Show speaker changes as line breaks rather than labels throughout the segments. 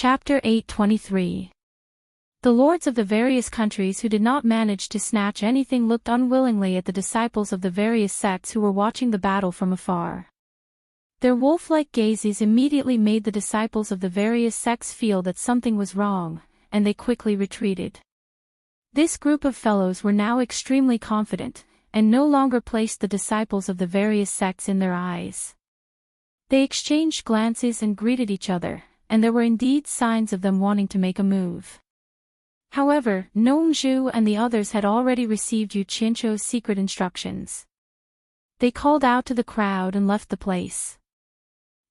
Chapter 8:23. The lords of the various countries who did not manage to snatch anything looked unwillingly at the disciples of the various sects who were watching the battle from afar. Their wolf-like gazes immediately made the disciples of the various sects feel that something was wrong, and they quickly retreated. This group of fellows were now extremely confident, and no longer placed the disciples of the various sects in their eyes. They exchanged glances and greeted each other, and there were indeed signs of them wanting to make a move. However, Nongzhu and the others had already received Yu Qianzhou's secret instructions. They called out to the crowd and left the place.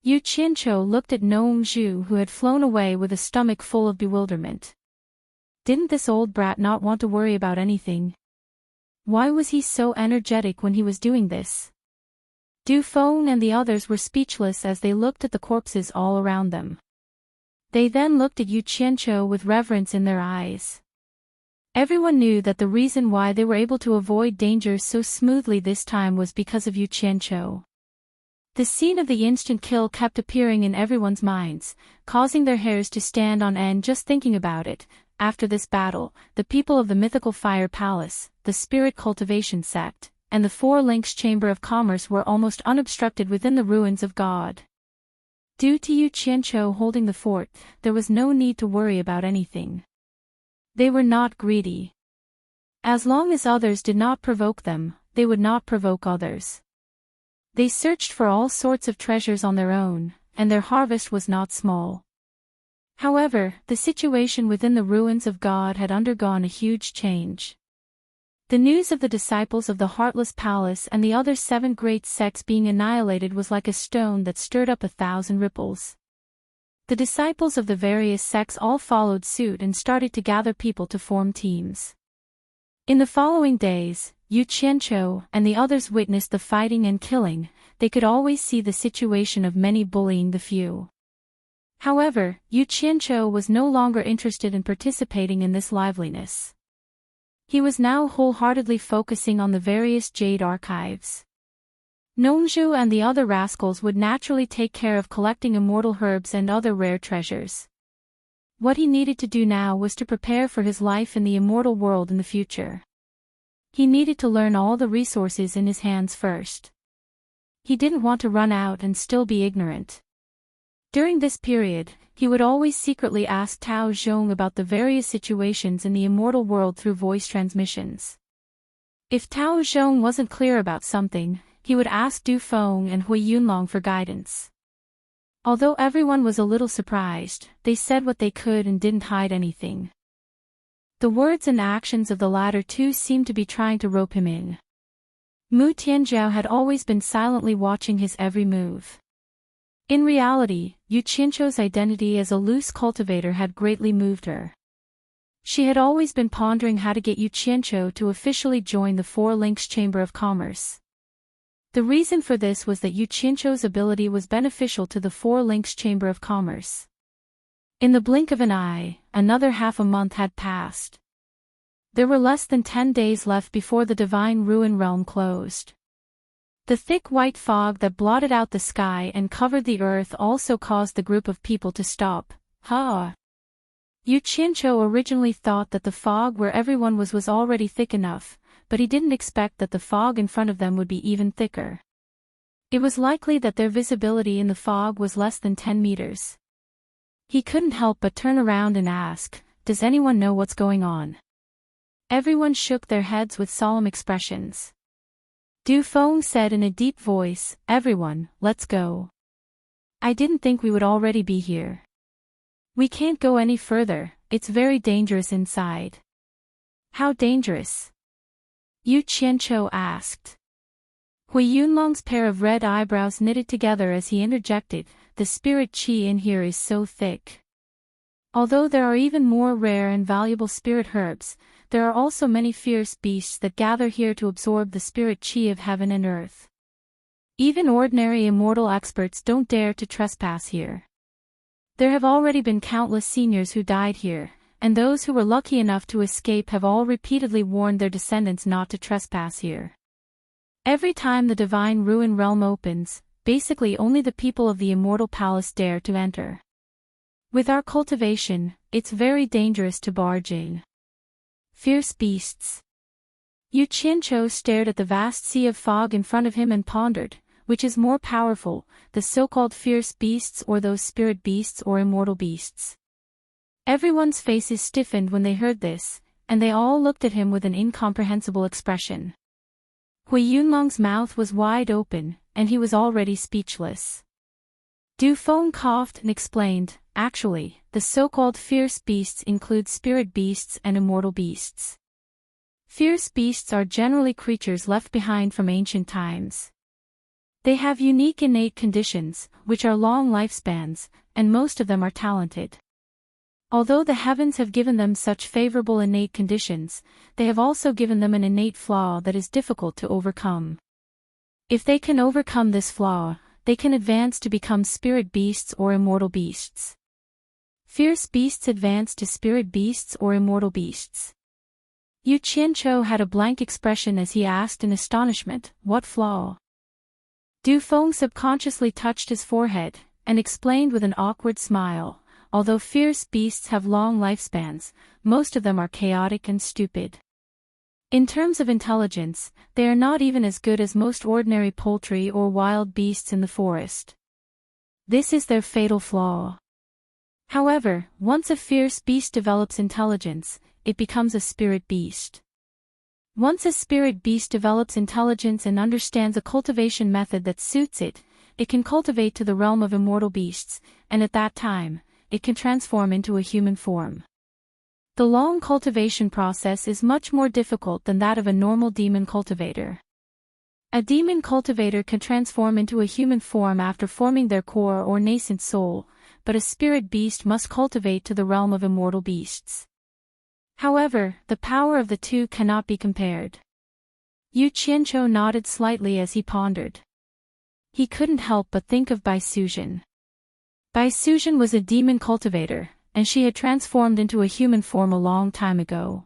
Yu Qianzhou looked at Nongzhu, who had flown away with a stomach full of bewilderment. Didn't this old brat not want to worry about anything? Why was he so energetic when he was doing this? Du Feng and the others were speechless as they looked at the corpses all around them. They then looked at Yu Qianzhou with reverence in their eyes. Everyone knew that the reason why they were able to avoid danger so smoothly this time was because of Yu Qianzhou. The scene of the instant kill kept appearing in everyone's minds, causing their hairs to stand on end just thinking about it. After this battle, the people of the mythical Fire Palace, the Spirit Cultivation sect, and the Four Links Chamber of Commerce were almost unobstructed within the ruins of God. Due to Yu Qianzhou holding the fort, there was no need to worry about anything. They were not greedy. As long as others did not provoke them, they would not provoke others. They searched for all sorts of treasures on their own, and their harvest was not small. However, the situation within the ruins of God had undergone a huge change. The news of the disciples of the Heartless Palace and the other 7 great sects being annihilated was like a stone that stirred up 1,000 ripples. The disciples of the various sects all followed suit and started to gather people to form teams. In the following days, Yu Qianzhou and the others witnessed the fighting and killing. They could always see the situation of many bullying the few. However, Yu Qianzhou was no longer interested in participating in this liveliness. He was now wholeheartedly focusing on the various jade archives. Nongzhu and the other rascals would naturally take care of collecting immortal herbs and other rare treasures. What he needed to do now was to prepare for his life in the immortal world in the future. He needed to learn all the resources in his hands first. He didn't want to run out and still be ignorant. During this period, he would always secretly ask Tao Zhong about the various situations in the immortal world through voice transmissions. If Tao Zhong wasn't clear about something, he would ask Du Feng and Hui Yunlong for guidance. Although everyone was a little surprised, they said what they could and didn't hide anything. The words and actions of the latter two seemed to be trying to rope him in. Mu Tianzhao had always been silently watching his every move. In reality, Yu Qianzhou's identity as a loose cultivator had greatly moved her. She had always been pondering how to get Yu Qianzhou to officially join the Four Links Chamber of Commerce. The reason for this was that Yu Qianzhou's ability was beneficial to the Four Links Chamber of Commerce. In the blink of an eye, another half a month had passed. There were less than 10 days left before the Divine Ruin Realm closed. The thick white fog that blotted out the sky and covered the earth also caused the group of people to stop. Yu Qianzhou originally thought that the fog where everyone was already thick enough, but he didn't expect that the fog in front of them would be even thicker. It was likely that their visibility in the fog was less than 10 meters. He couldn't help but turn around and ask, "Does anyone know what's going on?" Everyone shook their heads with solemn expressions. Du Feng said in a deep voice, "Everyone, let's go. I didn't think we would already be here. We can't go any further, it's very dangerous inside." "How dangerous?" Yu Qianzhou asked. Hui Yunlong's pair of red eyebrows knitted together as he interjected, "The spirit qi in here is so thick. Although there are even more rare and valuable spirit herbs, there are also many fierce beasts that gather here to absorb the spirit qi of heaven and earth. Even ordinary immortal experts don't dare to trespass here. There have already been countless seniors who died here, and those who were lucky enough to escape have all repeatedly warned their descendants not to trespass here. Every time the Divine Ruin Realm opens, basically only the people of the Immortal Palace dare to enter. With our cultivation, it's very dangerous to barge in. Fierce beasts. Yu Qianqiu stared at the vast sea of fog in front of him and pondered, which is more powerful, the so-called fierce beasts or those spirit beasts or immortal beasts? Everyone's faces stiffened when they heard this, and they all looked at him with an incomprehensible expression. Hui Yunlong's mouth was wide open, and he was already speechless. Du Feng coughed and explained, actually, the so-called fierce beasts include spirit beasts and immortal beasts. Fierce beasts are generally creatures left behind from ancient times. They have unique innate conditions, which are long lifespans, and most of them are talented. Although the heavens have given them such favorable innate conditions, they have also given them an innate flaw that is difficult to overcome. If they can overcome this flaw, they can advance to become spirit beasts or immortal beasts. Fierce beasts advance to spirit beasts or immortal beasts. Yu Qianqiu had a blank expression as he asked in astonishment, what flaw? Du Feng subconsciously touched his forehead, and explained with an awkward smile, although fierce beasts have long lifespans, most of them are chaotic and stupid. In terms of intelligence, they are not even as good as most ordinary poultry or wild beasts in the forest. This is their fatal flaw. However, once a fierce beast develops intelligence, it becomes a spirit beast. Once a spirit beast develops intelligence and understands a cultivation method that suits it, it can cultivate to the realm of immortal beasts, and at that time, it can transform into a human form. The long cultivation process is much more difficult than that of a normal demon cultivator. A demon cultivator can transform into a human form after forming their core or nascent soul, but a spirit beast must cultivate to the realm of immortal beasts. However, the power of the two cannot be compared. Yu Qianqiu nodded slightly as he pondered. He couldn't help but think of Bai Suzhen. Bai Suzhen was a demon cultivator, and she had transformed into a human form a long time ago.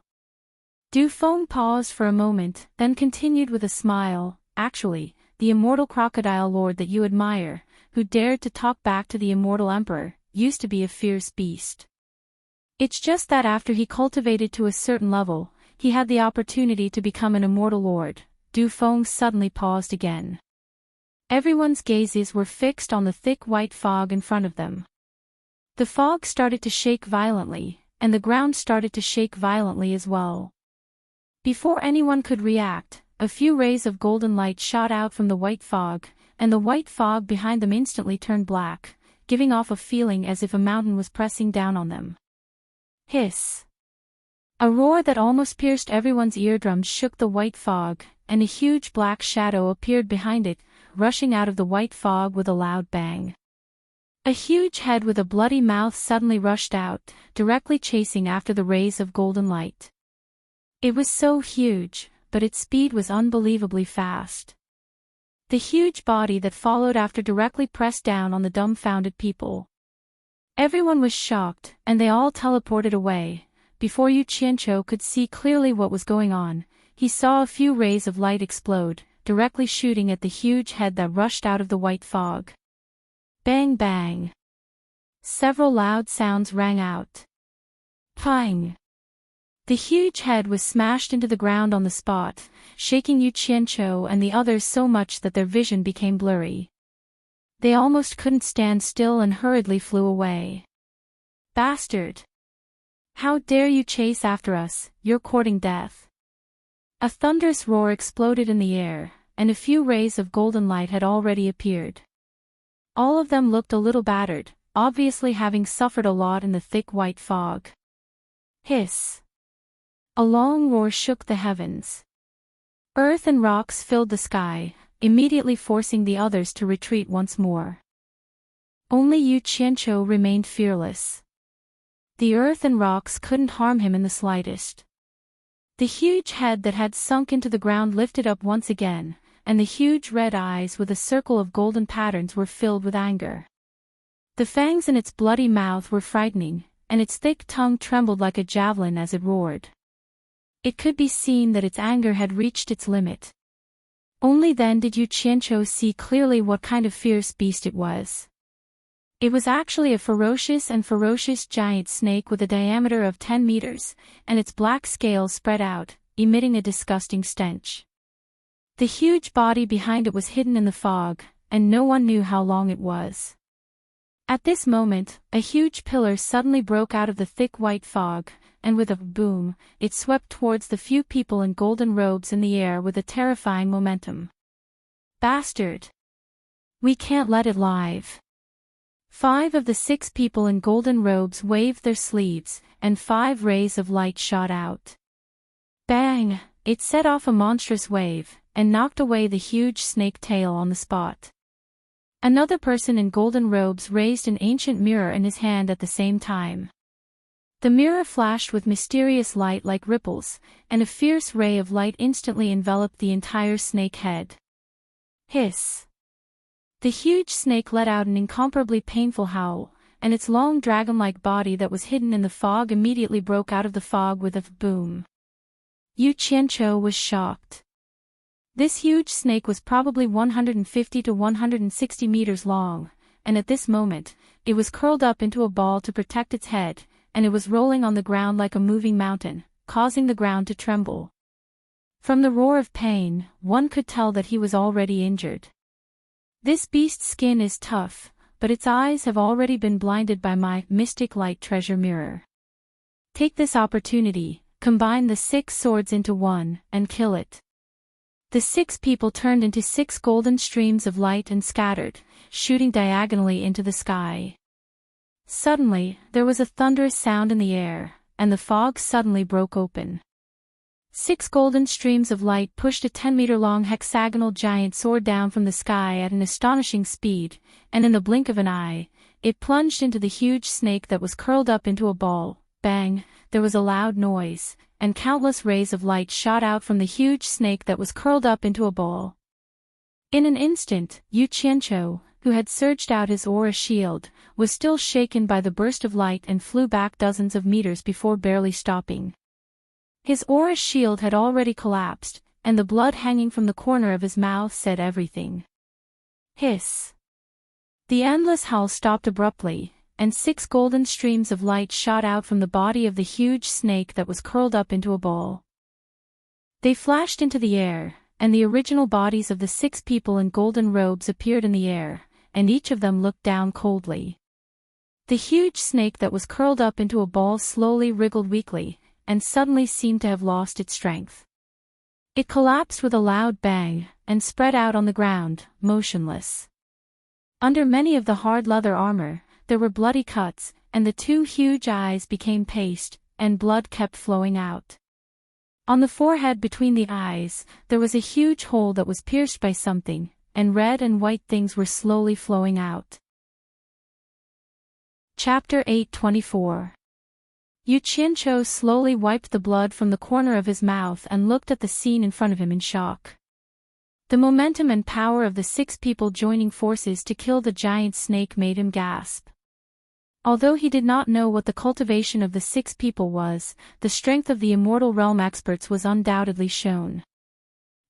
Du Feng paused for a moment, then continued with a smile, actually, the immortal crocodile lord that you admire, who dared to talk back to the immortal emperor, used to be a fierce beast. It's just that after he cultivated to a certain level, he had the opportunity to become an immortal lord. Du Feng suddenly paused again. Everyone's gazes were fixed on the thick white fog in front of them. The fog started to shake violently, and the ground started to shake violently as well. Before anyone could react, a few rays of golden light shot out from the white fog, and the white fog behind them instantly turned black, giving off a feeling as if a mountain was pressing down on them. Hiss! A roar that almost pierced everyone's eardrums shook the white fog, and a huge black shadow appeared behind it, rushing out of the white fog with a loud bang. A huge head with a bloody mouth suddenly rushed out, directly chasing after the rays of golden light. It was so huge, but its speed was unbelievably fast. The huge body that followed after directly pressed down on the dumbfounded people. Everyone was shocked, and they all teleported away. Before Yu Qianqiu could see clearly what was going on, he saw a few rays of light explode, directly shooting at the huge head that rushed out of the white fog. Bang bang! Several loud sounds rang out. Pang! The huge head was smashed into the ground on the spot, shaking Yu Qianqiu and the others so much that their vision became blurry. They almost couldn't stand still and hurriedly flew away. Bastard! How dare you chase after us, you're courting death. A thunderous roar exploded in the air, and a few rays of golden light had already appeared. All of them looked a little battered, obviously having suffered a lot in the thick white fog. Hiss! A long roar shook the heavens. Earth and rocks filled the sky, immediately forcing the others to retreat once more. Only Yu Qianqiu remained fearless. The earth and rocks couldn't harm him in the slightest. The huge head that had sunk into the ground lifted up once again, and the huge red eyes with a circle of golden patterns were filled with anger. The fangs in its bloody mouth were frightening, and its thick tongue trembled like a javelin as it roared. It could be seen that its anger had reached its limit. Only then did Yu Qianqiu see clearly what kind of fierce beast it was. It was actually a ferocious giant snake with a diameter of 10 meters, and its black scales spread out, emitting a disgusting stench. The huge body behind it was hidden in the fog, and no one knew how long it was. At this moment, a huge pillar suddenly broke out of the thick white fog, and with a boom, it swept towards the few people in golden robes in the air with a terrifying momentum. Bastard! We can't let it live. 5 of the 6 people in golden robes waved their sleeves, and 5 rays of light shot out. Bang! It set off a monstrous wave, and knocked away the huge snake tail on the spot. Another person in golden robes raised an ancient mirror in his hand at the same time. The mirror flashed with mysterious light like ripples, and a fierce ray of light instantly enveloped the entire snake head. Hiss! The huge snake let out an incomparably painful howl, and its long dragon-like body that was hidden in the fog immediately broke out of the fog with a boom. Yu Qianqiu was shocked. This huge snake was probably 150 to 160 meters long, and at this moment, it was curled up into a ball to protect its head, and it was rolling on the ground like a moving mountain, causing the ground to tremble. From the roar of pain, one could tell that he was already injured. This beast's skin is tough, but its eyes have already been blinded by my mystic light treasure mirror. Take this opportunity, combine the 6 swords into one, and kill it. The 6 people turned into 6 golden streams of light and scattered, shooting diagonally into the sky. Suddenly, there was a thunderous sound in the air, and the fog suddenly broke open. 6 golden streams of light pushed a 10-meter-long hexagonal giant sword down from the sky at an astonishing speed, and in the blink of an eye, it plunged into the huge snake that was curled up into a ball. Bang! There was a loud noise, and countless rays of light shot out from the huge snake that was curled up into a ball. In an instant, Yu Qianqiu, who had surged out his aura shield, was still shaken by the burst of light and flew back dozens of meters before barely stopping. His aura shield had already collapsed, and the blood hanging from the corner of his mouth said everything. Hiss! The endless howl stopped abruptly, and 6 golden streams of light shot out from the body of the huge snake that was curled up into a ball. They flashed into the air, and the original bodies of the 6 people in golden robes appeared in the air, and each of them looked down coldly. The huge snake that was curled up into a ball slowly wriggled weakly, and suddenly seemed to have lost its strength. It collapsed with a loud bang, and spread out on the ground, motionless. Under many of the hard leather armor, there were bloody cuts, and the 2 huge eyes became paste, and blood kept flowing out. On the forehead between the eyes, there was a huge hole that was pierced by something, and red and white things were slowly flowing out. Chapter 8:24. Yu Qianqiu slowly wiped the blood from the corner of his mouth and looked at the scene in front of him in shock. The momentum and power of the 6 people joining forces to kill the giant snake made him gasp. Although he did not know what the cultivation of the 6 people was, the strength of the immortal realm experts was undoubtedly shown.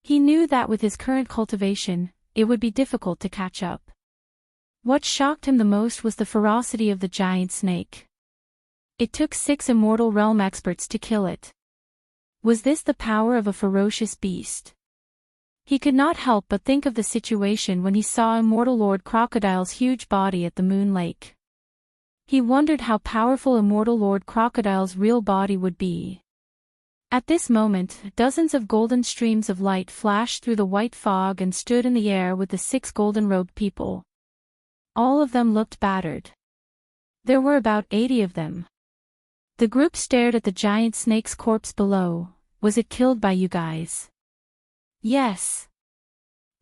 He knew that with his current cultivation, it would be difficult to catch up. What shocked him the most was the ferocity of the giant snake. It took 6 immortal realm experts to kill it. Was this the power of a ferocious beast? He could not help but think of the situation when he saw Immortal Lord Crocodile's huge body at the Moon Lake. He wondered how powerful Immortal Lord Crocodile's real body would be. At this moment, dozens of golden streams of light flashed through the white fog and stood in the air with the 6 golden-robed people. All of them looked battered. There were about 80 of them. The group stared at the giant snake's corpse below. Was it killed by you guys? Yes.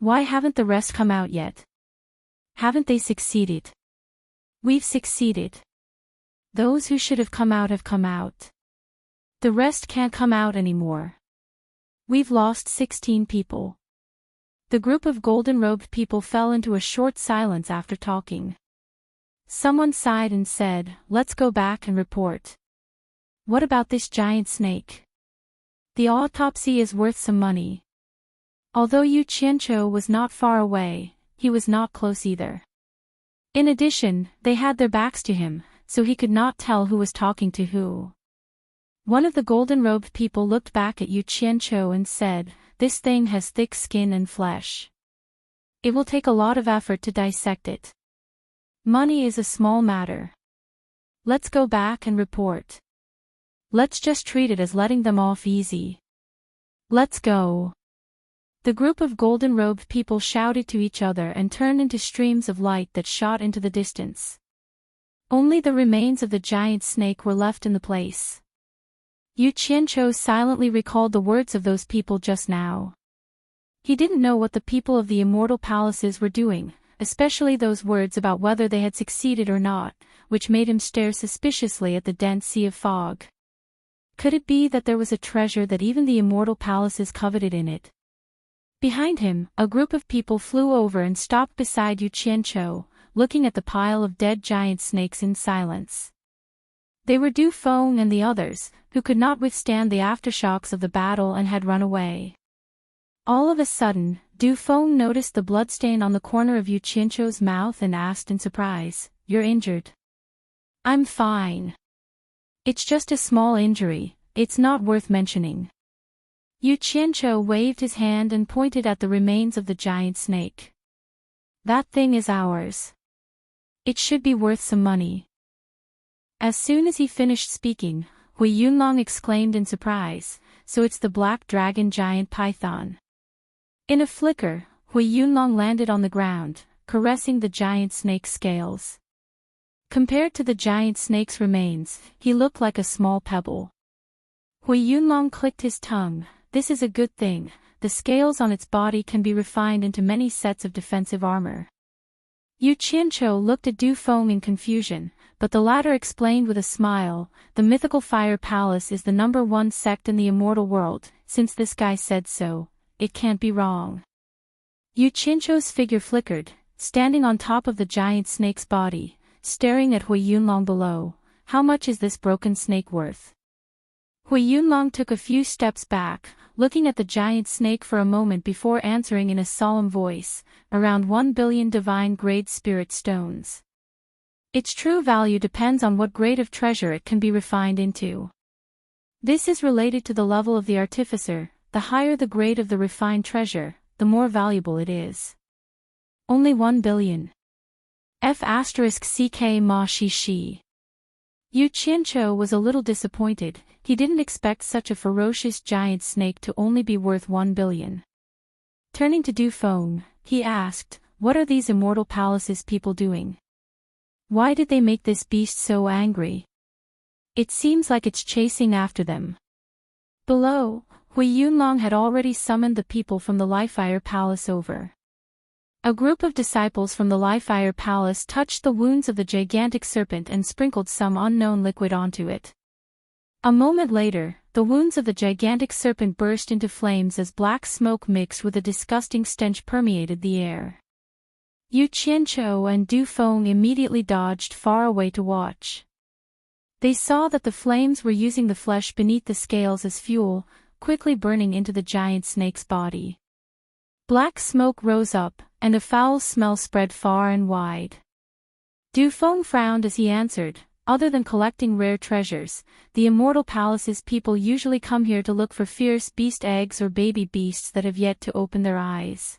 Why haven't the rest come out yet? Haven't they succeeded? We've succeeded. Those who should have come out have come out. The rest can't come out anymore. We've lost 16 people. The group of golden-robed people fell into a short silence after talking. Someone sighed and said, "Let's go back and report." What about this giant snake? The autopsy is worth some money. Although Yu Qianqiu was not far away, he was not close either. In addition, they had their backs to him, so he could not tell who was talking to who. One of the golden-robed people looked back at Yu Qianqiu and said, "This thing has thick skin and flesh. It will take a lot of effort to dissect it. Money is a small matter. Let's go back and report. Let's just treat it as letting them off easy. Let's go." The group of golden-robed people shouted to each other and turned into streams of light that shot into the distance. Only the remains of the giant snake were left in the place. Yu Qianqiu silently recalled the words of those people just now. He didn't know what the people of the immortal palaces were doing, especially those words about whether they had succeeded or not, which made him stare suspiciously at the dense sea of fog. Could it be that there was a treasure that even the immortal palaces coveted in it? Behind him, a group of people flew over and stopped beside Yu Qianqiu, looking at the pile of dead giant snakes in silence. They were Du Feng and the others, who could not withstand the aftershocks of the battle and had run away. All of a sudden, Du Feng noticed the bloodstain on the corner of Yu Qianqiu's mouth and asked in surprise, "You're injured?" "I'm fine. It's just a small injury, it's not worth mentioning." Yu Qianqiu waved his hand and pointed at the remains of the giant snake. "That thing is ours. It should be worth some money." As soon as he finished speaking, Hui Yunlong exclaimed in surprise, "So it's the black dragon giant python." In a flicker, Hui Yunlong landed on the ground, caressing the giant snake's scales. Compared to the giant snake's remains, he looked like a small pebble. Hui Yunlong clicked his tongue. "This is a good thing, the scales on its body can be refined into many sets of defensive armor." Yu Qianqiu looked at Du Feng in confusion, but the latter explained with a smile, "The mythical fire palace is the #1 sect in the immortal world, since this guy said so, it can't be wrong." Yu Qianqiu's figure flickered, standing on top of the giant snake's body, staring at Hui Yunlong below. "How much is this broken snake worth?" Hui Yunlong took a few steps back, looking at the giant snake for a moment before answering in a solemn voice, "Around 1 billion divine-grade spirit stones. Its true value depends on what grade of treasure it can be refined into. This is related to the level of the artificer. The higher the grade of the refined treasure, the more valuable it is." "Only 1 billion. F***ck ma shi shi." Yu Qianqiu was a little disappointed. He didn't expect such a ferocious giant snake to only be worth 1 billion. Turning to Du Feng, he asked, "What are these immortal palaces people doing? Why did they make this beast so angry? It seems like it's chasing after them." Below, Hui Yunlong had already summoned the people from the Lifefire Palace over. A group of disciples from the Lifefire Palace touched the wounds of the gigantic serpent and sprinkled some unknown liquid onto it. A moment later, the wounds of the gigantic serpent burst into flames as black smoke mixed with a disgusting stench permeated the air. Yu Qianqiu and Du Feng immediately dodged far away to watch. They saw that the flames were using the flesh beneath the scales as fuel, quickly burning into the giant snake's body. Black smoke rose up, and a foul smell spread far and wide. Du Feng frowned as he answered, "Other than collecting rare treasures, the immortal palace's people usually come here to look for fierce beast eggs or baby beasts that have yet to open their eyes.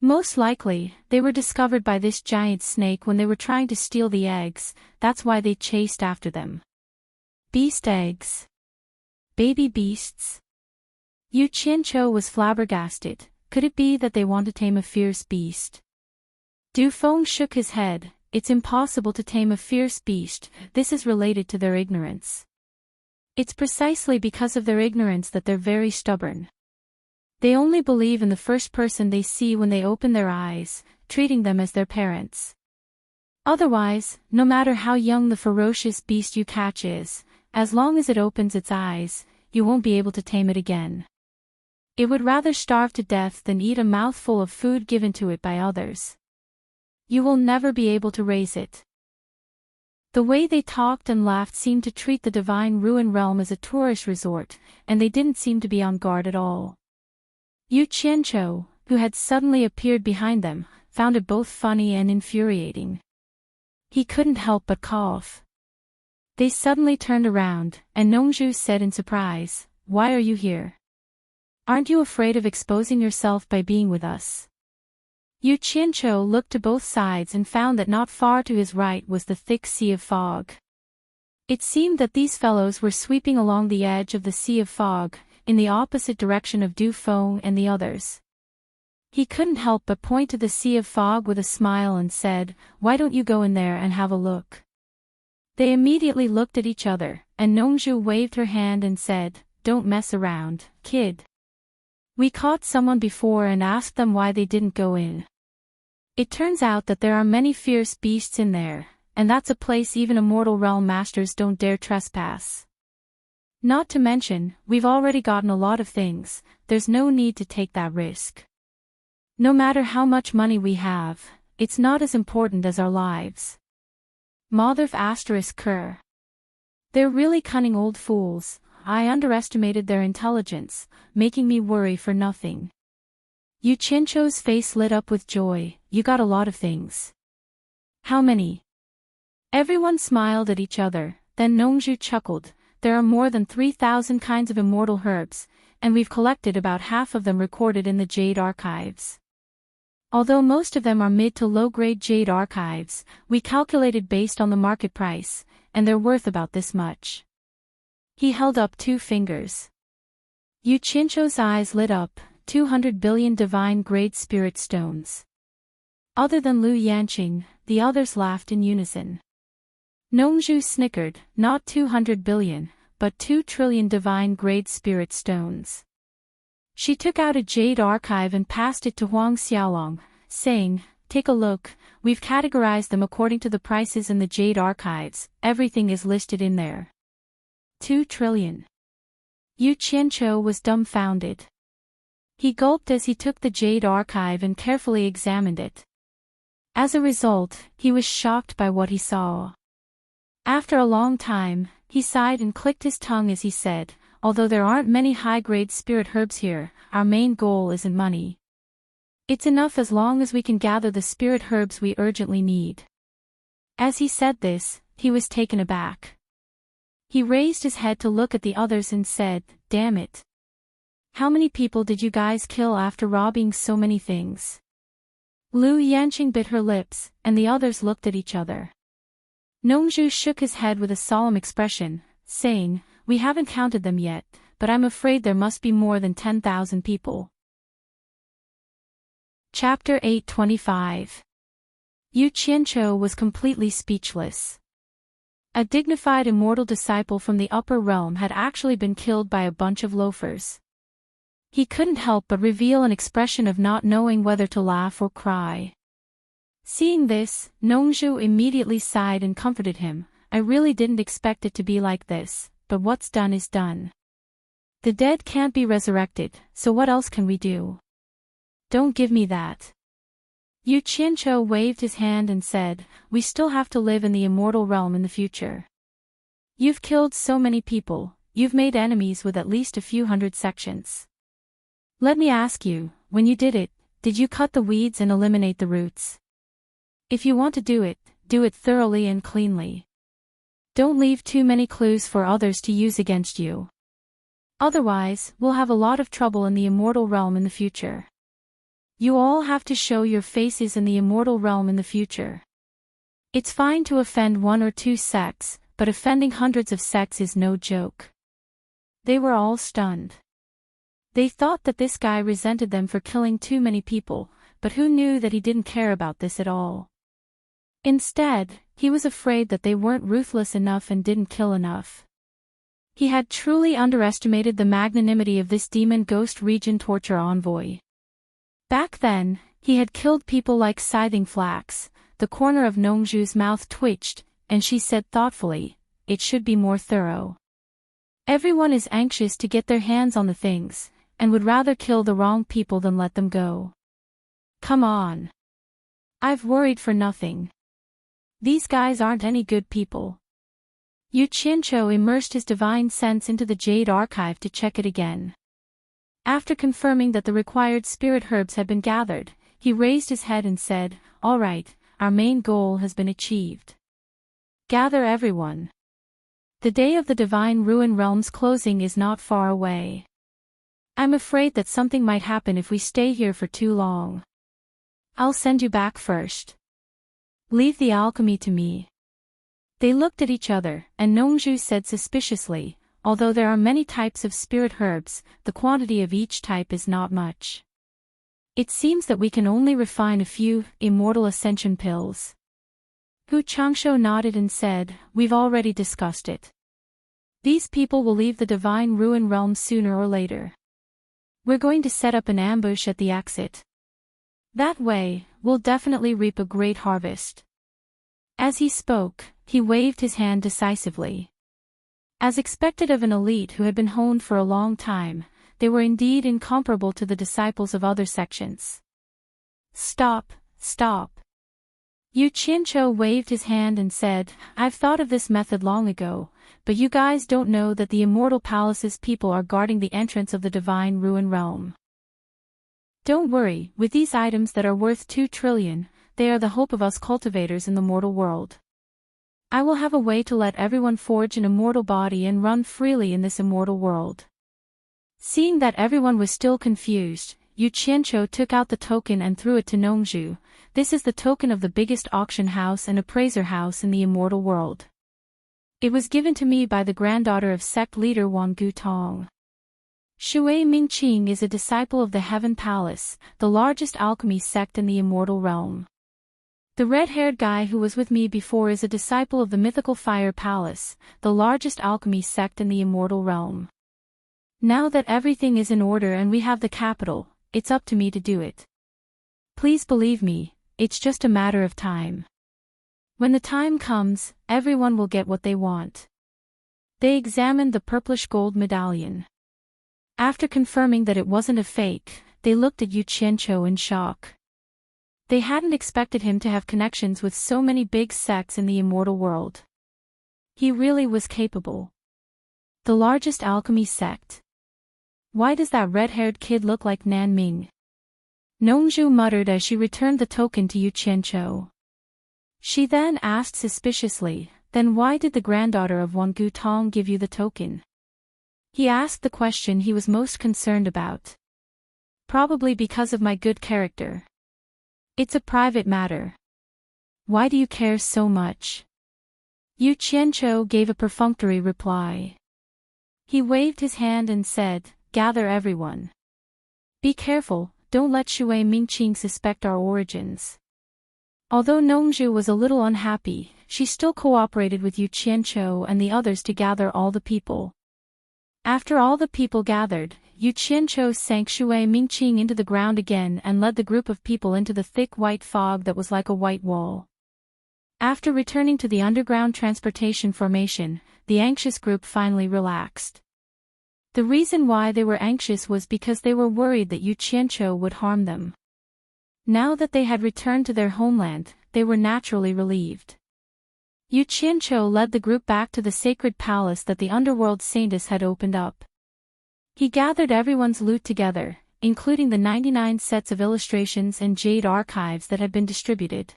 Most likely, they were discovered by this giant snake when they were trying to steal the eggs, that's why they chased after them." Beast eggs. Baby beasts. Yu Qianqiu was flabbergasted. Could it be that they want to tame a fierce beast? Du Feng shook his head. "It's impossible to tame a fierce beast, this is related to their ignorance. It's precisely because of their ignorance that they're very stubborn. They only believe in the first person they see when they open their eyes, treating them as their parents. Otherwise, no matter how young the ferocious beast you catch is, as long as it opens its eyes, you won't be able to tame it again. It would rather starve to death than eat a mouthful of food given to it by others. You will never be able to raise it." The way they talked and laughed seemed to treat the divine ruin realm as a tourist resort, and they didn't seem to be on guard at all. Yu Qianqiu, who had suddenly appeared behind them, found it both funny and infuriating. He couldn't help but cough. They suddenly turned around, and Nongju said in surprise, "Why are you here? Aren't you afraid of exposing yourself by being with us?" Yu Qianqiu looked to both sides and found that not far to his right was the thick sea of fog. It seemed that these fellows were sweeping along the edge of the sea of fog, in the opposite direction of Du Feng and the others. He couldn't help but point to the sea of fog with a smile and said, "Why don't you go in there and have a look?" They immediately looked at each other, and Nongju waved her hand and said, "Don't mess around, kid. We caught someone before and asked them why they didn't go in. It turns out that there are many fierce beasts in there, and that's a place even immortal realm masters don't dare trespass. Not to mention, we've already gotten a lot of things, there's no need to take that risk. No matter how much money we have, it's not as important as our lives." Motherf *Ker. They're really cunning old fools. I underestimated their intelligence, making me worry for nothing. Yu Qianqiu's face lit up with joy. "You got a lot of things." "How many?" Everyone smiled at each other, then Nongju chuckled. "There are more than 3,000 kinds of immortal herbs, and we've collected about half of them recorded in the Jade Archives. Although most of them are mid to low-grade Jade Archives, we calculated based on the market price, and they're worth about this much." He held up 2 fingers. Yu Qianqiu's eyes lit up. 200 billion divine-grade spirit stones. Other than Lu Yanqing, the others laughed in unison. Nongju snickered, "Not 200 billion, but 2 trillion divine-grade spirit stones." She took out a jade archive and passed it to Huang Xiaolong, saying, "Take a look, we've categorized them according to the prices in the jade archives, everything is listed in there." 2 trillion. Yu Qianqiu was dumbfounded. He gulped as he took the jade archive and carefully examined it. As a result, he was shocked by what he saw. After a long time, he sighed and clicked his tongue as he said, "Although there aren't many high-grade spirit herbs here, our main goal isn't money. It's enough as long as we can gather the spirit herbs we urgently need." As he said this, he was taken aback. He raised his head to look at the others and said, "Damn it. How many people did you guys kill after robbing so many things?" Lu Yanqing bit her lips, and the others looked at each other. Nongju shook his head with a solemn expression, saying, "We haven't counted them yet, but I'm afraid there must be more than 10,000 people." Chapter 825. Yu Qianqiu was completely speechless. A dignified immortal disciple from the upper realm had actually been killed by a bunch of loafers. He couldn't help but reveal an expression of not knowing whether to laugh or cry. Seeing this, Nongju immediately sighed and comforted him. "I really didn't expect it to be like this, but what's done is done. The dead can't be resurrected, so what else can we do? Don't give me that." Yu Qianqiu waved his hand and said, "We still have to live in the immortal realm in the future. You've killed so many people, you've made enemies with at least a few hundred sections. Let me ask you, when you did you cut the weeds and eliminate the roots? If you want to do it thoroughly and cleanly. Don't leave too many clues for others to use against you. Otherwise, we'll have a lot of trouble in the immortal realm in the future. You all have to show your faces in the immortal realm in the future. It's fine to offend 1 or 2 sects, but offending hundreds of sects is no joke." They were all stunned. They thought that this guy resented them for killing too many people, but who knew that he didn't care about this at all? Instead, he was afraid that they weren't ruthless enough and didn't kill enough. He had truly underestimated the magnanimity of this demon ghost region torture envoy. Back then, he had killed people like Scything Flax. The corner of Nongju's mouth twitched, and she said thoughtfully, "It should be more thorough. Everyone is anxious to get their hands on the things, and would rather kill the wrong people than let them go. Come on. I've worried for nothing. These guys aren't any good people." Yu Qianqiu immersed his divine sense into the jade archive to check it again. After confirming that the required spirit herbs had been gathered, he raised his head and said, "All right, our main goal has been achieved." gather everyone. The day of the divine ruin realm's closing is not far away. I'm afraid that something might happen if we stay here for too long. I'll send you back first. Leave the alchemy to me. They looked at each other, and Nongju said suspiciously, although there are many types of spirit herbs, the quantity of each type is not much. It seems that we can only refine a few immortal ascension pills. Hu Changsho nodded and said, we've already discussed it. These people will leave the divine ruin realm sooner or later. We're going to set up an ambush at the exit. That way, we'll definitely reap a great harvest. As he spoke, he waved his hand decisively. As expected of an elite who had been honed for a long time, they were indeed incomparable to the disciples of other sections. Stop, stop. Yu Qianqiu waved his hand and said, I've thought of this method long ago, but you guys don't know that the Immortal Palace's people are guarding the entrance of the divine ruin realm. Don't worry, with these items that are worth 2 trillion, they are the hope of us cultivators in the mortal world. I will have a way to let everyone forge an immortal body and run freely in this immortal world. Seeing that everyone was still confused, Yu Qianqiu took out the token and threw it to Nongju. This is the token of the biggest auction house and appraiser house in the immortal world. It was given to me by the granddaughter of sect leader Wang Gutong. Shui Mingqing is a disciple of the Heaven Palace, the largest alchemy sect in the immortal realm. The red-haired guy who was with me before is a disciple of the mythical Fire Palace, the largest alchemy sect in the immortal realm. Now that everything is in order and we have the capital, it's up to me to do it. Please believe me, it's just a matter of time. When the time comes, everyone will get what they want. They examined the purplish gold medallion. After confirming that it wasn't a fake, they looked at Yu Qianqiu in shock. They hadn't expected him to have connections with so many big sects in the immortal world. He really was capable. The largest alchemy sect. Why does that red-haired kid look like Nan Ming? Nongju muttered as she returned the token to Yu Qianqiu. She then asked suspiciously, then why did the granddaughter of Wang Gutong give you the token? He asked the question he was most concerned about. Probably because of my good character. It's a private matter. Why do you care so much? Yu Qianqiu gave a perfunctory reply. He waved his hand and said, gather everyone. Be careful, don't let Shui Mingqing suspect our origins. Although Nongju was a little unhappy, she still cooperated with Yu Qianqiu and the others to gather all the people. After all the people gathered, Yu Qianqiu sank Shui Mingqing into the ground again and led the group of people into the thick white fog that was like a white wall. After returning to the underground transportation formation, the anxious group finally relaxed. The reason why they were anxious was because they were worried that Yu Qianqiu would harm them. Now that they had returned to their homeland, they were naturally relieved. Yu Qianqiu led the group back to the sacred palace that the underworld saintess had opened up. He gathered everyone's loot together, including the 99 sets of illustrations and jade archives that had been distributed.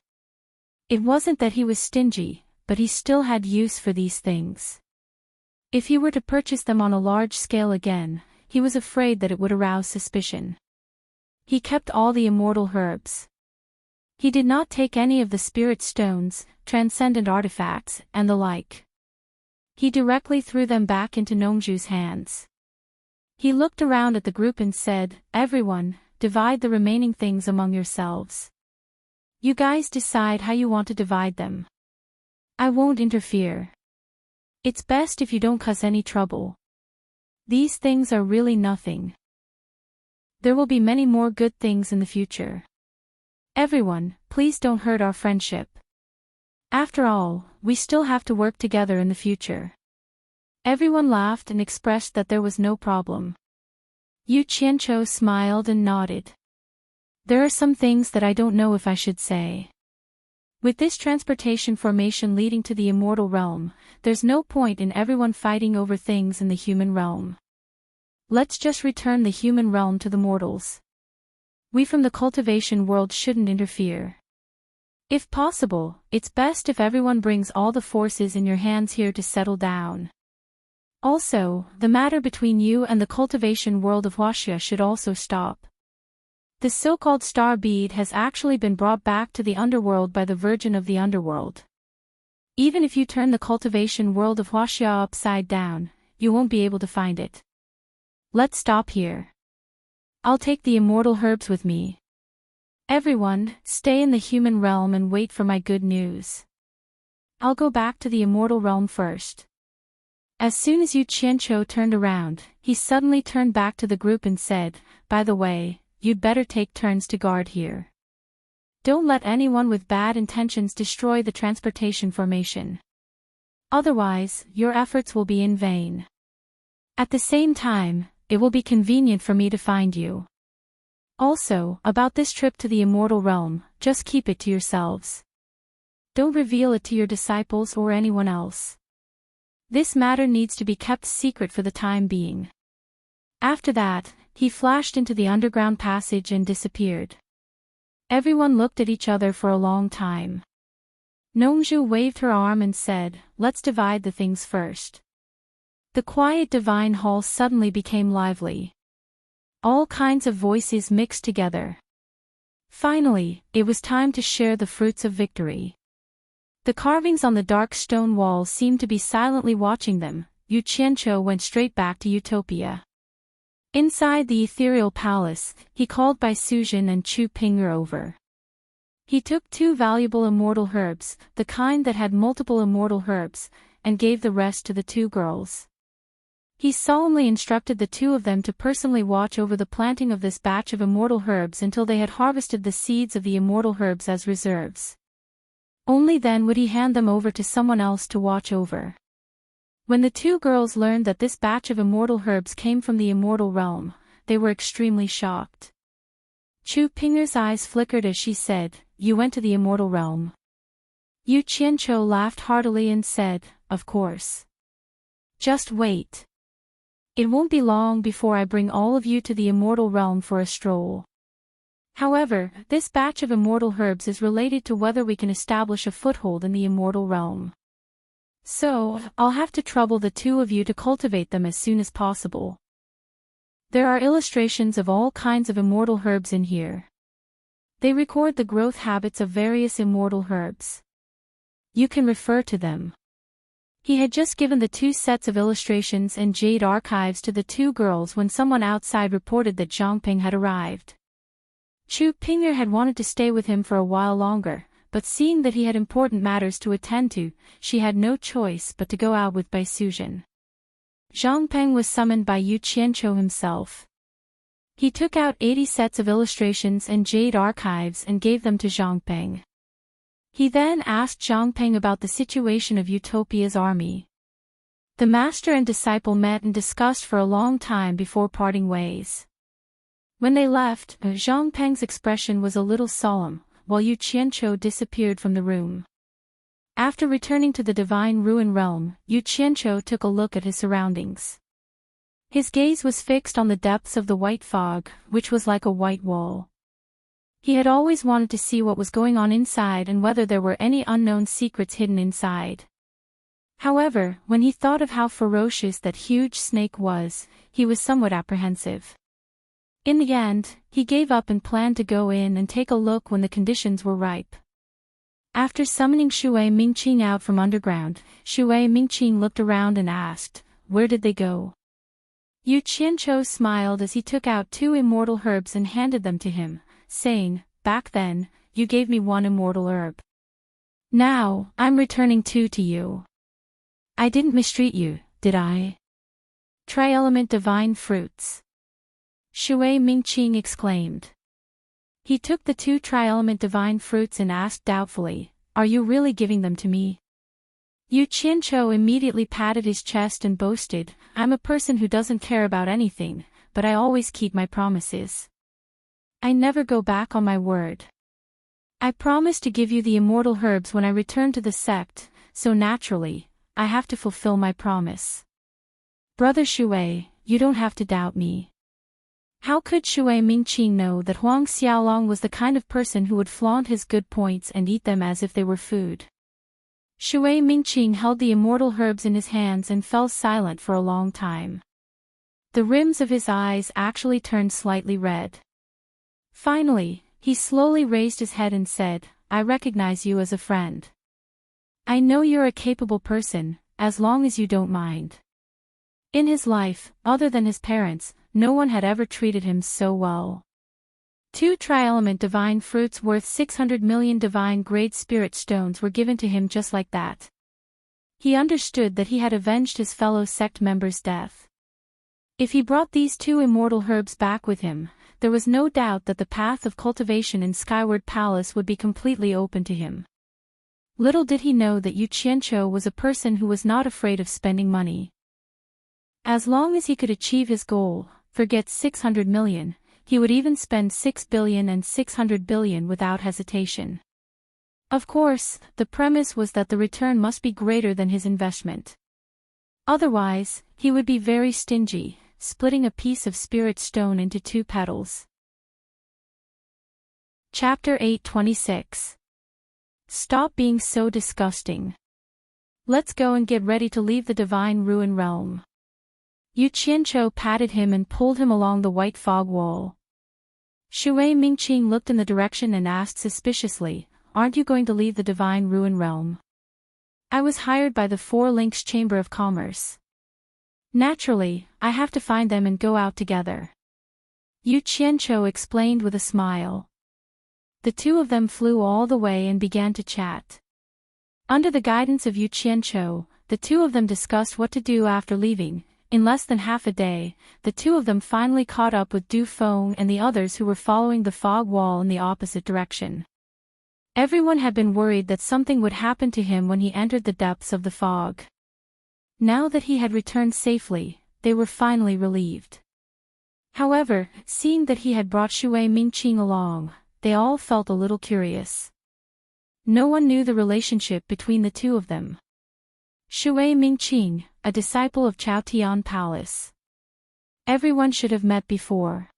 It wasn't that he was stingy, but he still had use for these things. If he were to purchase them on a large scale again, he was afraid that it would arouse suspicion. He kept all the immortal herbs. He did not take any of the spirit stones, transcendent artifacts, and the like. He directly threw them back into Nongju's hands. He looked around at the group and said, everyone, divide the remaining things among yourselves. You guys decide how you want to divide them. I won't interfere. It's best if you don't cause any trouble. These things are really nothing. There will be many more good things in the future. Everyone, please don't hurt our friendship. After all, we still have to work together in the future. Everyone laughed and expressed that there was no problem. Yu Qianqiu smiled and nodded. There are some things that I don't know if I should say. With this transportation formation leading to the immortal realm, there's no point in everyone fighting over things in the human realm. Let's just return the human realm to the mortals. We from the cultivation world shouldn't interfere. If possible, it's best if everyone brings all the forces in your hands here to settle down. Also, the matter between you and the cultivation world of Huaxia should also stop. The so-called star bead has actually been brought back to the underworld by the Virgin of the Underworld. Even if you turn the cultivation world of Huaxia upside down, you won't be able to find it. Let's stop here. I'll take the immortal herbs with me. Everyone, stay in the human realm and wait for my good news. I'll go back to the immortal realm first. As soon as Yu Qianqiu turned around, he suddenly turned back to the group and said, "By the way, you'd better take turns to guard here. Don't let anyone with bad intentions destroy the transportation formation. Otherwise, your efforts will be in vain. At the same time, it will be convenient for me to find you. Also, about this trip to the immortal realm, just keep it to yourselves. Don't reveal it to your disciples or anyone else. This matter needs to be kept secret for the time being." After that, he flashed into the underground passage and disappeared. Everyone looked at each other for a long time. Nongzhu waved her arm and said, "Let's divide the things first." The quiet divine hall suddenly became lively. All kinds of voices mixed together. Finally, it was time to share the fruits of victory. The carvings on the dark stone walls seemed to be silently watching them. Yu Qianqiu went straight back to Utopia. Inside the ethereal palace, he called Bai Suzhen and Chu Ping'er over. He took 2 valuable immortal herbs, the kind that had multiple immortal herbs, and gave the rest to the 2 girls. He solemnly instructed the 2 of them to personally watch over the planting of this batch of immortal herbs until they had harvested the seeds of the immortal herbs as reserves. Only then would he hand them over to someone else to watch over. When the 2 girls learned that this batch of immortal herbs came from the immortal realm, they were extremely shocked. Chu Ping'er's eyes flickered as she said, "You went to the immortal realm?" Yu Qianqiu laughed heartily and said, "Of course. Just wait. It won't be long before I bring all of you to the immortal realm for a stroll. However, this batch of immortal herbs is related to whether we can establish a foothold in the immortal realm. So, I'll have to trouble the 2 of you to cultivate them as soon as possible. There are illustrations of all kinds of immortal herbs in here. They record the growth habits of various immortal herbs. You can refer to them." He had just given the 2 sets of illustrations and jade archives to the 2 girls when someone outside reported that Zhangping had arrived. Chu Ping'er had wanted to stay with him for a while longer, but seeing that he had important matters to attend to, she had no choice but to go out with Bai Suzhen. Zhangpeng was summoned by Yu Qianqiu himself. He took out 80 sets of illustrations and jade archives and gave them to Zhangpeng. He then asked Zhangpeng about the situation of Utopia's army. The master and disciple met and discussed for a long time before parting ways. When they left, Zhangpeng's expression was a little solemn, while Yu Qianqiu disappeared from the room. After returning to the divine ruin realm, Yu Qianqiu took a look at his surroundings. His gaze was fixed on the depths of the white fog, which was like a white wall. He had always wanted to see what was going on inside and whether there were any unknown secrets hidden inside. However, when he thought of how ferocious that huge snake was, he was somewhat apprehensive. In the end, he gave up and planned to go in and take a look when the conditions were ripe. After summoning Shui Mingqing out from underground, Shui Mingqing looked around and asked, "Where did they go?" Yu Qianqiu smiled as he took out 2 immortal herbs and handed them to him, saying, "Back then, you gave me 1 immortal herb. Now, I'm returning 2 to you. I didn't mistreat you, did I?" Tri-element divine fruits. Shui Mingqing exclaimed. He took the 2 tri-element divine fruits and asked doubtfully, "Are you really giving them to me?" Yu Qianqiu immediately patted his chest and boasted, "I'm a person who doesn't care about anything, but I always keep my promises. I never go back on my word. I promised to give you the immortal herbs when I return to the sect, so naturally, I have to fulfill my promise. Brother Shui, you don't have to doubt me. How could Shui Mingqing know that Huang Xiaolong was the kind of person who would flaunt his good points and eat them as if they were food? Shui Mingqing held the immortal herbs in his hands and fell silent for a long time. The rims of his eyes actually turned slightly red. Finally, he slowly raised his head and said, "I recognize you as a friend. I know you're a capable person, as long as you don't mind." In his life, other than his parents, no one had ever treated him so well. 2 tri-element divine fruits worth 600 million divine-grade spirit stones were given to him just like that. He understood that he had avenged his fellow sect member's death. If he brought these 2 immortal herbs back with him, there was no doubt that the path of cultivation in Skyward Palace would be completely open to him. Little did he know that Yu Qianqiu was a person who was not afraid of spending money. As long as he could achieve his goal, forget 600 million, he would even spend 6 billion and 600 billion without hesitation. Of course, the premise was that the return must be greater than his investment. Otherwise, he would be very stingy, splitting a piece of spirit stone into 2 petals. Chapter 8:26. Stop being so disgusting. Let's go and get ready to leave the divine ruin realm. Yu Qianqiu patted him and pulled him along the white fog wall. Shui Mingqing looked in the direction and asked suspiciously, "Aren't you going to leave the divine ruin realm?" "I was hired by the 4 Links Chamber of Commerce. Naturally, I have to find them and go out together." Yu Qianqiu explained with a smile. The 2 of them flew all the way and began to chat. Under the guidance of Yu Qianqiu, the 2 of them discussed what to do after leaving. In less than half a day, the 2 of them finally caught up with Du Feng and the others who were following the fog wall in the opposite direction. Everyone had been worried that something would happen to him when he entered the depths of the fog. Now that he had returned safely, they were finally relieved. However, seeing that he had brought Shui Mingqing along, they all felt a little curious. No one knew the relationship between the 2 of them. Shui Mingqing, a disciple of Chaotian Palace. Everyone should have met before.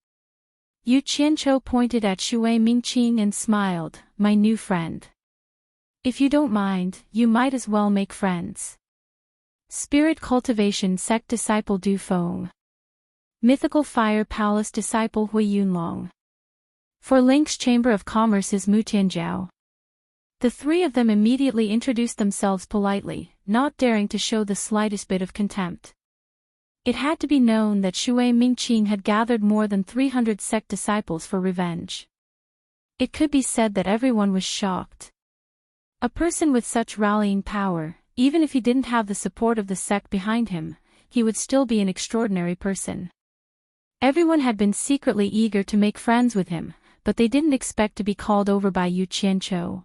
Yu Qianqiu pointed at Shui Mingqing and smiled, "My new friend. If you don't mind, you might as well make friends." Spirit Cultivation Sect Disciple Du Feng. Mythical Fire Palace Disciple Hui Yunlong. For Links Chamber of Commerce's Mu Tianjiao. The 3 of them immediately introduced themselves politely, not daring to show the slightest bit of contempt. It had to be known that Shui Mingqing had gathered more than 300 sect disciples for revenge. It could be said that everyone was shocked. A person with such rallying power, even if he didn't have the support of the sect behind him, he would still be an extraordinary person. Everyone had been secretly eager to make friends with him, but they didn't expect to be called over by Yu Qianqiu.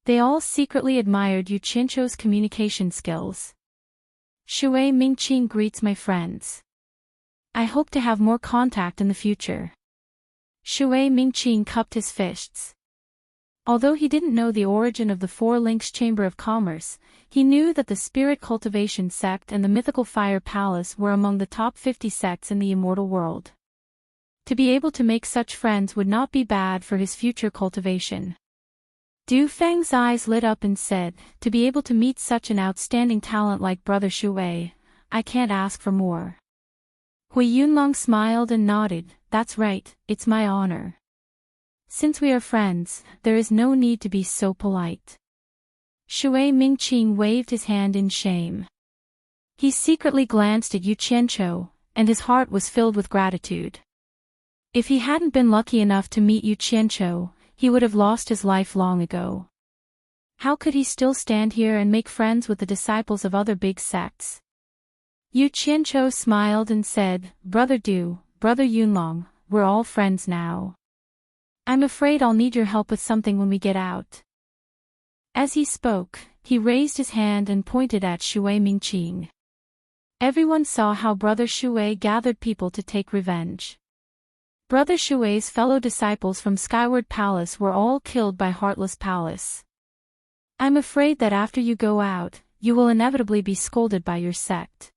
They all secretly admired Yu Qianqiu's communication skills. "Shui Mingqing greets my friends. I hope to have more contact in the future." Shui Mingqing cupped his fists. Although he didn't know the origin of the 4 Links Chamber of Commerce, he knew that the Spirit Cultivation Sect and the Mythical Fire Palace were among the top 50 sects in the immortal world. To be able to make such friends would not be bad for his future cultivation. Du Feng's eyes lit up and said, "To be able to meet such an outstanding talent like Brother Shui, I can't ask for more." Hui Yunlong smiled and nodded, "That's right, it's my honor. Since we are friends, there is no need to be so polite." Shui Mingqing waved his hand in shame. He secretly glanced at Yu Qianqiu, and his heart was filled with gratitude. If he hadn't been lucky enough to meet Yu Qianqiu, he would have lost his life long ago. How could he still stand here and make friends with the disciples of other big sects? Yu Qianqiu smiled and said, "Brother Du, Brother Yunlong, we're all friends now. I'm afraid I'll need your help with something when we get out." As he spoke, he raised his hand and pointed at Shui Mingqing. Everyone saw how Brother Shui gathered people to take revenge. Brother Shui's fellow disciples from Skyward Palace were all killed by Heartless Palace. "I'm afraid that after you go out, you will inevitably be scolded by your sect.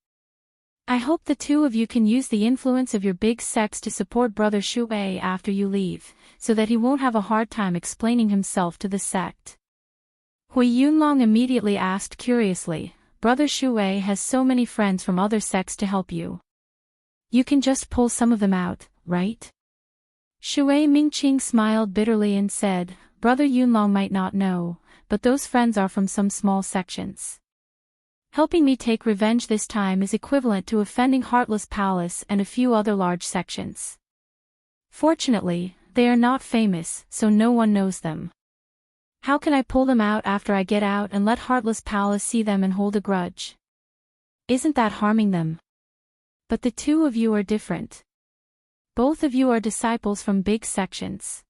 I hope the two of you can use the influence of your big sects to support Brother Shui after you leave, so that he won't have a hard time explaining himself to the sect. Hui Yunlong immediately asked curiously, Brother Shui has so many friends from other sects to help you. You can just pull some of them out, right? Shui Mingqing smiled bitterly and said, Brother Yunlong might not know, but those friends are from some small sections. Helping me take revenge this time is equivalent to offending Heartless Palace and a few other large sections. Fortunately, they are not famous, so no one knows them. How can I pull them out after I get out and let Heartless Palace see them and hold a grudge? Isn't that harming them? But the two of you are different. Both of you are disciples from big sections.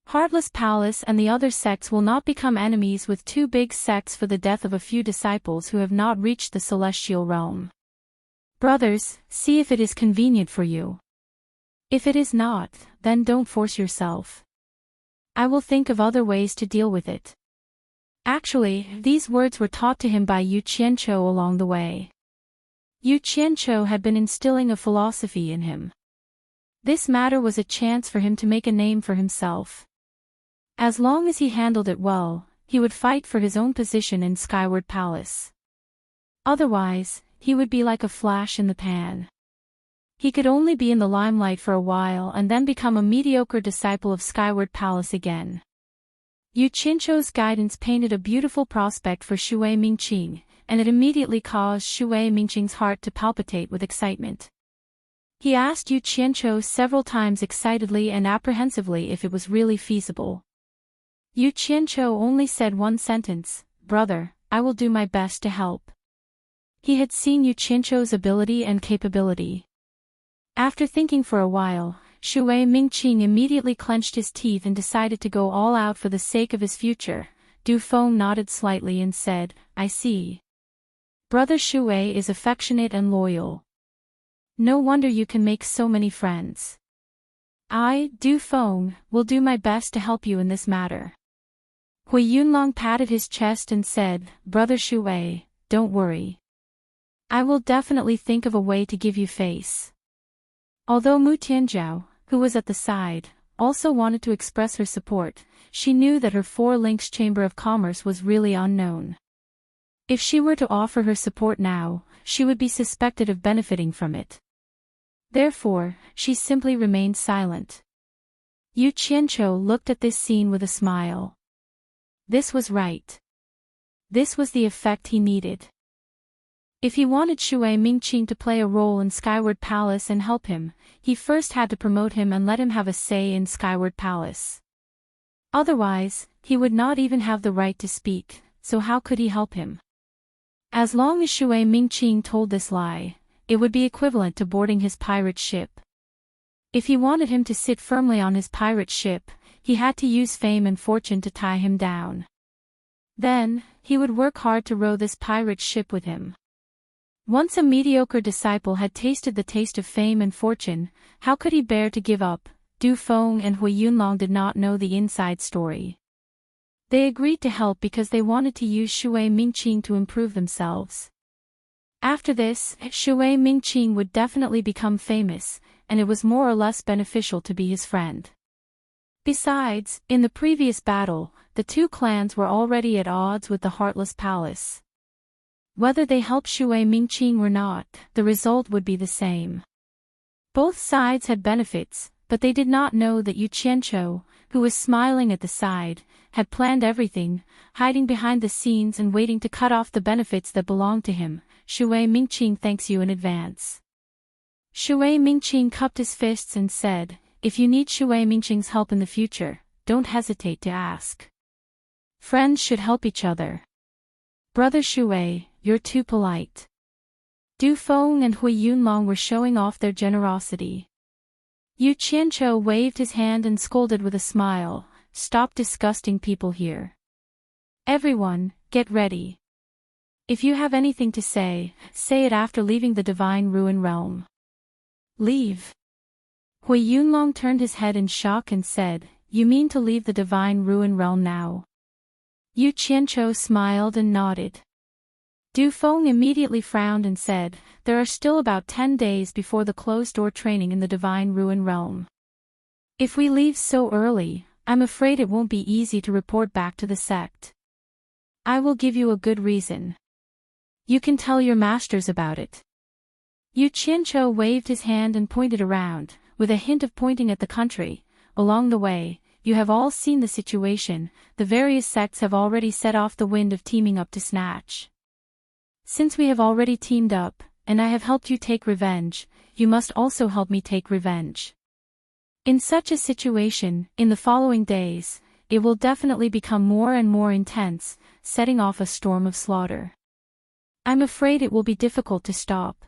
Heartless Palace and the other sects will not become enemies with two big sects for the death of a few disciples who have not reached the celestial realm. Brothers, see if it is convenient for you. If it is not, then don't force yourself. I will think of other ways to deal with it. Actually, these words were taught to him by Yu Qianqiu along the way. Yu Qianqiu had been instilling a philosophy in him. This matter was a chance for him to make a name for himself. As long as he handled it well, he would fight for his own position in Skyward Palace. Otherwise, he would be like a flash in the pan. He could only be in the limelight for a while and then become a mediocre disciple of Skyward Palace again. Yu Qianqiu's guidance painted a beautiful prospect for Shui Mingqing, and it immediately caused Shui Mingqing's heart to palpitate with excitement. He asked Yu Qianqiu several times excitedly and apprehensively if it was really feasible. Yu Qianqiu only said one sentence, Brother, I will do my best to help. He had seen Yu Qianqiu's ability and capability. After thinking for a while, Shui Mingqing immediately clenched his teeth and decided to go all out for the sake of his future. Du Feng nodded slightly and said, I see. Brother Shui is affectionate and loyal. No wonder you can make so many friends. I, Du Feng, will do my best to help you in this matter. Hui Yunlong patted his chest and said, Brother Shui, don't worry. I will definitely think of a way to give you face. Although Mu Tianzhao, who was at the side, also wanted to express her support, she knew that her Four Links Chamber of Commerce was really unknown. If she were to offer her support now, she would be suspected of benefiting from it. Therefore, she simply remained silent. Yu Qianqiu looked at this scene with a smile. This was right. This was the effect he needed. If he wanted Shui Mingqing to play a role in Skyward Palace and help him, he first had to promote him and let him have a say in Skyward Palace. Otherwise, he would not even have the right to speak, so how could he help him? As long as Shui Mingqing told this lie, it would be equivalent to boarding his pirate ship. If he wanted him to sit firmly on his pirate ship, he had to use fame and fortune to tie him down. Then, he would work hard to row this pirate ship with him. Once a mediocre disciple had tasted the taste of fame and fortune, how could he bear to give up? Du Feng and Hui Yunlong did not know the inside story. They agreed to help because they wanted to use Shui Mingqing to improve themselves. After this, Shui Mingqing would definitely become famous, and it was more or less beneficial to be his friend. Besides, in the previous battle, the two clans were already at odds with the Heartless Palace. Whether they helped Shui Mingqing or not, the result would be the same. Both sides had benefits, but they did not know that Yu Qianqiu, who was smiling at the side, had planned everything, hiding behind the scenes and waiting to cut off the benefits that belonged to him. Shui Mingqing thanks you in advance. Shui Mingqing cupped his fists and said, if you need Shui Mingqing's help in the future, don't hesitate to ask. Friends should help each other. Brother Shui, you're too polite. Du Feng and Hui Yunlong were showing off their generosity. Yu Qianqiu waved his hand and scolded with a smile, stop disgusting people here. Everyone, get ready. If you have anything to say, say it after leaving the Divine Ruin Realm. Leave. Hui Yunlong turned his head in shock and said, you mean to leave the Divine Ruin Realm now? Yu Qianqiu smiled and nodded. Du Feng immediately frowned and said, "There are still about 10 days before the closed-door training in the Divine Ruin Realm. If we leave so early, I'm afraid it won't be easy to report back to the sect. I will give you a good reason. You can tell your masters about it." Yu Qianqiu waved his hand and pointed around, with a hint of pointing at the country. "Along the way, you have all seen the situation, the various sects have already set off the wind of teaming up to snatch. Since we have already teamed up, and I have helped you take revenge, you must also help me take revenge. In such a situation, in the following days, it will definitely become more and more intense, setting off a storm of slaughter. I'm afraid it will be difficult to stop.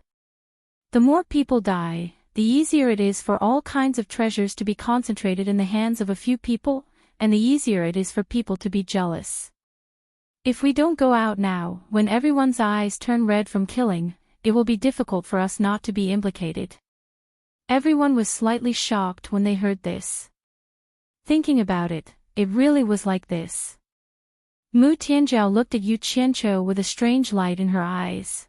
The more people die, the easier it is for all kinds of treasures to be concentrated in the hands of a few people, and the easier it is for people to be jealous. If we don't go out now, when everyone's eyes turn red from killing, it will be difficult for us not to be implicated." Everyone was slightly shocked when they heard this. Thinking about it, it really was like this. Mu Tianjiao looked at Yu Qianqiu with a strange light in her eyes.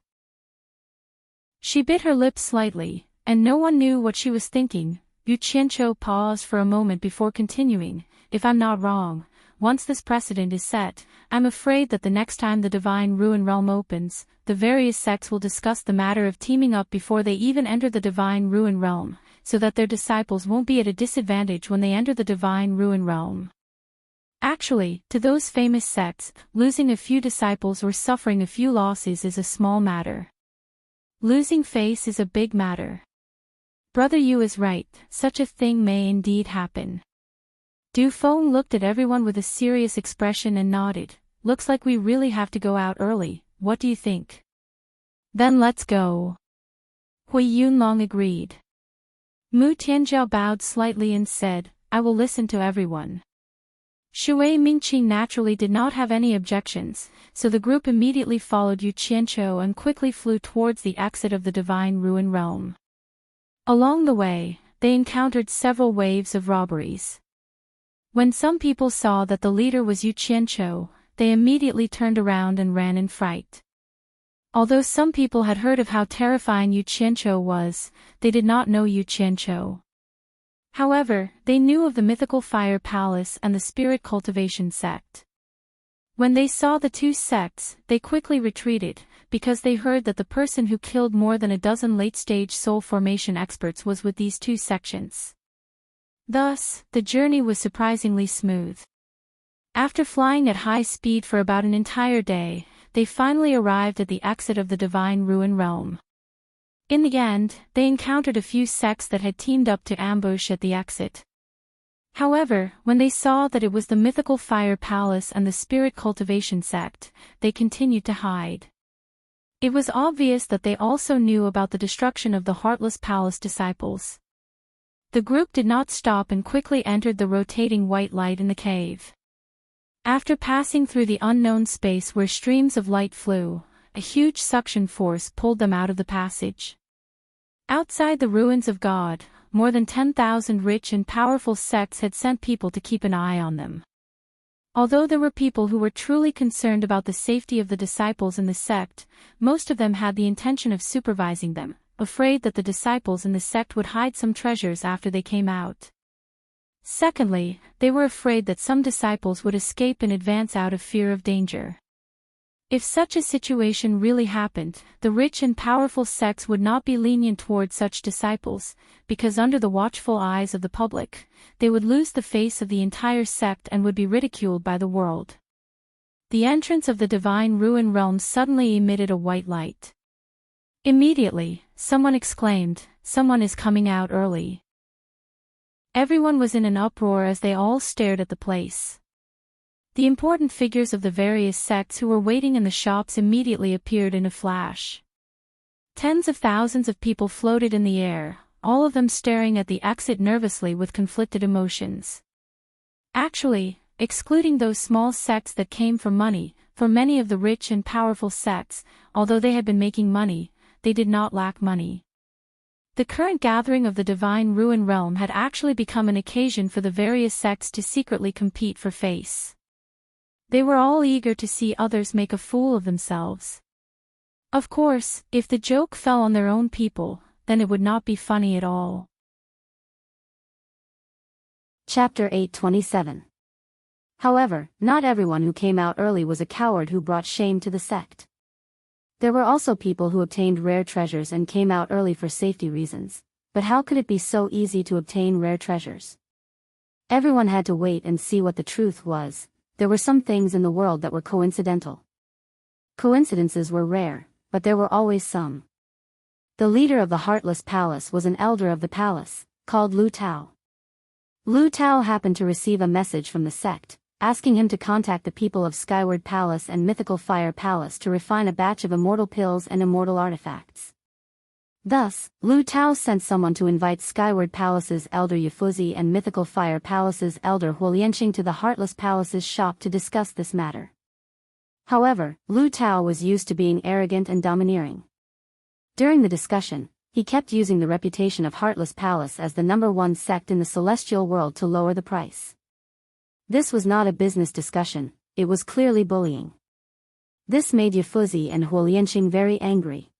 She bit her lips slightly, and no one knew what she was thinking. Yu Qianqiu paused for a moment before continuing, "If I'm not wrong, once this precedent is set, I'm afraid that the next time the Divine Ruin Realm opens, the various sects will discuss the matter of teaming up before they even enter the Divine Ruin Realm, so that their disciples won't be at a disadvantage when they enter the Divine Ruin Realm. Actually, to those famous sects, losing a few disciples or suffering a few losses is a small matter. Losing face is a big matter. Brother Yu is right, such a thing may indeed happen." Du Feng looked at everyone with a serious expression and nodded. "Looks like we really have to go out early, what do you think?" "Then let's go." Hui Yunlong agreed. Mu Tianjiao bowed slightly and said, "I will listen to everyone." Shui Mingqing naturally did not have any objections, so the group immediately followed Yu Qianqiu and quickly flew towards the exit of the Divine Ruin Realm. Along the way, they encountered several waves of robberies. When some people saw that the leader was Yu Qianqiu, they immediately turned around and ran in fright. Although some people had heard of how terrifying Yu Qianqiu was, they did not know Yu Qianqiu. However, they knew of the mythical fire palace and the spirit cultivation sect. When they saw the two sects, they quickly retreated, because they heard that the person who killed more than a dozen late-stage soul formation experts was with these two sections. Thus, the journey was surprisingly smooth. After flying at high speed for about an entire day, they finally arrived at the exit of the Divine Ruin Realm. In the end, they encountered a few sects that had teamed up to ambush at the exit. However, when they saw that it was the mythical fire palace and the spirit cultivation sect, they continued to hide. It was obvious that they also knew about the destruction of the Heartless Palace disciples. The group did not stop and quickly entered the rotating white light in the cave. After passing through the unknown space where streams of light flew, a huge suction force pulled them out of the passage. Outside the ruins of God, more than 10,000 rich and powerful sects had sent people to keep an eye on them. Although there were people who were truly concerned about the safety of the disciples in the sect, most of them had the intention of supervising them, afraid that the disciples in the sect would hide some treasures after they came out. Secondly, they were afraid that some disciples would escape in advance out of fear of danger. If such a situation really happened, the rich and powerful sects would not be lenient toward such disciples, because under the watchful eyes of the public, they would lose the face of the entire sect and would be ridiculed by the world. The entrance of the Divine Ruin Realm suddenly emitted a white light. Immediately, someone exclaimed, "Someone is coming out early." Everyone was in an uproar as they all stared at the place. The important figures of the various sects who were waiting in the shops immediately appeared in a flash. Tens of thousands of people floated in the air, all of them staring at the exit nervously with conflicted emotions. Actually, excluding those small sects that came for money, for many of the rich and powerful sects, although they had been making money, they did not lack money. The current gathering of the Divine Ruin Realm had actually become an occasion for the various sects to secretly compete for face. They were all eager to see others make a fool of themselves. Of course, if the joke fell on their own people, then it would not be funny at all.
Chapter 827. However, not everyone who came out early was a coward who brought shame to the sect. There were also people who obtained rare treasures and came out early for safety reasons, but how could it be so easy to obtain rare treasures? Everyone had to wait and see what the truth was. There were some things in the world that were coincidental. Coincidences were rare, but there were always some. The leader of the Heartless Palace was an elder of the palace, called Lu Tao. Lu Tao happened to receive a message from the sect, asking him to contact the people of Skyward Palace and Mythical Fire Palace to refine a batch of immortal pills and immortal artifacts. Thus, Lu Tao sent someone to invite Skyward Palace's elder Yifuzi and Mythical Fire Palace's elder Huolianqing to the Heartless Palace's shop to discuss this matter. However, Lu Tao was used to being arrogant and domineering. During the discussion, he kept using the reputation of Heartless Palace as the #1 sect in the celestial world to lower the price. This was not a business discussion, it was clearly bullying. This made Yifuzi and Huolianqing very angry.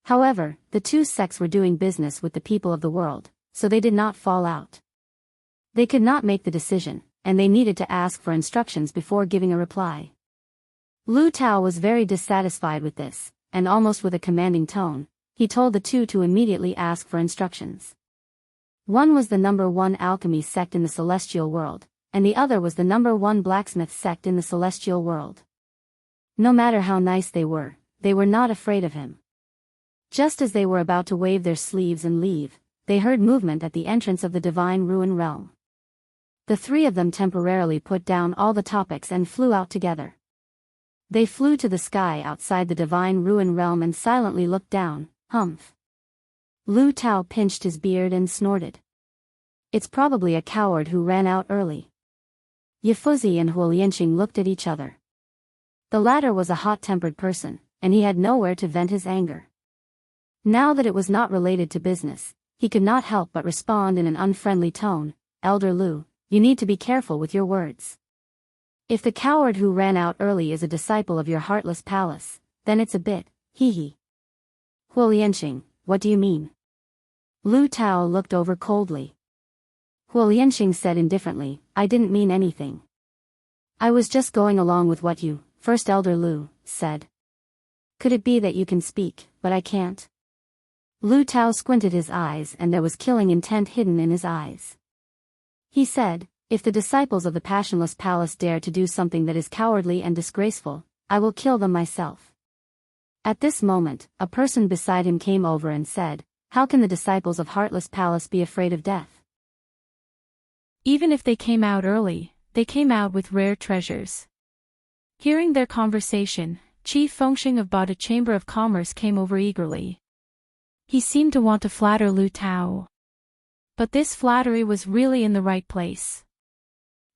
However, the two sects were doing business with the people of the world, so they did not fall out. They could not make the decision, and they needed to ask for instructions before giving a reply. Lu Tao was very dissatisfied with this, and almost with a commanding tone, he told the two to immediately ask for instructions. One was the #1 alchemy sect in the celestial world, and the other was the #1 blacksmith sect in the celestial world. No matter how nice they were not afraid of him. Just as they were about to wave their sleeves and leave, they heard movement at the entrance of the divine ruin realm. The three of them temporarily put down all the topics and flew out together. They flew to the sky outside the divine ruin realm and silently looked down. Humph. Lu Tao pinched his beard and snorted. It's probably a coward who ran out early. Yifuzi and Huolianqing looked at each other. The latter was a hot-tempered person, and he had nowhere to vent his anger. Now that it was not related to business, he could not help but respond in an unfriendly tone. Elder Lu, you need to be careful with your words. If the coward who ran out early is a disciple of your Heartless Palace, then it's a bit, hee. Huolianqing, what do you mean? Lu Tao looked over coldly. Huolianqing said indifferently, I didn't mean anything. I was just going along with what you, First Elder Lu, said. Could it be that you can speak, but I can't? Lu Tao squinted his eyes and there was killing intent hidden in his eyes. He said, if the disciples of the Passionless Palace dare to do something that is cowardly and disgraceful, I will kill them myself. At this moment, a person beside him came over and said, how can the disciples of Heartless Palace be afraid of death?
Even if they came out early, they came out with rare treasures. Hearing their conversation, Chief Fengxing of Bada Chamber of Commerce came over eagerly. He seemed to want to flatter Lu Tao. But this flattery was really in the right place.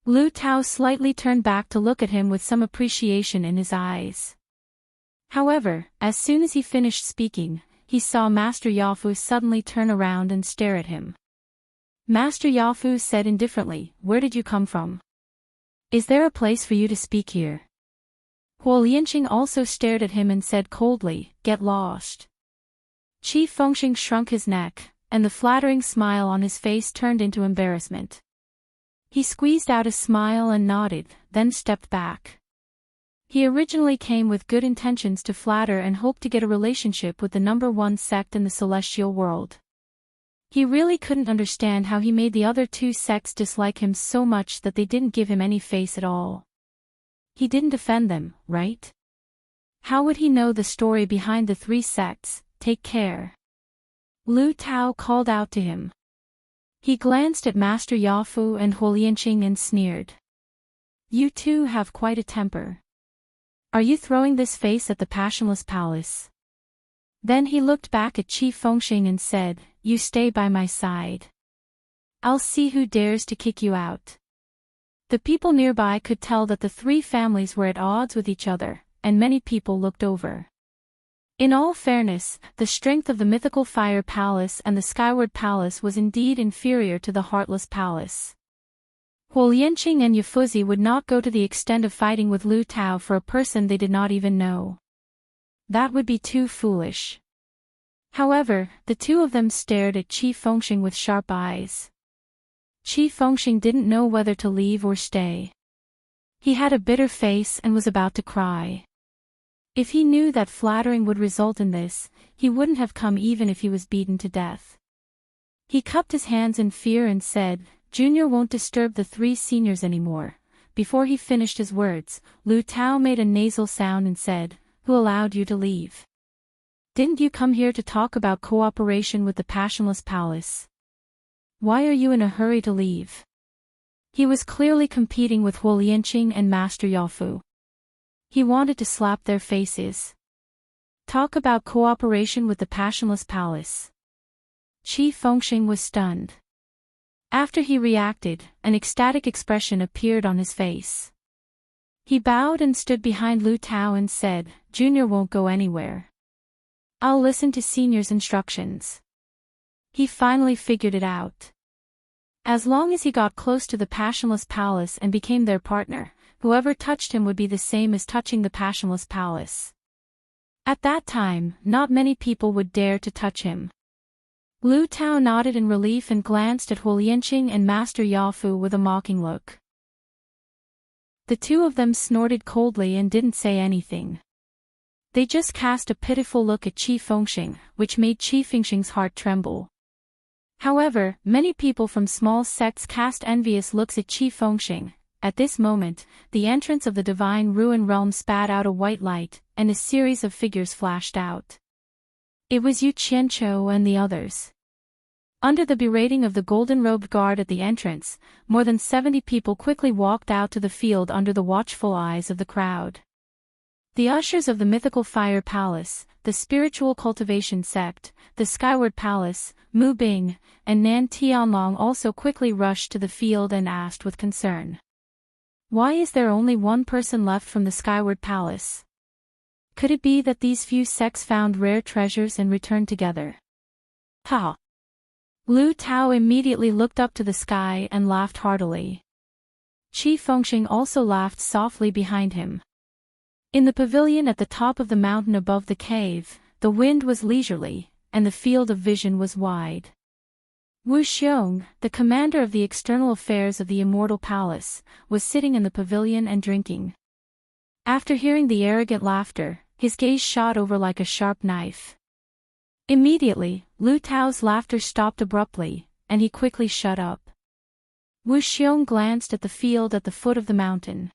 Lu Tao slightly turned back to look at him with some appreciation in his eyes. However, as soon as he finished speaking, he saw Master Yafu suddenly turn around and stare at him. Master Yafu said indifferently, where did you come from? Is there a place for you to speak here? Huolianqing also stared at him and said coldly, get lost. Chief Fengxing shrunk his neck, and the flattering smile on his face turned into embarrassment. He squeezed out a smile and nodded, then stepped back. He originally came with good intentions to flatter and hoped to get a relationship with the #1 sect in the celestial world. He really couldn't understand how he made the other two sects dislike him so much that they didn't give him any face at all. He didn't offend them, right? How would he know the story behind the three sects? Take care. Lu Tao called out to him. He glanced at Master Yafu and Huolianqing and sneered. You two have quite a temper. Are you throwing this face at the Passionless Palace? Then he looked back at Chief Fengxing and said, you stay by my side. I'll see who dares to kick you out. The people nearby could tell that the three families were at odds with each other, and many people looked over. In all fairness, the strength of the Mythical Fire Palace and the Skyward Palace was indeed inferior to the Heartless Palace. Huolianqing and Yifuzi would not go to the extent of fighting with Lu Tao for a person they did not even know. that would be too foolish. However, the two of them stared at Qi Fengxing with sharp eyes. Qi Fengxing didn't know whether to leave or stay. He had a bitter face and was about to cry. If he knew that flattering would result in this, he wouldn't have come even if he was beaten to death. He cupped his hands in fear and said, "Junior won't disturb the three seniors anymore." Before he finished his words, Lu Tao made a nasal sound and said, "Who allowed you to leave? Didn't you come here to talk about cooperation with the Passionless Palace? Why are you in a hurry to leave?" He was clearly competing with Huo Lianqing and Master Yaofu. He wanted to slap their faces. Talk about cooperation with the Passionless Palace. Qi Fengxing was stunned. After he reacted, an ecstatic expression appeared on his face. He bowed and stood behind Lu Tao and said, "Junior won't go anywhere. I'll listen to Senior's instructions." He finally figured it out. As long as he got close to the Passionless Palace and became their partner, whoever touched him would be the same as touching the Passionless Palace. At that time, not many people would dare to touch him. Lu Tao nodded in relief and glanced at Huo Lianqing and Master Yaofu with a mocking look. The two of them snorted coldly and didn't say anything. They just cast a pitiful look at Qi Fengxing, which made Qi Fengxing's heart tremble. However, many people from small sects cast envious looks at Qi Fengxing. At this moment, the entrance of the divine ruin realm spat out a white light, and a series of figures flashed out. It was Yu Qianqiu and the others. Under the berating of the golden-robed guard at the entrance, more than 70 people quickly walked out to the field under the watchful eyes of the crowd. The ushers of the mythical fire palace, the spiritual cultivation sect, the skyward palace, Mu Bing, and Nan Tianlong also quickly rushed to the field and asked with concern, "Why is there only one person left from the skyward palace? Could it be that these few sects found rare treasures and returned together?" Ha! Lu Tao immediately looked up to the sky and laughed heartily. Qi Fengxing also laughed softly behind him. In the pavilion at the top of the mountain above the cave, the wind was leisurely, and the field of vision was wide. Wu Xiong, the commander of the external affairs of the Immortal Palace, was sitting in the pavilion and drinking. After hearing the arrogant laughter, his gaze shot over like a sharp knife. Immediately, Lu Tao's laughter stopped abruptly, and he quickly shut up. Wu Xiong glanced at the field at the foot of the mountain.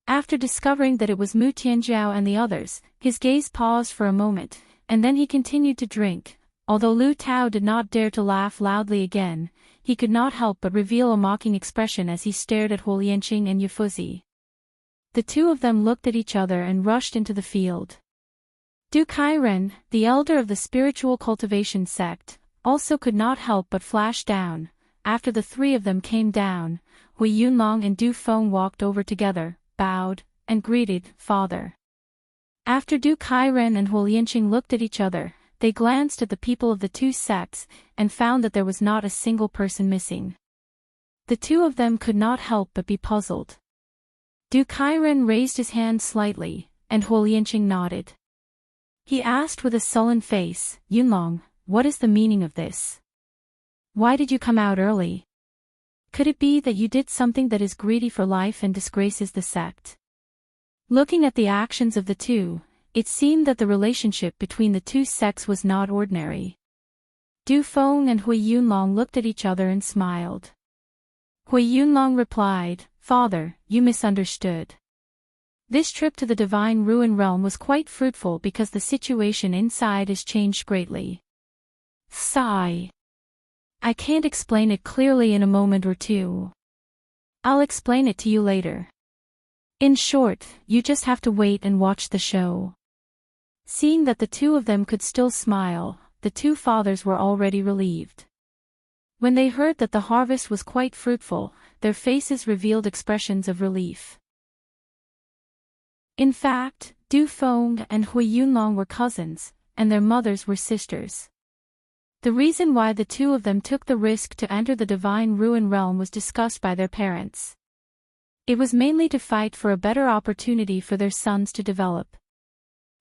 After discovering that it was Mu Tianjiao and the others, his gaze paused for a moment, and then he continued to drink. Although Lu Tao did not dare to laugh loudly again, he could not help but reveal a mocking expression as he stared at Huo Lianqing and Yufuzi. The two of them looked at each other and rushed into the field. Du Kairen, the elder of the spiritual cultivation sect, also could not help but flash down. After the three of them came down, Hui Yunlong and Du Feng walked over together, bowed, and greeted, "Father." After Du Kairen and Huo Lianqing looked at each other, they glanced at the people of the two sects, and found that there was not a single person missing. The two of them could not help but be puzzled. Du Kairen raised his hand slightly, and Huo Lianqing nodded. He asked with a sullen face, "Yunlong, what is the meaning of this? Why did you come out early? Could it be that you did something that is greedy for life and disgraces the sect?" Looking at the actions of the two, it seemed that the relationship between the two sects was not ordinary. Du Feng and Hui Yunlong looked at each other and smiled. Hui Yunlong replied, "Father, you misunderstood. This trip to the divine ruin realm was quite fruitful because the situation inside has changed greatly." Sigh. I can't explain it clearly in a moment or two. I'll explain it to you later. In short, you just have to wait and watch the show. Seeing that the two of them could still smile, the two fathers were already relieved. When they heard that the harvest was quite fruitful, their faces revealed expressions of relief. In fact, Du Feng and Hui Yunlong were cousins, and their mothers were sisters. The reason why the two of them took the risk to enter the divine ruin realm was discussed by their parents. It was mainly to fight for a better opportunity for their sons to develop.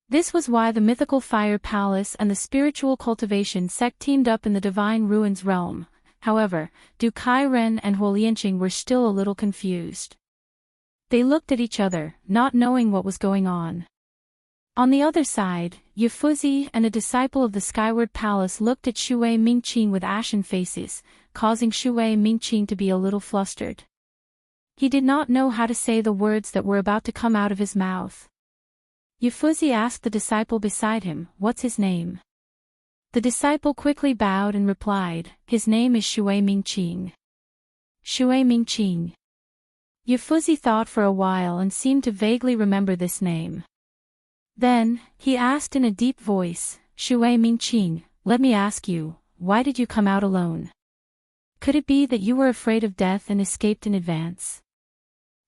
This was why the mythical fire palace and the spiritual cultivation sect teamed up in the divine ruins realm. However, Du Kai-ren and Huolianqing were still a little confused. They looked at each other, not knowing what was going on. On the other side, Yifuzi and a disciple of the Skyward Palace looked at Shui Mingqing with ashen faces, causing Shui Mingqing to be a little flustered. He did not know how to say the words that were about to come out of his mouth. Yifuzi asked the disciple beside him, "What's his name?" The disciple quickly bowed and replied, "His name is Shui Mingqing." Shui Mingqing. Yifuzi thought for a while and seemed to vaguely remember this name. Then, he asked in a deep voice, "Shui Mingqing, let me ask you, why did you come out alone? Could it be that you were afraid of death and escaped in advance?"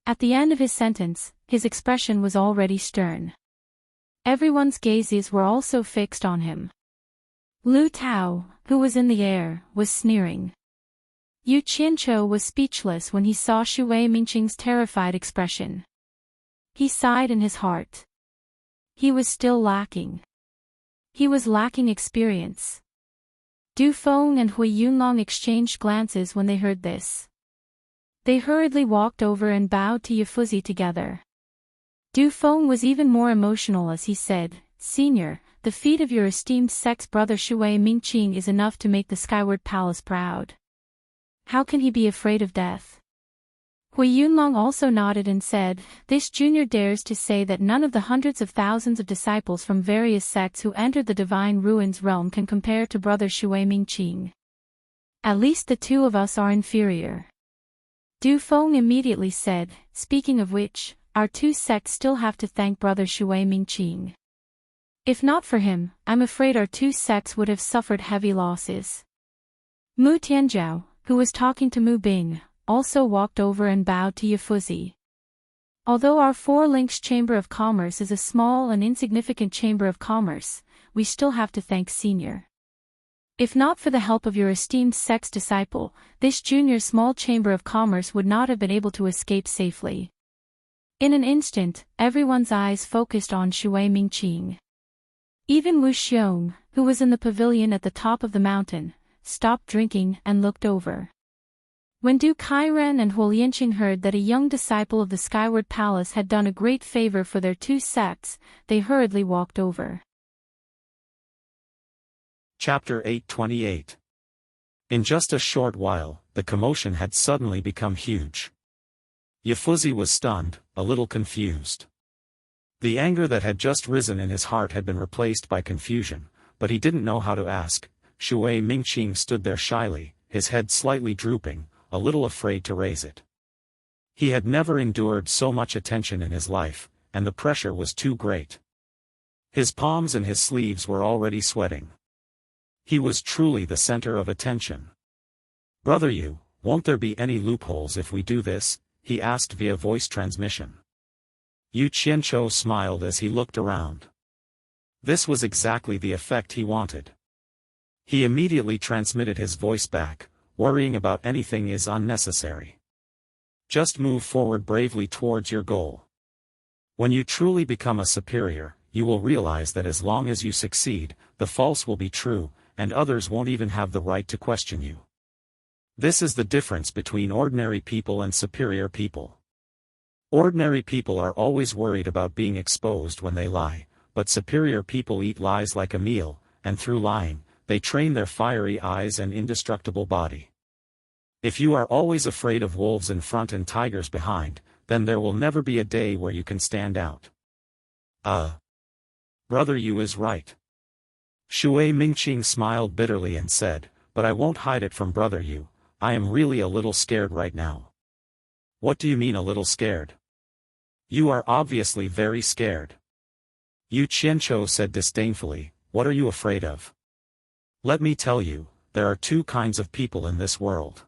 At the end of his sentence, his expression was already stern. Everyone's gazes were also fixed on him. Lu Tao, who was in the air, was sneering. Yu Qianqiu was speechless when he saw Shui Mingqing's terrified expression. He sighed in his heart. He was still lacking. He was lacking experience. Du Feng and Hui Yunlong exchanged glances when they heard this. They hurriedly walked over and bowed to Yifuzi together. Du Feng was even more emotional as he said, "Senior, the feat of your esteemed sect's brother Shui Mingqing is enough to make the Skyward Palace proud. How can he be afraid of death?" Hui Yunlong also nodded and said, "This junior dares to say that none of the hundreds of thousands of disciples from various sects who entered the divine ruins realm can compare to brother Shui Mingqing. At least the two of us are inferior." Du Feng immediately said, "Speaking of which, our two sects still have to thank brother Shui Mingqing. If not for him, I'm afraid our two sects would have suffered heavy losses." Mu Tianzhao, who was talking to Mu Bing, also walked over and bowed to Yifuzi. "Although our Four Links Chamber of Commerce is a small and insignificant chamber of commerce, we still have to thank Senior. If not for the help of your esteemed sect's disciple, this junior small chamber of commerce would not have been able to escape safely." In an instant, everyone's eyes focused on Shui Mingqing. Even Wu Xiong, who was in the pavilion at the top of the mountain, stopped drinking and looked over. When Du Kai-ren and Huolianqing heard that a young disciple of the Skyward Palace had done a great favor for their two sects, they hurriedly walked over.
Chapter 828. In just a short while, the commotion had suddenly become huge. Yifuzi was stunned, a little confused. The anger that had just risen in his heart had been replaced by confusion, but he didn't know how to ask. Shui Mingqing stood there shyly, his head slightly drooping, a little afraid to raise it. He had never endured so much attention in his life, and the pressure was too great. His palms and his sleeves were already sweating. He was truly the center of attention. "Brother Yu, won't there be any loopholes if we do this?" he asked via voice transmission. Yu Qianqiu smiled as he looked around. This was exactly the effect he wanted. He immediately transmitted his voice back, "Worrying about anything is unnecessary. Just move forward bravely towards your goal. When you truly become a superior, you will realize that as long as you succeed, the false will be true, and others won't even have the right to question you. This is the difference between ordinary people and superior people. Ordinary people are always worried about being exposed when they lie, but superior people eat lies like a meal, and through lying, they train their fiery eyes and indestructible body. If you are always afraid of wolves in front and tigers behind, then there will never be a day where you can stand out." Brother Yu is right." Shui Mingqing smiled bitterly and said, "But I won't hide it from Brother Yu, I am really a little scared right now." "What do you mean a little scared?" "You are obviously very scared." Yu Qianqiu said disdainfully, "What are you afraid of?" "Let me tell you, there are two kinds of people in this world.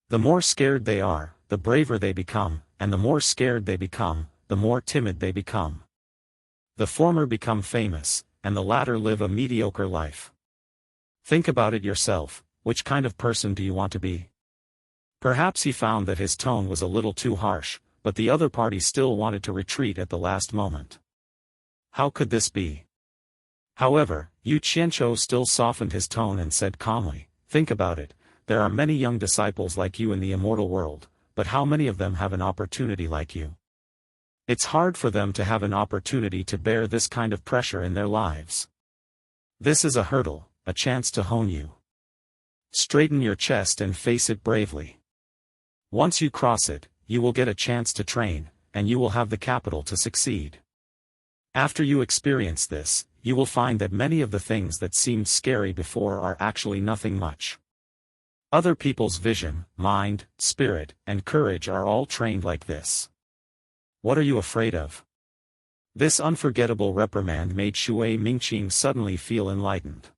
The more scared they are, the braver they become, and the more scared they become, the more timid they become. The former become famous, and the latter live a mediocre life. Think about it yourself, which kind of person do you want to be?" Perhaps he found that his tone was a little too harsh, but the other party still wanted to retreat at the last moment. How could this be? However, Yu Qianqiu still softened his tone and said calmly, think about it, there are many young disciples like you in the immortal world, but how many of them have an opportunity like you? It's hard for them to have an opportunity to bear this kind of pressure in their lives. This is a hurdle, a chance to hone you. Straighten your chest and face it bravely. Once you cross it, you will get a chance to train, and you will have the capital to succeed. After you experience this, you will find that many of the things that seemed scary before are actually nothing much. Other people's vision, mind, spirit, and courage are all trained like this. What are you afraid of? This unforgettable reprimand made Shui Mingqing suddenly feel enlightened.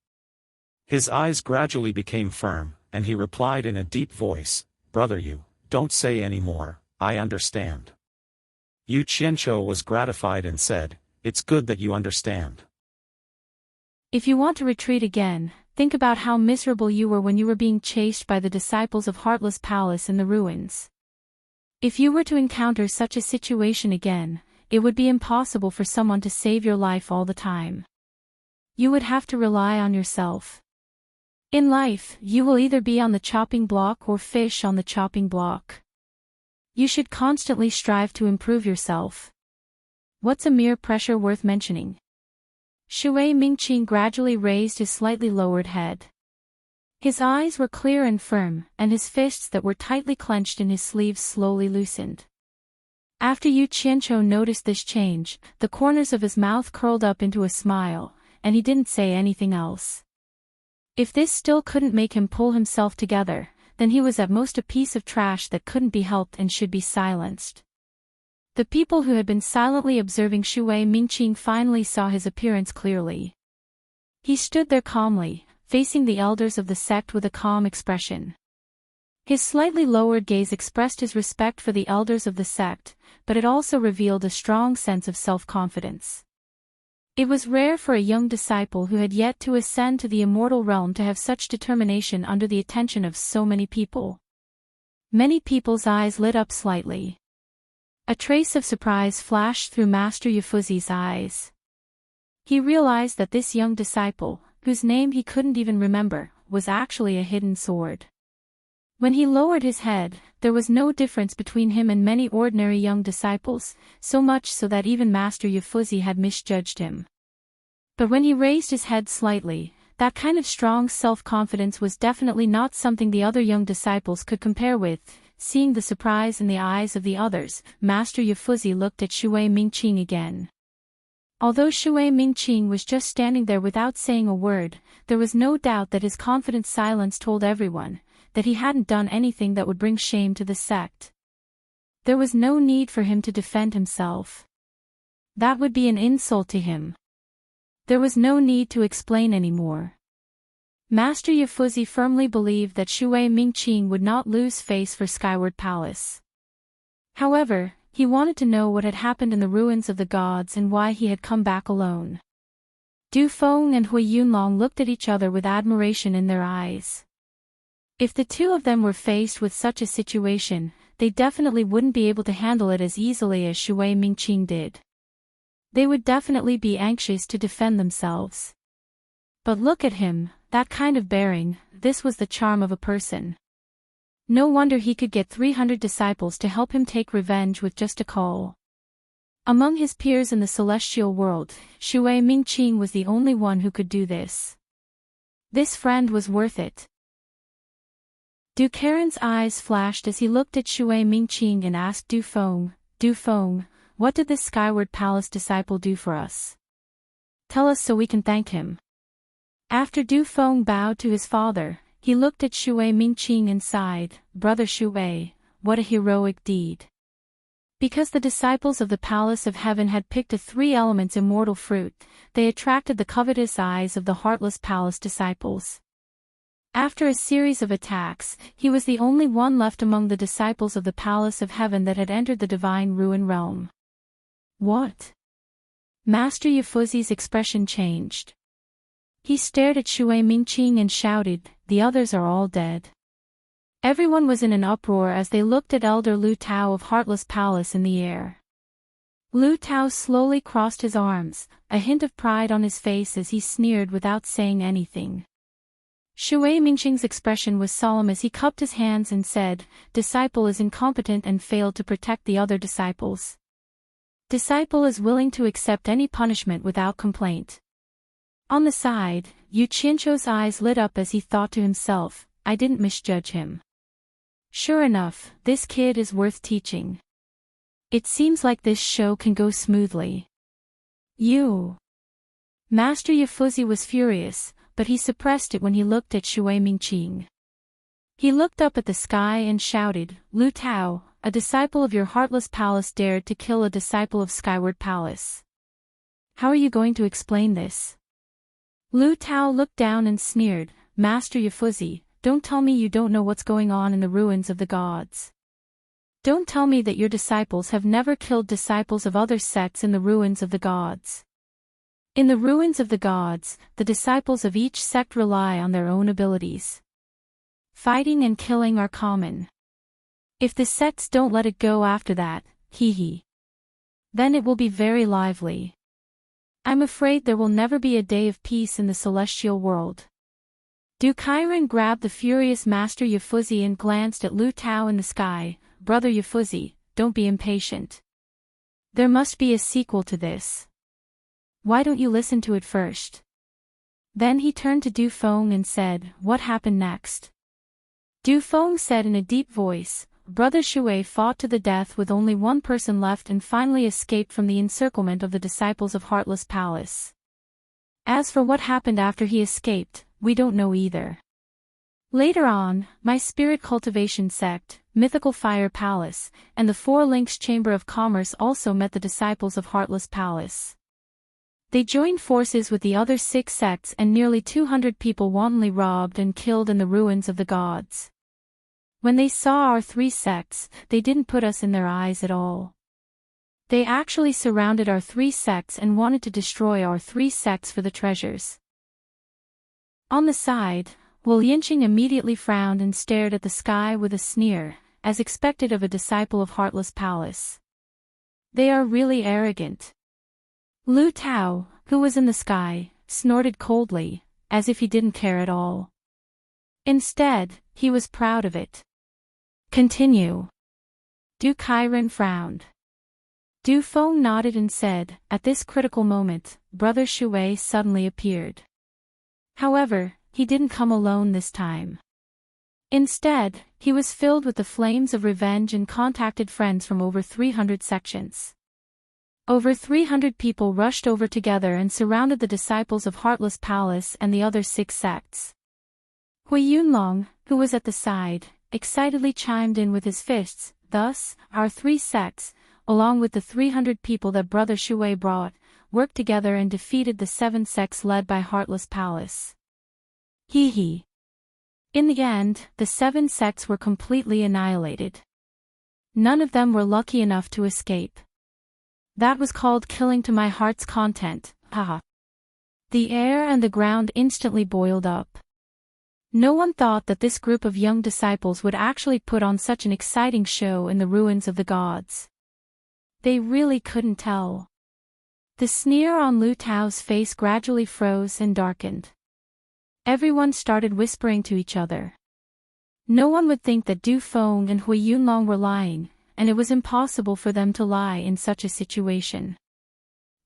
His eyes gradually became firm, and he replied in a deep voice, Brother Yu, don't say any more, I understand. Yu Qianqiu was gratified and said, it's good that you understand.
If you want to retreat again, think about how miserable you were when you were being chased by the disciples of Heartless Palace in the ruins. If you were to encounter such a situation again, it would be impossible for someone to save your life all the time. You would have to rely on yourself. In life, you will either be on the chopping block or fish on the chopping block. You should constantly strive to improve yourself. What's a mere pressure worth mentioning? Shui Mingqing gradually raised his slightly lowered head. His eyes were clear and firm, and his fists that were tightly clenched in his sleeves slowly loosened. After Yu Qianqiu noticed this change, the corners of his mouth curled up into a smile, and he didn't say anything else. If this still couldn't make him pull himself together, then he was at most a piece of trash that couldn't be helped and should be silenced. The people who had been silently observing Shui Mingqing finally saw his appearance clearly. He stood there calmly, facing the elders of the sect with a calm expression. His slightly lowered gaze expressed his respect for the elders of the sect, but it also revealed a strong sense of self-confidence. It was rare for a young disciple who had yet to ascend to the immortal realm to have such determination under the attention of so many people. Many people's eyes lit up slightly. A trace of surprise flashed through Master Yufuzi's eyes. He realized that this young disciple, whose name he couldn't even remember, was actually a hidden sword. When he lowered his head, there was no difference between him and many ordinary young disciples, so much so that even Master Yufuzi had misjudged him. But when he raised his head slightly, that kind of strong self-confidence was definitely not something the other young disciples could compare with. Seeing the surprise in the eyes of the others, Master Yufuzi looked at Shui Mingqing again. Although Shui Mingqing was just standing there without saying a word, there was no doubt that his confident silence told everyone that he hadn't done anything that would bring shame to the sect. There was no need for him to defend himself. That would be an insult to him. There was no need to explain anymore. Master Yufuzi firmly believed that Shui Mingqing would not lose face for Skyward Palace. However, he wanted to know what had happened in the ruins of the gods and why he had come back alone. Du Feng and Hui Yunlong looked at each other with admiration in their eyes. If the two of them were faced with such a situation, they definitely wouldn't be able to handle it as easily as Shui Mingqing did. They would definitely be anxious to defend themselves. But look at him, that kind of bearing, this was the charm of a person. No wonder he could get 300 disciples to help him take revenge with just a call. Among his peers in the celestial world, Shui Mingqing was the only one who could do this. This friend was worth it. Du Karen's eyes flashed as he looked at Shui Mingqing and asked Du Feng, what did this Skyward Palace disciple do for us? Tell us so we can thank him. After Du Feng bowed to his father, he looked at Shui Mingqing and sighed, Brother Shui, what a heroic deed. Because the disciples of the Palace of Heaven had picked a 3 elements immortal fruit, they attracted the covetous eyes of the Heartless Palace disciples. After a series of attacks, he was the only one left among the disciples of the Palace of Heaven that had entered the divine ruin realm. What? Master Yufuzi's expression changed. He stared at Shui Mingqing and shouted, the others are all dead. Everyone was in an uproar as they looked at Elder Lu Tao of Heartless Palace in the air. Lu Tao slowly crossed his arms, a hint of pride on his face as he sneered without saying anything. Shui Mingqing's expression was solemn as he cupped his hands and said, "Disciple is incompetent and failed to protect the other disciples. Disciple is willing to accept any punishment without complaint." On the side, Yu Qianzhou's eyes lit up as he thought to himself, "I didn't misjudge him. Sure enough, this kid is worth teaching. It seems like this show can go smoothly." You. Master Yifuzi was furious, but he suppressed it when he looked at Shui Mingqing. He looked up at the sky and shouted, "Lu Tao, a disciple of your heartless palace dared to kill a disciple of Skyward Palace. How are you going to explain this?" Lu Tao looked down and sneered, "Master Yifuzi, don't tell me you don't know what's going on in the ruins of the gods. Don't tell me that your disciples have never killed disciples of other sects in the ruins of the gods. In the ruins of the gods, the disciples of each sect rely on their own abilities. Fighting and killing are common. If the sects don't let it go after that, then it will be very lively. I'm afraid there will never be a day of peace in the celestial world." Du Kairen grabbed the furious Master Yifuzi and glanced at Lu Tao in the sky. "Brother Yifuzi, don't be impatient. There must be a sequel to this. Why don't you listen to it first?" Then he turned to Du Feng and said, "What happened next?" Du Feng said in a deep voice, "Brother Shui fought to the death with only one person left and finally escaped from the encirclement of the disciples of Heartless Palace. As for what happened after he escaped, we don't know either. Later on, my spirit cultivation sect, Mythical Fire Palace, and the Four Links Chamber of Commerce also met the disciples of Heartless Palace. They joined forces with the other 6 sects and nearly 200 people wantonly robbed and killed in the ruins of the gods. When they saw our 3 sects, they didn't put us in their eyes at all. They actually surrounded our 3 sects and wanted to destroy our 3 sects for the treasures." On the side, Wu Yinqing immediately frowned and stared at the sky with a sneer, as expected of a disciple of Heartless Palace. They are really arrogant. Lu Tao, who was in the sky, snorted coldly, as if he didn't care at all. Instead, he was proud of it. "Continue." Du Kairen frowned. Du Feng nodded and said, "At this critical moment, Brother Shui suddenly appeared. However, he didn't come alone this time. Instead, he was filled with the flames of revenge and contacted friends from over 300 sections. Over 300 people rushed over together and surrounded the disciples of Heartless Palace and the other 6 sects. Hui Yunlong, who was at the side, excitedly chimed in with his fists. Thus, our 3 sects, along with the 300 people that Brother Shui brought, worked together and defeated the 7 sects led by Heartless Palace. In the end, the 7 sects were completely annihilated. None of them were lucky enough to escape. That was called killing to my heart's content, haha. The air and the ground instantly boiled up. No one thought that this group of young disciples would actually put on such an exciting show in the ruins of the gods. They really couldn't tell. The sneer on Lu Tao's face gradually froze and darkened. Everyone started whispering to each other. No one would think that Du Feng and Hui Yunlong were lying, and it was impossible for them to lie in such a situation.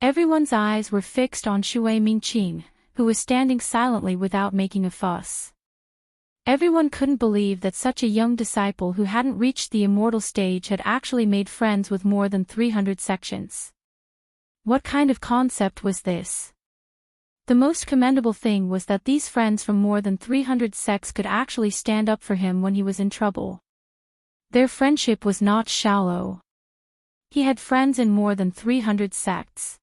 Everyone's eyes were fixed on Shui Mingqing, who was standing silently without making a fuss. Everyone couldn't believe that such a young disciple who hadn't reached the immortal stage had actually made friends with more than 300 sections. What kind of concept was this? The most commendable thing was that these friends from more than 300 sects could actually stand up for him when he was in trouble. Their friendship was not shallow. He had friends in more than 300 sects.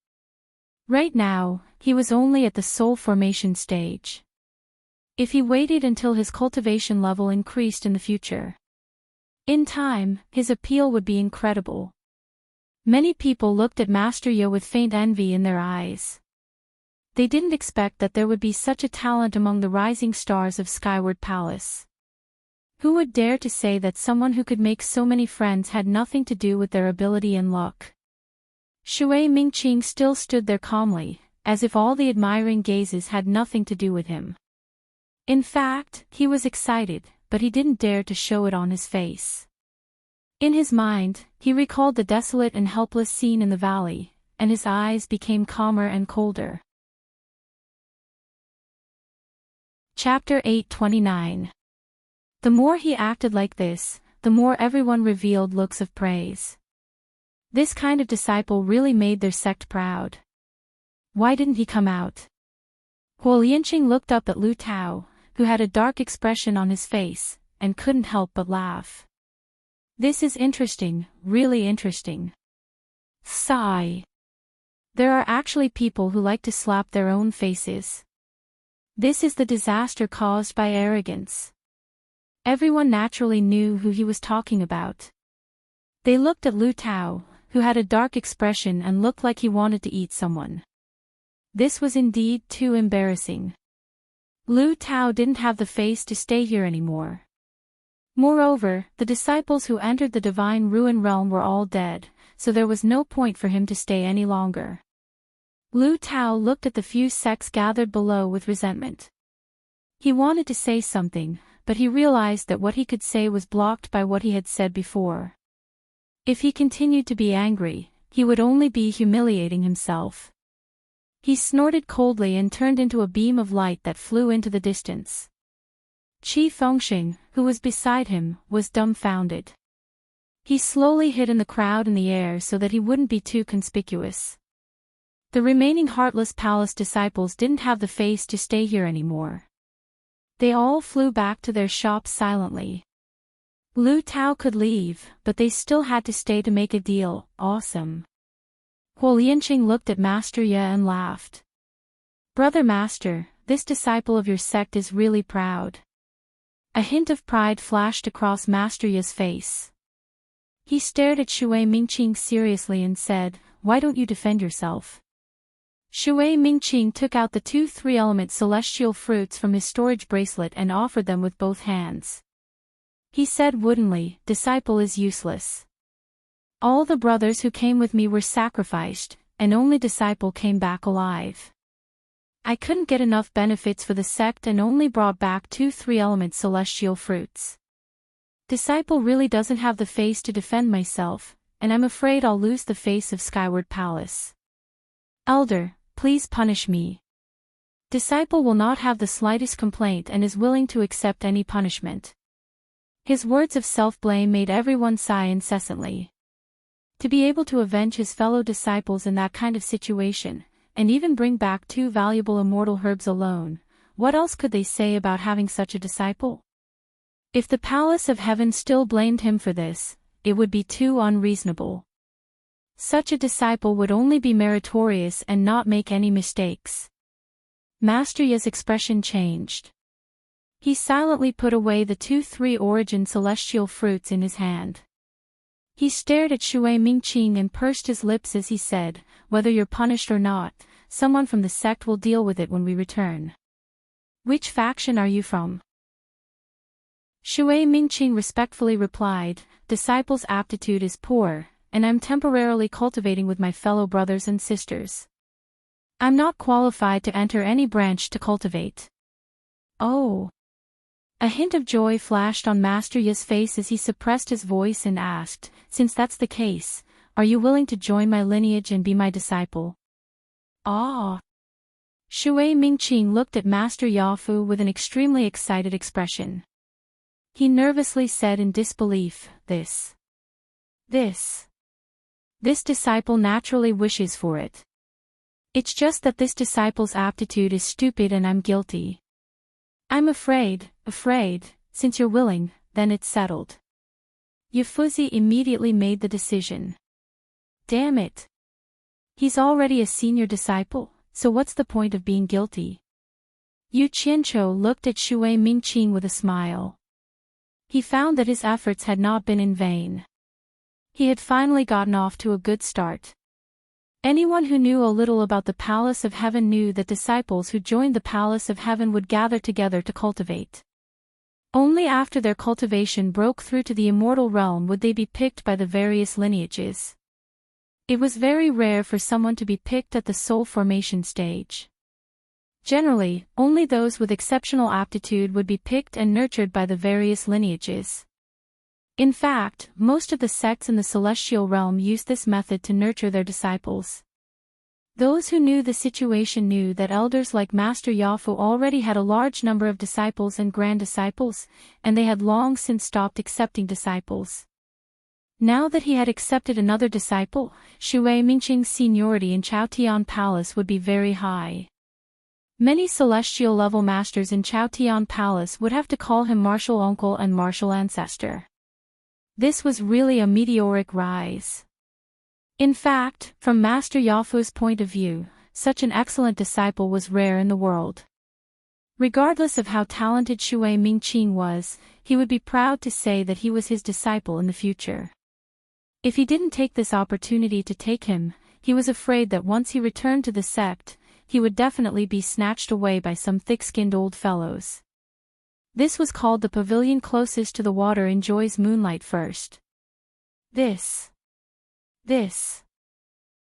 Right now, he was only at the soul formation stage. If he waited until his cultivation level increased in the future, in time, his appeal would be incredible. Many people looked at Master Yo with faint envy in their eyes. They didn't expect that there would be such a talent among the rising stars of Skyward Palace. Who would dare to say that someone who could make so many friends had nothing to do with their ability and luck? Shui Mingqing still stood there calmly, as if all the admiring gazes had nothing to do with him. In fact, he was excited, but he didn't dare to show it on his face. In his mind, he recalled the desolate and helpless scene in the valley, and his eyes became calmer and colder. Chapter 8:29. The more he acted like this, the more everyone revealed looks of praise. This kind of disciple really made their sect proud. Why didn't he come out? Huo Yinqing looked up at Lu Tao, who had a dark expression on his face, and couldn't help but laugh. This is interesting, really interesting. Sigh. There are actually people who like to slap their own faces. This is the disaster caused by arrogance. Everyone naturally knew who he was talking about. They looked at Lu Tao, who had a dark expression and looked like he wanted to eat someone. This was indeed too embarrassing. Lu Tao didn't have the face to stay here anymore. Moreover, the disciples who entered the divine ruin realm were all dead, so there was no point for him to stay any longer. Lu Tao looked at the few sects gathered below with resentment. He wanted to say something, but he realized that what he could say was blocked by what he had said before. If he continued to be angry, he would only be humiliating himself. He snorted coldly and turned into a beam of light that flew into the distance. Qi Fengxing, who was beside him, was dumbfounded. He slowly hid in the crowd in the air so that he wouldn't be too conspicuous. The remaining heartless palace disciples didn't have the face to stay here anymore. They all flew back to their shops silently. Lu Tao could leave, but they still had to stay to make a deal. Awesome. Huo Yinqing looked at Master Ye and laughed. Brother Master, this disciple of your sect is really proud. A hint of pride flashed across Master Ye's face. He stared at Shui Mingqing seriously and said, "Why don't you defend yourself?" Shui Mingqing took out the 2 3-element celestial fruits from his storage bracelet and offered them with both hands. He said woodenly, "Disciple is useless. All the brothers who came with me were sacrificed, and only disciple came back alive. I couldn't get enough benefits for the sect and only brought back 2 3-element celestial fruits. Disciple really doesn't have the face to defend myself, and I'm afraid I'll lose the face of Skyward Palace. Elder, please punish me." Disciple will not have the slightest complaint and is willing to accept any punishment. His words of self-blame made everyone sigh incessantly. To be able to avenge his fellow disciples in that kind of situation, and even bring back 2 valuable immortal herbs alone, what else could they say about having such a disciple? If the Palace of Heaven still blamed him for this, it would be too unreasonable. Such a disciple would only be meritorious and not make any mistakes. Master Ye's expression changed. He silently put away the 2 3-origin celestial fruits in his hand. He stared at Shui Mingqing and pursed his lips as he said, "Whether you're punished or not, someone from the sect will deal with it when we return. Which faction are you from?" Shui Mingqing respectfully replied, "Disciple's aptitude is poor, and I'm temporarily cultivating with my fellow brothers and sisters. I'm not qualified to enter any branch to cultivate." Oh. A hint of joy flashed on Master Ye's face as he suppressed his voice and asked, "Since that's the case, are you willing to join my lineage and be my disciple?" Ah. Shui Mingqing looked at Master Yafu with an extremely excited expression. He nervously said in disbelief, This disciple naturally wishes for it. It's just that this disciple's aptitude is stupid and I'm guilty. I'm afraid, since you're willing, then it's settled." Yufuzi immediately made the decision. Damn it. He's already a senior disciple, so what's the point of being guilty? Yu Qianqiu looked at Shui Mingqing with a smile. He found that his efforts had not been in vain. He had finally gotten off to a good start. Anyone who knew a little about the Palace of Heaven knew that disciples who joined the Palace of Heaven would gather together to cultivate. Only after their cultivation broke through to the immortal realm would they be picked by the various lineages. It was very rare for someone to be picked at the soul formation stage. Generally, only those with exceptional aptitude would be picked and nurtured by the various lineages. In fact, most of the sects in the celestial realm used this method to nurture their disciples. Those who knew the situation knew that elders like Master Yafu already had a large number of disciples and grand disciples, and they had long since stopped accepting disciples. Now that he had accepted another disciple, Shui Mingqing's seniority in Chaotian Palace would be very high. Many celestial level masters in Chaotian Palace would have to call him martial uncle and martial ancestor. This was really a meteoric rise. In fact, from Master Yafu's point of view, such an excellent disciple was rare in the world. Regardless of how talented Shui Mingqing was, he would be proud to say that he was his disciple in the future. If he didn't take this opportunity to take him, he was afraid that once he returned to the sect, he would definitely be snatched away by some thick-skinned old fellows. This was called the pavilion closest to the water enjoys moonlight first. This.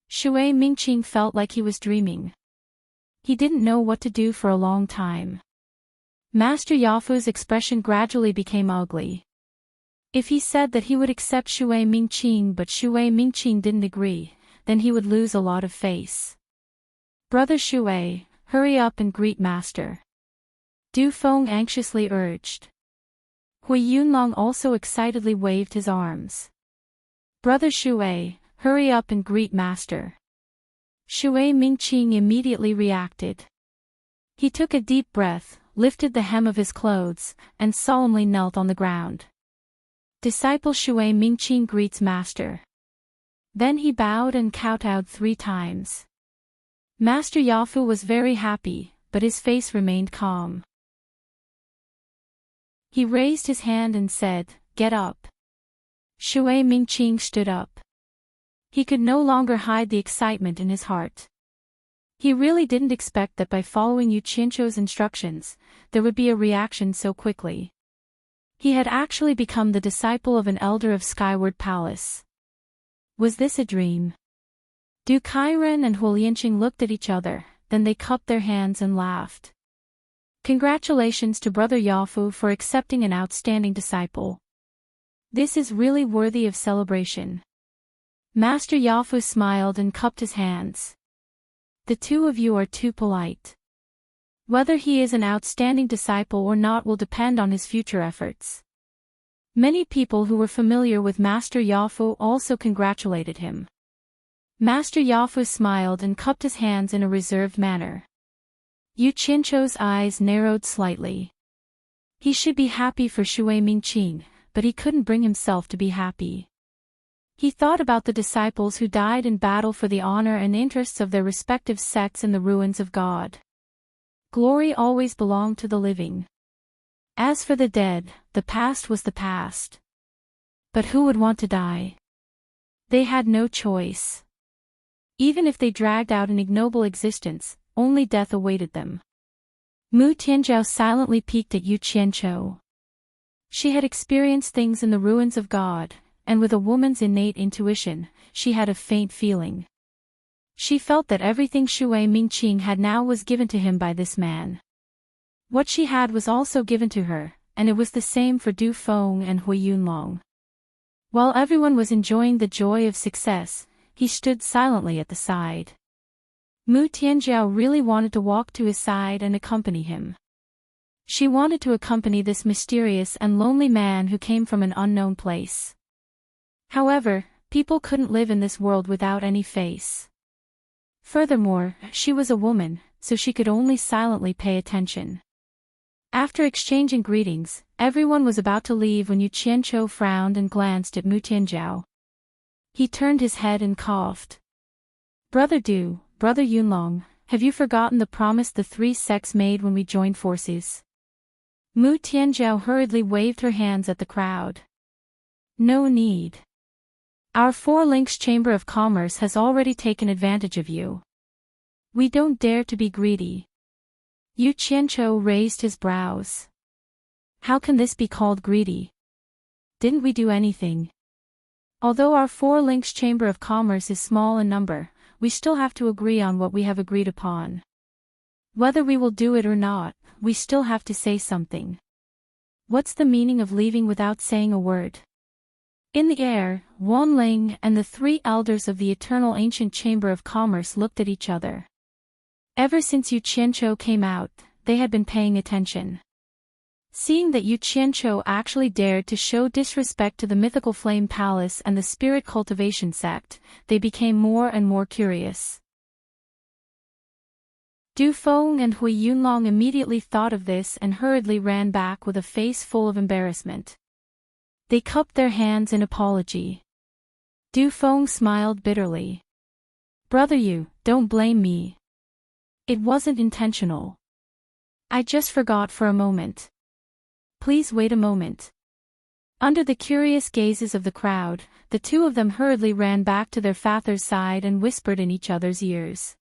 Shui Mingqing felt like he was dreaming. He didn't know what to do for a long time. Master Yafu's expression gradually became ugly. If he said that he would accept Shui Mingqing but Shui Mingqing didn't agree, then he would lose a lot of face. Brother Shui, hurry up and greet Master. Du Feng anxiously urged. Hui Yunlong also excitedly waved his arms. Brother Shui, hurry up and greet Master. Shui Mingqing immediately reacted. He took a deep breath, lifted the hem of his clothes, and solemnly knelt on the ground. Disciple Shui Mingqing greets Master. Then he bowed and kowtowed 3 times. Master Yafu was very happy, but his face remained calm. He raised his hand and said, "Get up." Shui Mingqing stood up. He could no longer hide the excitement in his heart. He really didn't expect that by following Yu Qianzhou's instructions, there would be a reaction so quickly. He had actually become the disciple of an elder of Skyward Palace. Was this a dream? Du Kairen and Huolianqing looked at each other, then they cupped their hands and laughed. Congratulations to Brother Yafu for accepting an outstanding disciple. This is really worthy of celebration. Master Yafu smiled and cupped his hands. The two of you are too polite. Whether he is an outstanding disciple or not will depend on his future efforts. Many people who were familiar with Master Yafu also congratulated him. Master Yafu smiled and cupped his hands in a reserved manner. Yu Qianzhou's eyes narrowed slightly. He should be happy for Shui Mingqing, but he couldn't bring himself to be happy. He thought about the disciples who died in battle for the honor and interests of their respective sects in the ruins of God. Glory always belonged to the living. As for the dead, the past was the past. But who would want to die? They had no choice. Even if they dragged out an ignoble existence, only death awaited them. Mu Tianzhao silently peeked at Yu Qianzhou. She had experienced things in the ruins of God, and with a woman's innate intuition, she had a faint feeling. She felt that everything Shui Mingqing had now was given to him by this man. What she had was also given to her, and it was the same for Du Feng and Hui Yunlong. While everyone was enjoying the joy of success, he stood silently at the side. Mu Tianzhao really wanted to walk to his side and accompany him. She wanted to accompany this mysterious and lonely man who came from an unknown place. However, people couldn't live in this world without any face. Furthermore, she was a woman, so she could only silently pay attention. After exchanging greetings, everyone was about to leave when Yu Qianzhou frowned and glanced at Mu Tianzhao. He turned his head and coughed. Brother Du, Brother Yunlong, have you forgotten the promise the 3 sects made when we joined forces? Mu Tianzhao hurriedly waved her hands at the crowd. No need. Our 4 Links Chamber of Commerce has already taken advantage of you. We don't dare to be greedy. Yu Qianzhou raised his brows. How can this be called greedy? Didn't we do anything? Although our four links chamber of commerce is small in number, we still have to agree on what we have agreed upon. Whether we will do it or not, we still have to say something. What's the meaning of leaving without saying a word? In the air, Wan Ling and the three elders of the eternal ancient chamber of commerce looked at each other. Ever since Yu Qianzhou came out, they had been paying attention. Seeing that Yu Qianzhou actually dared to show disrespect to the mythical flame palace and the spirit cultivation sect, they became more and more curious. Du Feng and Hui Yunlong immediately thought of this and hurriedly ran back with a face full of embarrassment. They cupped their hands in apology. Du Feng smiled bitterly. Brother Yu, don't blame me. It wasn't intentional. I just forgot for a moment. Please wait a moment. Under the curious gazes of the crowd, the two of them hurriedly ran back to their father's side and whispered in each other's ears.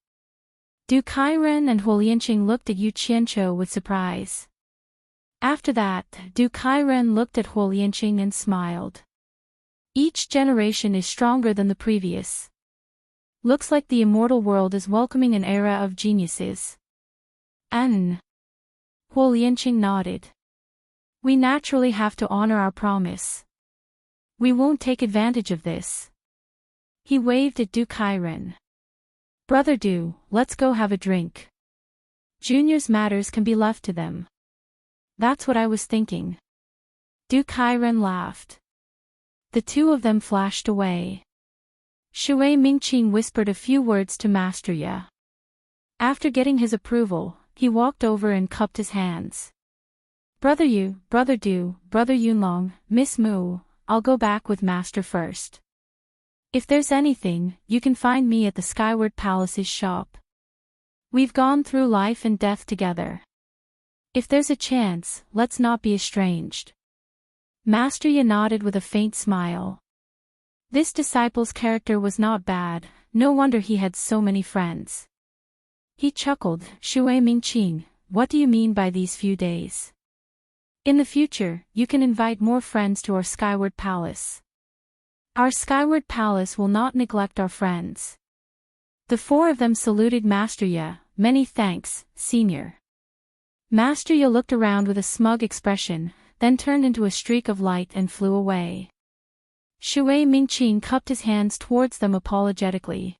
Du Kairen and Huo Lianqing looked at Yu Qianzhou with surprise. After that, Du Kairen looked at Huo Lianqing and smiled. Each generation is stronger than the previous. Looks like the immortal world is welcoming an era of geniuses. Huo Lianqing nodded. We naturally have to honor our promise. We won't take advantage of this. He waved at Du Kairen. Brother Du, let's go have a drink. Juniors' matters can be left to them. That's what I was thinking. Du Kairen laughed. The two of them flashed away. Shui Mingqing whispered a few words to Master Ye. After getting his approval, he walked over and cupped his hands. Brother Yu, Brother Du, Brother Yunlong, Miss Mu, I'll go back with Master first. If there's anything, you can find me at the Skyward Palace's shop. We've gone through life and death together. If there's a chance, let's not be estranged. Master Ye nodded with a faint smile. This disciple's character was not bad, no wonder he had so many friends. He chuckled, Shui Mingqing, what do you mean by these few days? In the future, you can invite more friends to our Skyward Palace. Our Skyward Palace will not neglect our friends. The four of them saluted Master Ye. Many thanks, Senior. Master Ye looked around with a smug expression, then turned into a streak of light and flew away. Shui Mingqing cupped his hands towards them apologetically.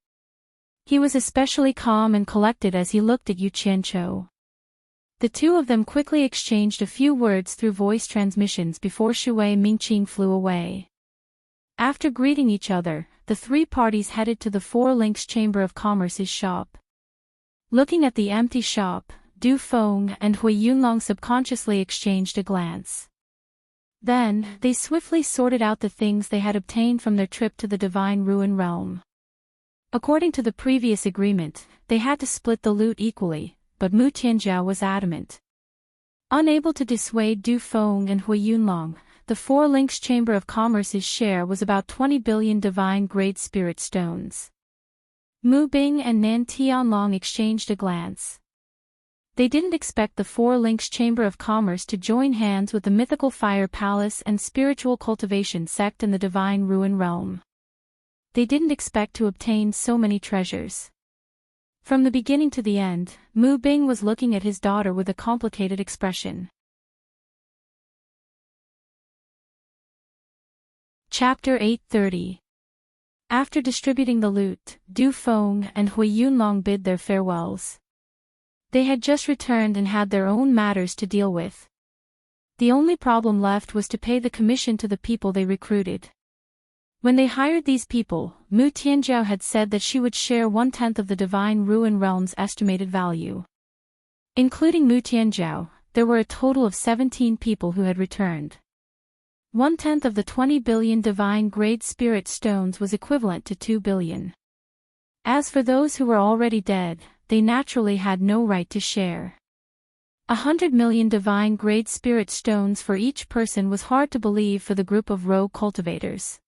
He was especially calm and collected as he looked at Yu Qianzhou. The two of them quickly exchanged a few words through voice transmissions before Shui Mingqing flew away. After greeting each other, the three parties headed to the Four Links Chamber of Commerce's shop. Looking at the empty shop, Du Feng and Hui Yunlong subconsciously exchanged a glance. Then, they swiftly sorted out the things they had obtained from their trip to the Divine Ruin Realm. According to the previous agreement, they had to split the loot equally, but Mu Tianjiao was adamant. Unable to dissuade Du Feng and Hui Yunlong, the Four Links Chamber of Commerce's share was about 20 billion divine-grade spirit stones. Mu Bing and Nan Tianlong exchanged a glance. They didn't expect the Four Links Chamber of Commerce to join hands with the mythical Fire Palace and spiritual cultivation sect in the Divine Ruin Realm. They didn't expect to obtain so many treasures. From the beginning to the end, Mu Bing was looking at his daughter with a complicated expression. Chapter 830. After distributing the loot, Du Feng and Hui Yunlong bid their farewells. They had just returned and had their own matters to deal with. The only problem left was to pay the commission to the people they recruited. When they hired these people, Mu Tianjiao had said that she would share 1/10 of the Divine Ruin Realm's estimated value. Including Mu Tianjiao, there were a total of 17 people who had returned. 1/10 of the 20 billion divine-grade spirit stones was equivalent to 2 billion. As for those who were already dead, they naturally had no right to share. 100 million divine-grade spirit stones for each person was hard to believe for the group of rogue cultivators.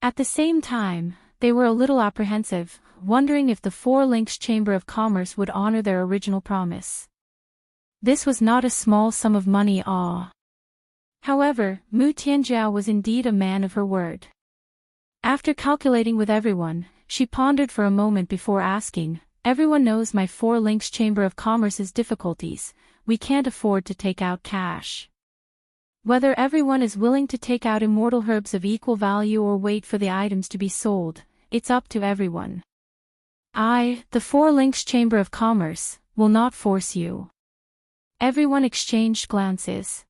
At the same time, they were a little apprehensive, wondering if the Four Links Chamber of Commerce would honor their original promise. This was not a small sum of money. However, Mu Tianjiao was indeed a man of her word. After calculating with everyone, she pondered for a moment before asking, "Everyone knows my 4 links Chamber of Commerce's difficulties, we can't afford to take out cash. Whether everyone is willing to take out immortal herbs of equal value or wait for the items to be sold, it's up to everyone. I, the 4 links Chamber of Commerce, will not force you." Everyone exchanged glances.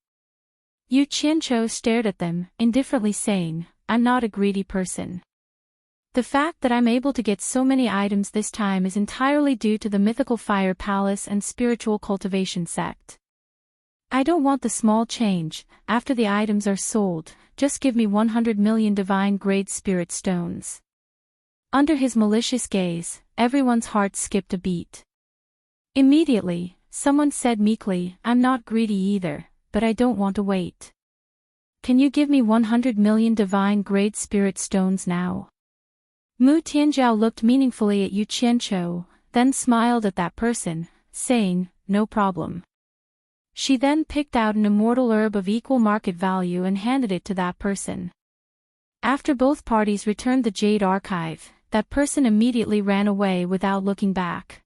Yu Qianqiu stared at them, indifferently saying, "I'm not a greedy person. The fact that I'm able to get so many items this time is entirely due to the mythical fire palace and spiritual cultivation sect. I don't want the small change. After the items are sold, just give me 100 million divine-grade spirit stones." Under his malicious gaze, everyone's heart skipped a beat. Immediately, someone said meekly, "I'm not greedy either, but I don't want to wait. Can you give me 100 million divine-grade spirit stones now?" Mu Tianjiao looked meaningfully at Yu Qianqiu, then smiled at that person, saying, "No problem." She then picked out an immortal herb of equal market value and handed it to that person. After both parties returned the jade archive, that person immediately ran away without looking back.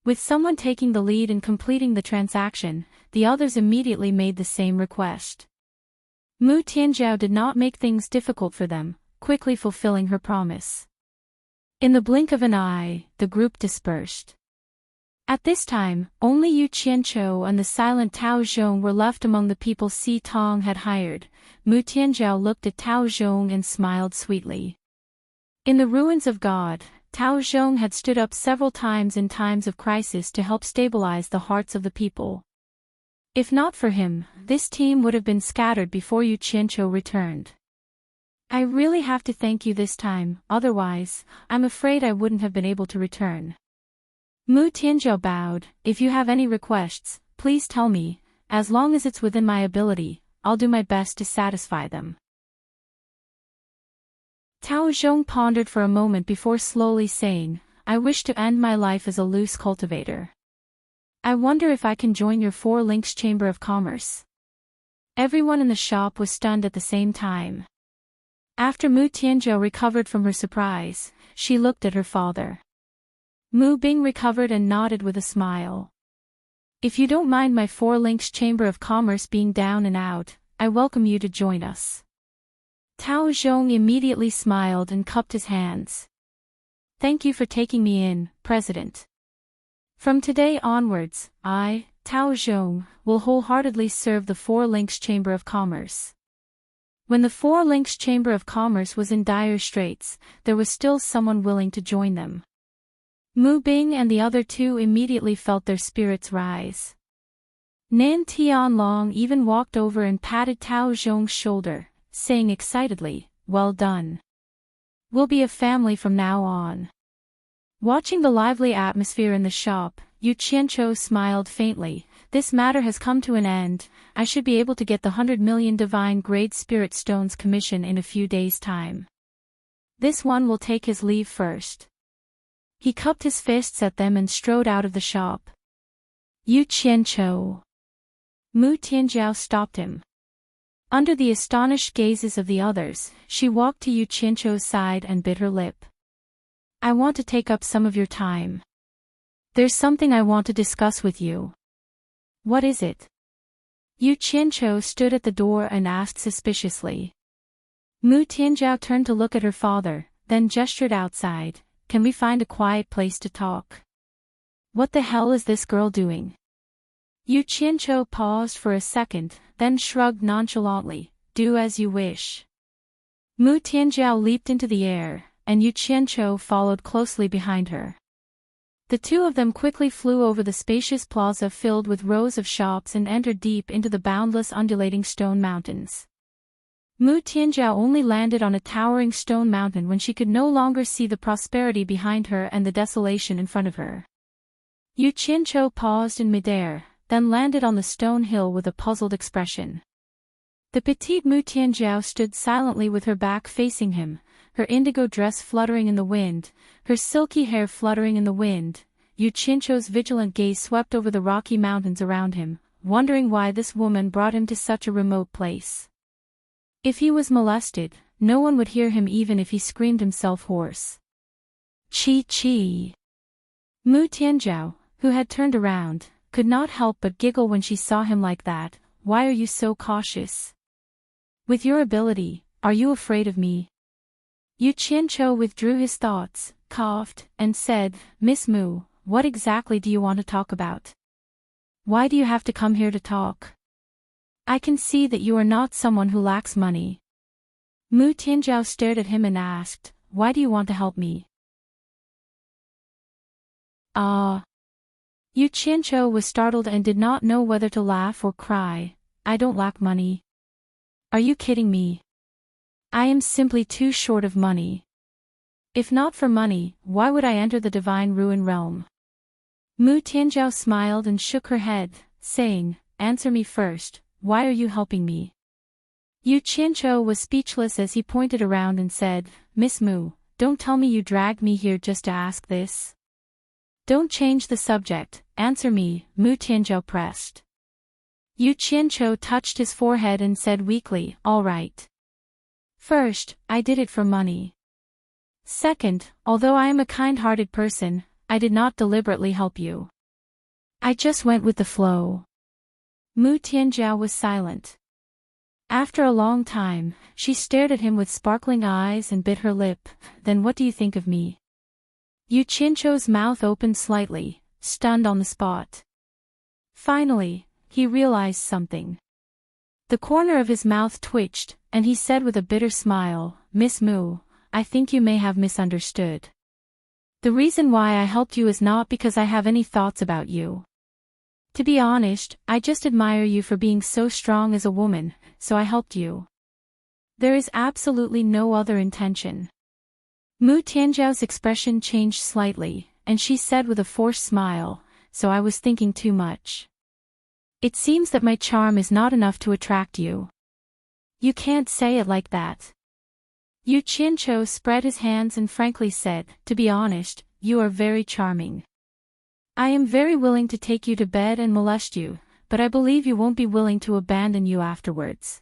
With someone taking the lead in completing the transaction, the others immediately made the same request. Mu Tianjiao did not make things difficult for them, quickly fulfilling her promise. In the blink of an eye, the group dispersed. At this time, only Yu Qianqiu and the silent Tao Zhong were left among the people Si Tong had hired. Mu Tianjiao looked at Tao Zhong and smiled sweetly. In the ruins of God, Tao Zhong had stood up several times in times of crisis to help stabilize the hearts of the people. If not for him, this team would have been scattered before Yu Qianqiu returned. "I really have to thank you this time, otherwise, I'm afraid I wouldn't have been able to return." Mu Tianjiao bowed. "If you have any requests, please tell me. As long as it's within my ability, I'll do my best to satisfy them." Tao Zhong pondered for a moment before slowly saying, "I wish to end my life as a loose cultivator. I wonder if I can join your 4 links Chamber of Commerce." Everyone in the shop was stunned at the same time. After Mu Tianjiao recovered from her surprise, she looked at her father. Mu Bing recovered and nodded with a smile. "If you don't mind my 4 links Chamber of Commerce being down and out, I welcome you to join us." Tao Zhong immediately smiled and cupped his hands. "Thank you for taking me in, President. From today onwards, I, Tao Zhong, will wholeheartedly serve the 4 links Chamber of Commerce." When the 4 links Chamber of Commerce was in dire straits, there was still someone willing to join them. Mu Bing and the other 2 immediately felt their spirits rise. Nan Tianlong even walked over and patted Tao Zhong's shoulder, saying excitedly, "Well done. We'll be a family from now on." Watching the lively atmosphere in the shop, Yu Qianqiu smiled faintly. "This matter has come to an end. I should be able to get the 100 million divine-grade spirit stones commission in a few days' time. This one will take his leave first." He cupped his fists at them and strode out of the shop. "Yu Qianqiu." Mu Tianjiao stopped him. Under the astonished gazes of the others, she walked to Yu Qianqiu's side and bit her lip. "I want to take up some of your time. There's something I want to discuss with you." "What is it?" Yu Qianqiu stood at the door and asked suspiciously. Mu Tianjiao turned to look at her father, then gestured outside. "Can we find a quiet place to talk?" "What the hell is this girl doing?" Yu Qianqiu paused for a second, then shrugged nonchalantly. "Do as you wish." Mu Tianjiao leaped into the air, and Yu Qianqiu followed closely behind her. The 2 of them quickly flew over the spacious plaza filled with rows of shops and entered deep into the boundless undulating stone mountains. Mu Tianjiao only landed on a towering stone mountain when she could no longer see the prosperity behind her and the desolation in front of her. Yu Qianqiu paused in midair, then landed on the stone hill with a puzzled expression. The petite Mu Tianjiao stood silently with her back facing him, her indigo dress fluttering in the wind, her silky hair fluttering in the wind. Yu Qianqiu's vigilant gaze swept over the rocky mountains around him, wondering why this woman brought him to such a remote place. If he was molested, no one would hear him even if he screamed himself hoarse. Chi. Mu Tianzhao, who had turned around, could not help but giggle when she saw him like that. Why are you so cautious? With your ability, are you afraid of me? Yu Qianzhou withdrew his thoughts, coughed, and said, Miss Mu, what exactly do you want to talk about? Why do you have to come here to talk? I can see that you are not someone who lacks money. Mu Tianzhao stared at him and asked, why do you want to help me? Yu Qianzhou was startled and did not know whether to laugh or cry. I don't lack money. Are you kidding me? I am simply too short of money. If not for money, why would I enter the divine ruin realm? Mu Tianzhao smiled and shook her head, saying, answer me first, why are you helping me? Yu Qianzhou was speechless as he pointed around and said, Miss Mu, don't tell me you dragged me here just to ask this. Don't change the subject, answer me, Mu Tianzhao pressed. Yu Qianzhou touched his forehead and said weakly, all right. First, I did it for money. Second, although I am a kind-hearted person, I did not deliberately help you. I just went with the flow. Mu Tianzhao was silent. After a long time, she stared at him with sparkling eyes and bit her lip. Then what do you think of me? Yu Qianzhou's mouth opened slightly, stunned on the spot. Finally, he realized something. The corner of his mouth twitched, and he said with a bitter smile, Miss Mu, I think you may have misunderstood. The reason why I helped you is not because I have any thoughts about you. To be honest, I just admire you for being so strong as a woman, so I helped you. There is absolutely no other intention. Mu Tianzhao's expression changed slightly, and she said with a forced smile, so I was thinking too much. It seems that my charm is not enough to attract you. You can't say it like that. Yu Qianzhou spread his hands and frankly said, to be honest, you are very charming. I am very willing to take you to bed and molest you, but I believe you won't be willing to abandon you afterwards.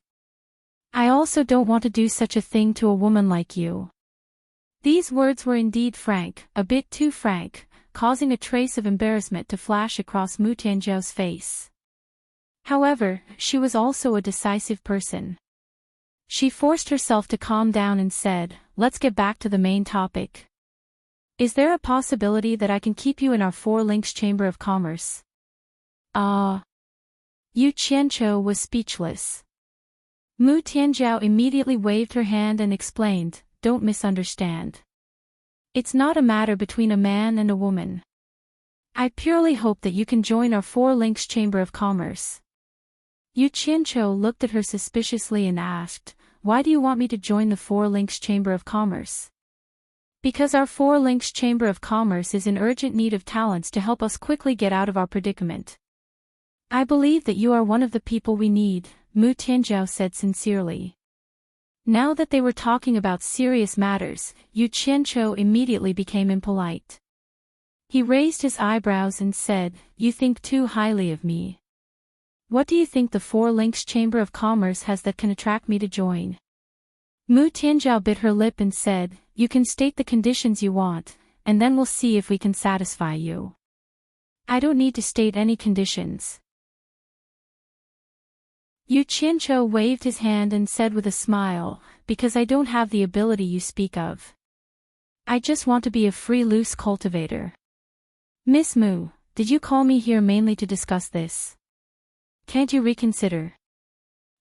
I also don't want to do such a thing to a woman like you. These words were indeed frank, a bit too frank, causing a trace of embarrassment to flash across Mu Tianzhao's face. However, she was also a decisive person. She forced herself to calm down and said, let's get back to the main topic. Is there a possibility that I can keep you in our 4 links chamber of commerce? Yu Qianzhou was speechless. Mu Tianzhao immediately waved her hand and explained, don't misunderstand. It's not a matter between a man and a woman. I purely hope that you can join our 4 links chamber of commerce. Yu Qianzhou looked at her suspiciously and asked, why do you want me to join the 4 links chamber of commerce? Because our 4 links chamber of commerce is in urgent need of talents to help us quickly get out of our predicament. I believe that you are one of the people we need, Mu Tianzhao said sincerely. Now that they were talking about serious matters, Yu Qianzhou immediately became impolite. He raised his eyebrows and said, you think too highly of me. What do you think the 4 links chamber of commerce has that can attract me to join? Mu Tianzhao bit her lip and said, you can state the conditions you want, and then we'll see if we can satisfy you. I don't need to state any conditions. Yu Qianzhou waved his hand and said with a smile, because I don't have the ability you speak of. I just want to be a free loose cultivator. Miss Mu, did you call me here mainly to discuss this? Can't you reconsider?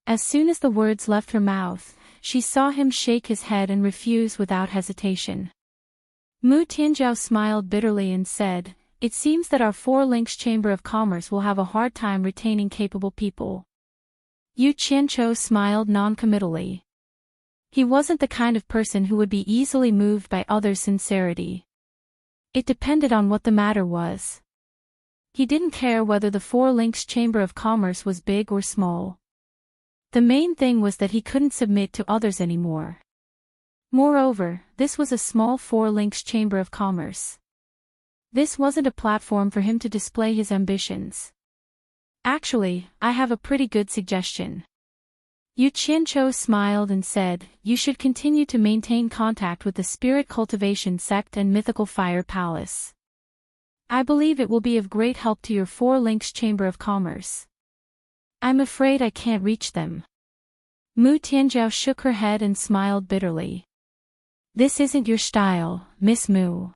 As soon as the words left her mouth, she saw him shake his head and refuse without hesitation. Mu Tianzhao smiled bitterly and said, it seems that our 4 links chamber of commerce will have a hard time retaining capable people. Yu Qianzhou smiled non-committally. He wasn't the kind of person who would be easily moved by others' sincerity. It depended on what the matter was. He didn't care whether the 4 links chamber of commerce was big or small. The main thing was that he couldn't submit to others anymore. Moreover, this was a small 4 links chamber of commerce. This wasn't a platform for him to display his ambitions. Actually, I have a pretty good suggestion. Yu Qianzhou smiled and said, "You should continue to maintain contact with the Spirit Cultivation Sect and Mythical Fire Palace. I believe it will be of great help to your Four Links Chamber of Commerce." "I'm afraid I can't reach them." Mu Tianzhou shook her head and smiled bitterly. "This isn't your style, Miss Mu.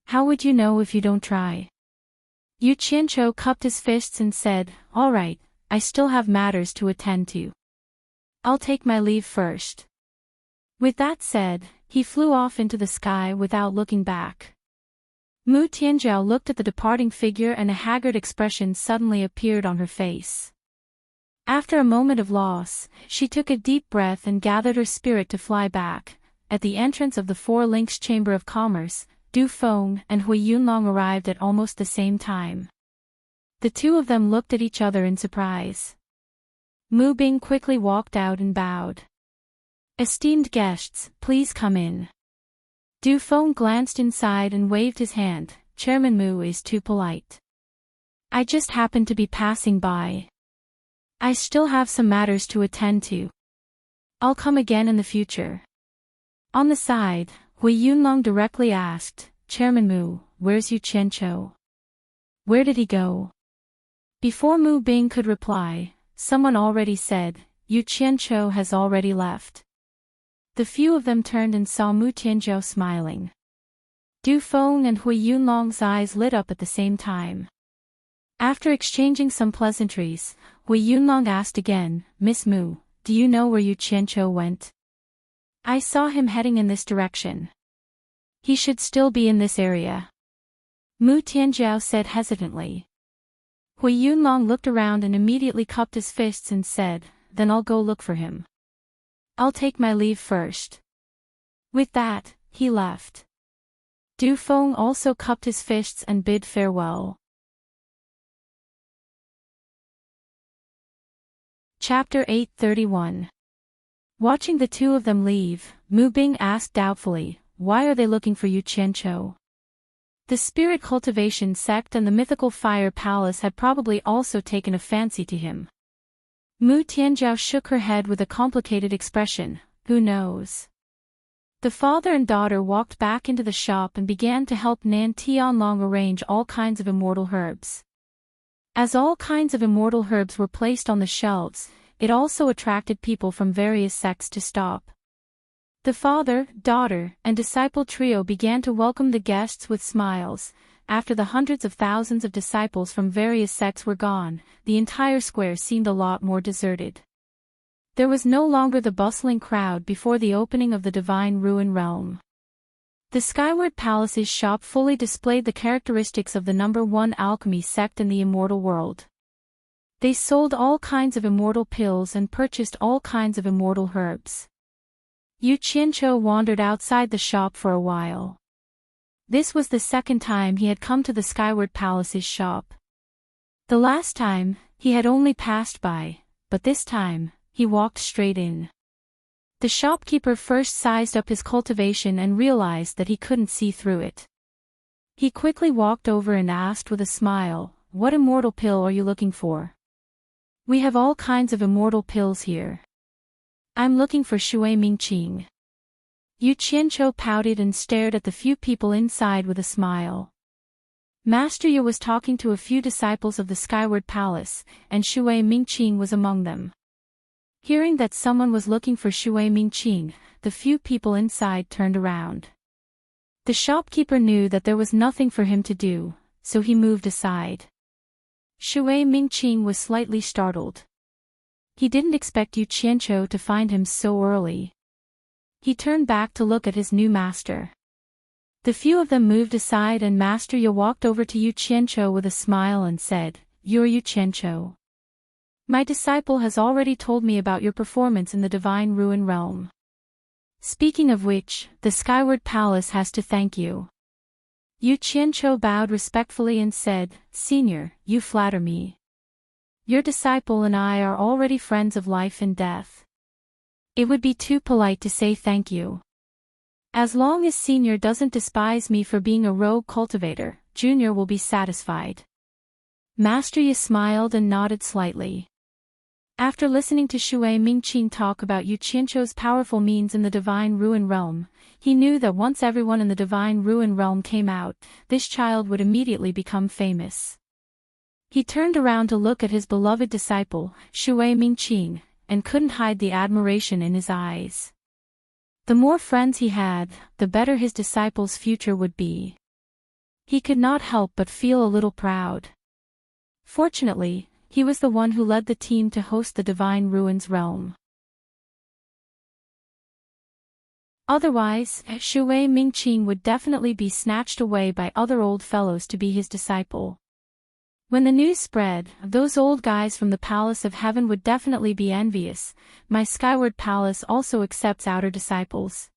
How would you know if you don't try?" Yu Qianzhou cupped his fists and said, "All right, I still have matters to attend to. I'll take my leave first." With that said, he flew off into the sky without looking back. Mu Tianzhou looked at the departing figure and a haggard expression suddenly appeared on her face. After a moment of loss, she took a deep breath and gathered her spirit to fly back. At the entrance of the Four Links Chamber of Commerce, Du Feng and Hui Yunlong arrived at almost the same time. The two of them looked at each other in surprise. Mu Bing quickly walked out and bowed. "Esteemed guests, please come in." Du Feng glanced inside and waved his hand. "Chairman Mu is too polite. I just happened to be passing by. I still have some matters to attend to. I'll come again in the future." On the side, Hui Yunlong directly asked, "Chairman Mu, where's Yu Qianzhou? Where did he go?" Before Mu Bing could reply, someone already said, "Yu Qianzhou has already left." The few of them turned and saw Mu Tianzhou smiling. Du Feng and Hui Yunlong's eyes lit up at the same time. After exchanging some pleasantries, Hui Yunlong asked again, "Miss Mu, do you know where Yu Qianzhou went? I saw him heading in this direction. He should still be in this area." Mu Tianzhou said hesitantly. Hui Yunlong looked around and immediately cupped his fists and said, "Then I'll go look for him. I'll take my leave first." With that, he left. Du Feng also cupped his fists and bid farewell. Chapter 831. Watching the two of them leave, Mu Bing asked doubtfully, "Why are they looking for Yu Qianzhou?" The Spirit Cultivation Sect and the Mythical Fire Palace had probably also taken a fancy to him. Mu Tianzhou shook her head with a complicated expression. "Who knows?" The father and daughter walked back into the shop and began to help Nan Tianlong arrange all kinds of immortal herbs. As all kinds of immortal herbs were placed on the shelves, it also attracted people from various sects to stop. The father, daughter, and disciple trio began to welcome the guests with smiles. After the hundreds of thousands of disciples from various sects were gone, the entire square seemed a lot more deserted. There was no longer the bustling crowd before the opening of the Divine Ruin Realm. The Skyward Palace's shop fully displayed the characteristics of the #1 alchemy sect in the immortal world. They sold all kinds of immortal pills and purchased all kinds of immortal herbs. Yu Qianzhou wandered outside the shop for a while. This was the second time he had come to the Skyward Palace's shop. The last time, he had only passed by, but this time, he walked straight in. The shopkeeper first sized up his cultivation and realized that he couldn't see through it. He quickly walked over and asked with a smile, "What immortal pill are you looking for?" "We have all kinds of immortal pills here. I'm looking for Shui Mingqing." Yu Qianzhou pouted and stared at the few people inside with a smile. Master Yu was talking to a few disciples of the Skyward Palace, and Shui Mingqing was among them. Hearing that someone was looking for Shui Mingqing, the few people inside turned around. The shopkeeper knew that there was nothing for him to do, so he moved aside. Shui Mingqing was slightly startled. He didn't expect Yu Qianzhou to find him so early. He turned back to look at his new master. The few of them moved aside and Master Yu walked over to Yu Qianzhou with a smile and said, "You're Yu Qianzhou. My disciple has already told me about your performance in the Divine Ruin Realm. Speaking of which, the Skyward Palace has to thank you." Yu Qianzhou bowed respectfully and said, "Senior, you flatter me. Your disciple and I are already friends of life and death. It would be too polite to say thank you. As long as Senior doesn't despise me for being a rogue cultivator, Junior will be satisfied." Master Yi smiled and nodded slightly. After listening to Shui Mingqing talk about Yu Qianzhou's powerful means in the Divine Ruin Realm, he knew that once everyone in the Divine Ruin Realm came out, this child would immediately become famous. He turned around to look at his beloved disciple, Shui Mingqing, and couldn't hide the admiration in his eyes. The more friends he had, the better his disciple's future would be. He could not help but feel a little proud. Fortunately, he was the one who led the team to host the Divine Ruins realm. Otherwise, Shui Mingqing would definitely be snatched away by other old fellows to be his disciple. When the news spread, those old guys from the Palace of Heaven would definitely be envious. My Skyward Palace also accepts outer disciples.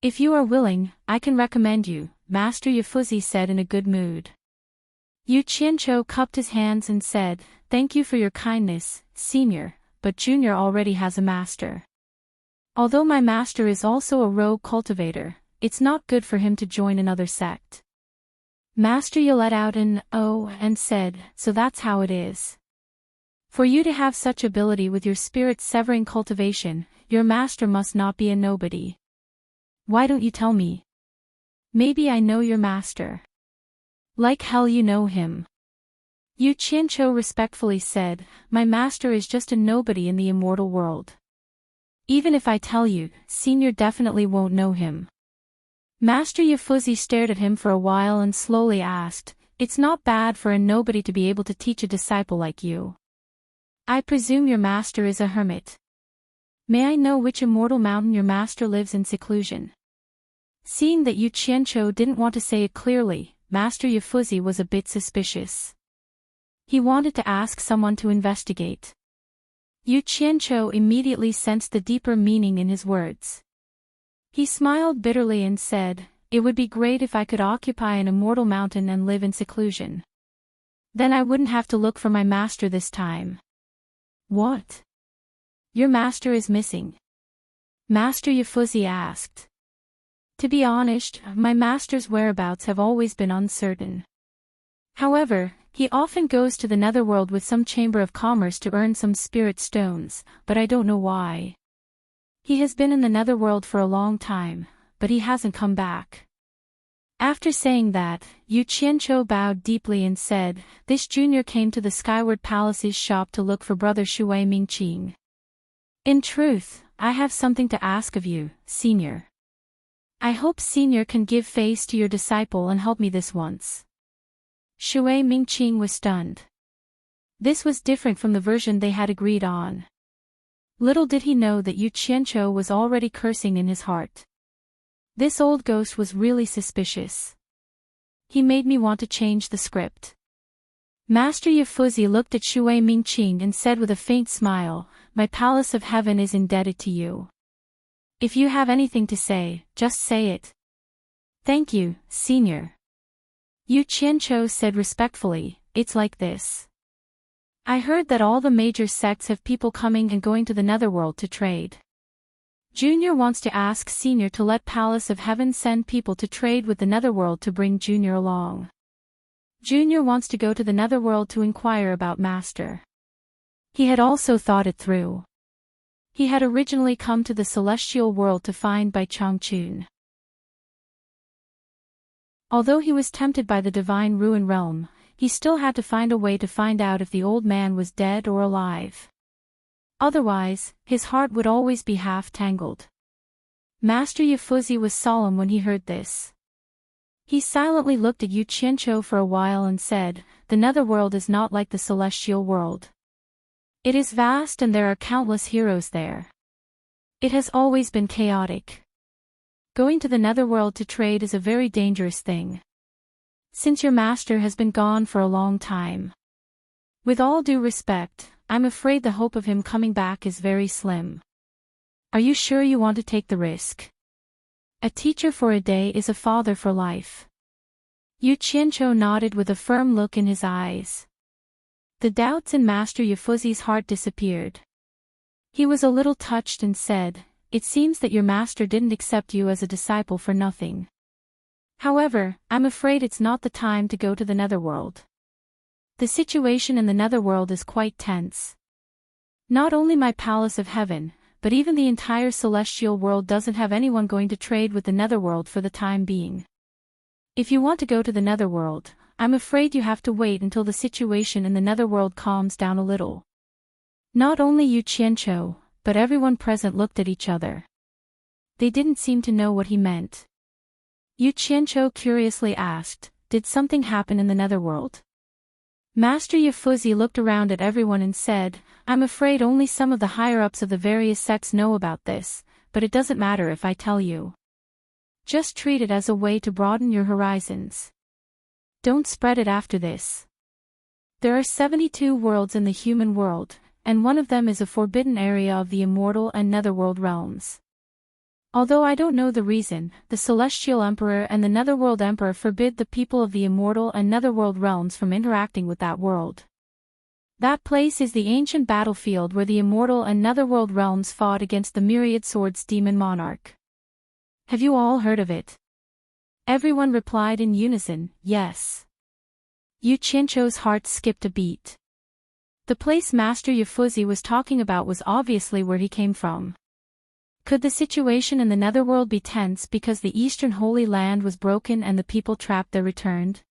If you are willing, I can recommend you, Master Yifuzi said in a good mood. Yu Qianzhou cupped his hands and said, "Thank you for your kindness, Senior, but Junior already has a master. Although my master is also a rogue cultivator, it's not good for him to join another sect." Master Yi let out an "oh" and said, "So that's how it is. For you to have such ability with your spirit-severing cultivation, your master must not be a nobody. Why don't you tell me? Maybe I know your master." "Like hell you know him." Yu Qianzhou respectfully said, "My master is just a nobody in the immortal world. Even if I tell you, Senior definitely won't know him." Master Yifuzi stared at him for a while and slowly asked, "It's not bad for a nobody to be able to teach a disciple like you. I presume your master is a hermit. May I know which immortal mountain your master lives in seclusion?" Seeing that Yu Qianzhou didn't want to say it clearly, Master Yifuzi was a bit suspicious. He wanted to ask someone to investigate. Yu Qianzhou immediately sensed the deeper meaning in his words. He smiled bitterly and said, "It would be great if I could occupy an immortal mountain and live in seclusion. Then I wouldn't have to look for my master this time." "What? Your master is missing?" Master Yifuzi asked. "To be honest, my master's whereabouts have always been uncertain. However, he often goes to the netherworld with some chamber of commerce to earn some spirit stones, but I don't know why. He has been in the netherworld for a long time, but he hasn't come back." After saying that, Yu Qianzhou bowed deeply and said, "This junior came to the Skyward Palace's shop to look for brother Shui Mingqing. In truth, I have something to ask of you, Senior. I hope Senior can give face to your disciple and help me this once." Shui Mingqing was stunned. This was different from the version they had agreed on. Little did he know that Yu Qianzhou was already cursing in his heart. This old ghost was really suspicious. He made me want to change the script. Master Yifuzi looked at Shui Mingqing and said with a faint smile, "My Palace of Heaven is indebted to you. If you have anything to say, just say it." "Thank you, Senior." Yu Qianzhou said respectfully, "It's like this. I heard that all the major sects have people coming and going to the netherworld to trade. Junior wants to ask Senior to let Palace of Heaven send people to trade with the netherworld to bring Junior along. Junior wants to go to the netherworld to inquire about Master." He had also thought it through. He had originally come to the celestial world to find Bai Changchun. Although he was tempted by the Divine Ruin Realm, he still had to find a way to find out if the old man was dead or alive. Otherwise, his heart would always be half-tangled. Master Yifuzi was solemn when he heard this. He silently looked at Yu Qianzhou for a while and said, "The netherworld is not like the celestial world. It is vast and there are countless heroes there. It has always been chaotic. Going to the netherworld to trade is a very dangerous thing. Since your master has been gone for a long time. With all due respect, I'm afraid the hope of him coming back is very slim. Are you sure you want to take the risk? A teacher for a day is a father for life." Yu Qianzhou nodded with a firm look in his eyes. The doubts in Master Yifuzi's heart disappeared. He was a little touched and said, "It seems that your master didn't accept you as a disciple for nothing. However, I'm afraid it's not the time to go to the netherworld. The situation in the netherworld is quite tense. Not only my palace of heaven, but even the entire celestial world doesn't have anyone going to trade with the netherworld for the time being. If you want to go to the netherworld, I'm afraid you have to wait until the situation in the netherworld calms down a little. Not only Yu Qianqiu, but everyone present looked at each other. They didn't seem to know what he meant. Yu Qianqiu curiously asked, "Did something happen in the netherworld?" Master Yifuzi looked around at everyone and said, "I'm afraid only some of the higher-ups of the various sects know about this, but it doesn't matter if I tell you. Just treat it as a way to broaden your horizons. Don't spread it after this. There are 72 worlds in the human world, and one of them is a forbidden area of the immortal and netherworld realms. Although I don't know the reason, the Celestial Emperor and the Netherworld Emperor forbid the people of the immortal and netherworld realms from interacting with that world. That place is the ancient battlefield where the immortal and netherworld realms fought against the myriad swords demon monarch. Have you all heard of it?" Everyone replied in unison, "Yes." Yu Qianqiu's heart skipped a beat. The place Master Yifuzi was talking about was obviously where he came from. Could the situation in the netherworld be tense because the Eastern Holy Land was broken and the people trapped there returned?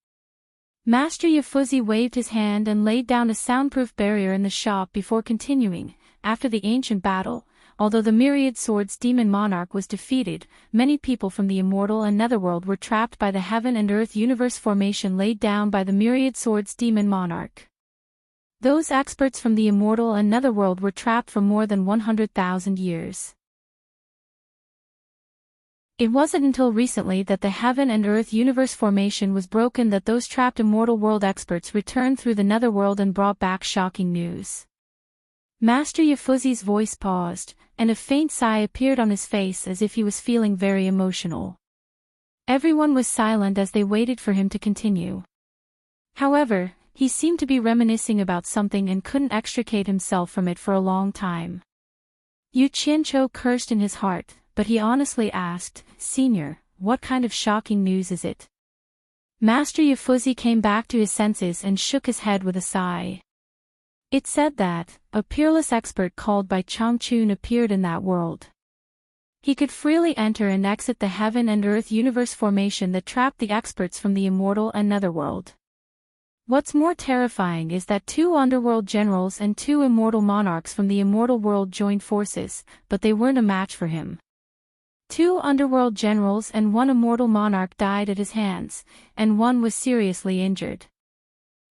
Master Yifuzi waved his hand and laid down a soundproof barrier in the shop before continuing. After the ancient battle, although the myriad swords demon monarch was defeated, many people from the immortal and netherworld were trapped by the heaven and earth universe formation laid down by the myriad swords demon monarch. Those experts from the immortal and netherworld were trapped for more than 100,000 years. It wasn't until recently that the heaven and earth universe formation was broken that those trapped immortal world experts returned through the netherworld and brought back shocking news. Master Yifuzi's voice paused, and a faint sigh appeared on his face as if he was feeling very emotional. Everyone was silent as they waited for him to continue. However, he seemed to be reminiscing about something and couldn't extricate himself from it for a long time. Yu Qianqiu cursed in his heart, but he honestly asked, "Senior, what kind of shocking news is it?" Master Yifuzi came back to his senses and shook his head with a sigh. It said that a peerless expert called by Changchun appeared in that world. He could freely enter and exit the heaven and earth universe formation that trapped the experts from the immortal and netherworld. What's more terrifying is that 2 underworld generals and 2 immortal monarchs from the immortal world joined forces, but they weren't a match for him. 2 underworld generals and 1 immortal monarch died at his hands, and 1 was seriously injured.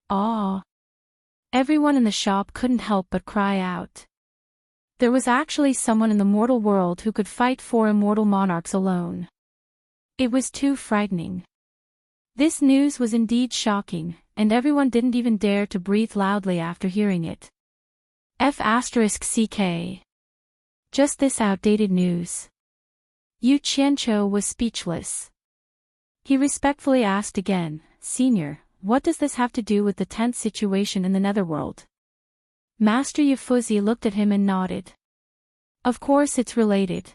Ah! Everyone in the shop couldn't help but cry out. There was actually someone in the mortal world who could fight 4 immortal monarchs alone. It was too frightening. This news was indeed shocking, and everyone didn't even dare to breathe loudly after hearing it. F***CK. Just this outdated news. Yu Qianqiu was speechless. He respectfully asked again, "Senior, what does this have to do with the tense situation in the netherworld?" Master Yifuzi looked at him and nodded. "Of course it's related.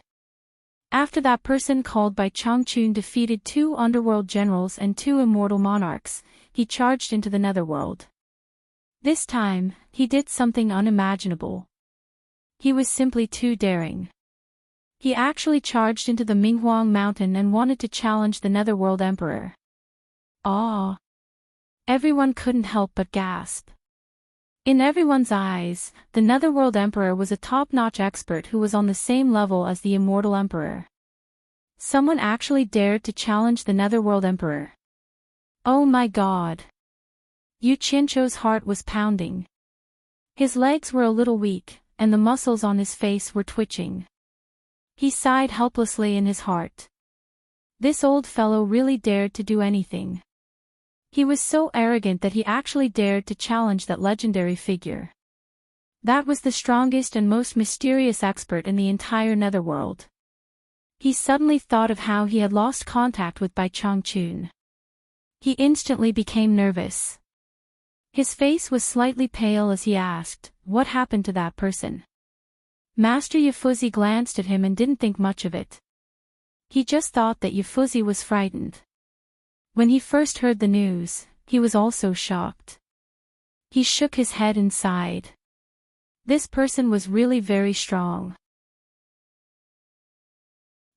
After that person called by Changchun defeated 2 underworld generals and 2 immortal monarchs, he charged into the netherworld. This time, he did something unimaginable. He was simply too daring. He actually charged into the Minghuang mountain and wanted to challenge the netherworld emperor." Ah! Everyone couldn't help but gasp. In everyone's eyes, the netherworld emperor was a top-notch expert who was on the same level as the immortal emperor. Someone actually dared to challenge the netherworld emperor. Oh my god! Yu Qianqiu's heart was pounding. His legs were a little weak, and the muscles on his face were twitching. He sighed helplessly in his heart. This old fellow really dared to do anything. He was so arrogant that he actually dared to challenge that legendary figure. That was the strongest and most mysterious expert in the entire netherworld. He suddenly thought of how he had lost contact with Bai Changchun. He instantly became nervous. His face was slightly pale as he asked, "What happened to that person?" Master Yifuzi glanced at him and didn't think much of it. He just thought that Yifuzi was frightened. When he first heard the news, he was also shocked. He shook his head and sighed. This person was really very strong.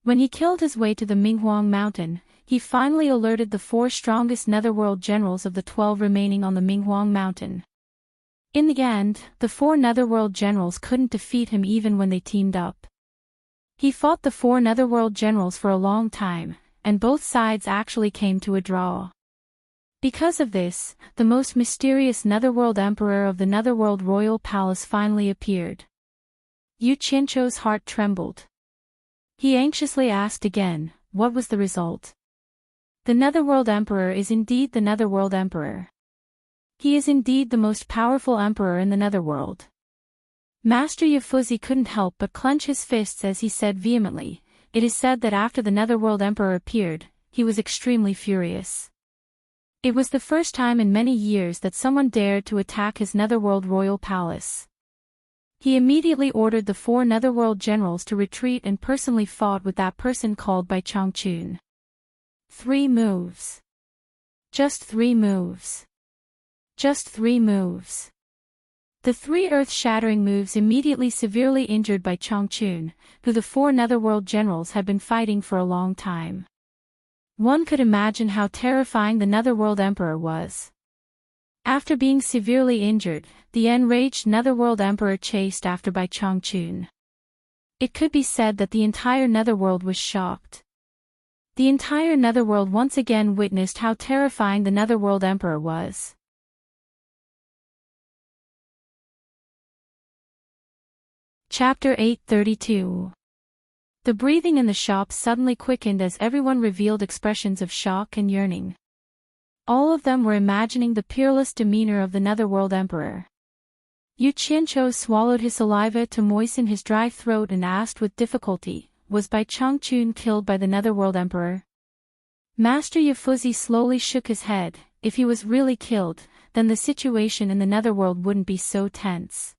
When he killed his way to the Minghuang mountain, he finally alerted the 4 strongest netherworld generals of the 12 remaining on the Minghuang mountain. In the end, the 4 netherworld generals couldn't defeat him even when they teamed up. He fought the 4 netherworld generals for a long time, and both sides actually came to a draw. Because of this, the most mysterious netherworld emperor of the netherworld royal palace finally appeared. Yu Qianzhou's heart trembled. He anxiously asked again, what was the result? The netherworld emperor is indeed the netherworld emperor. He is indeed the most powerful emperor in the netherworld. Master Yafuzi couldn't help but clench his fists as he said vehemently, it is said that after the netherworld emperor appeared, he was extremely furious. It was the first time in many years that someone dared to attack his netherworld royal palace. He immediately ordered the 4 netherworld generals to retreat and personally fought with that person called by Changchun. 3 moves. Just 3 moves. Just 3 moves. The 3 earth-shattering moves immediately severely injured by Changchun, who the 4 netherworld generals had been fighting for a long time. One could imagine how terrifying the netherworld emperor was. After being severely injured, the enraged netherworld emperor chased after by Changchun. It could be said that the entire netherworld was shocked. The entire netherworld once again witnessed how terrifying the netherworld emperor was. Chapter 832. The breathing in the shop suddenly quickened as everyone revealed expressions of shock and yearning. All of them were imagining the peerless demeanor of the netherworld emperor. Yu Qianzhou swallowed his saliva to moisten his dry throat and asked with difficulty, was Bai Changchun killed by the netherworld emperor? Master Yafuzi slowly shook his head, if he was really killed, then the situation in the netherworld wouldn't be so tense.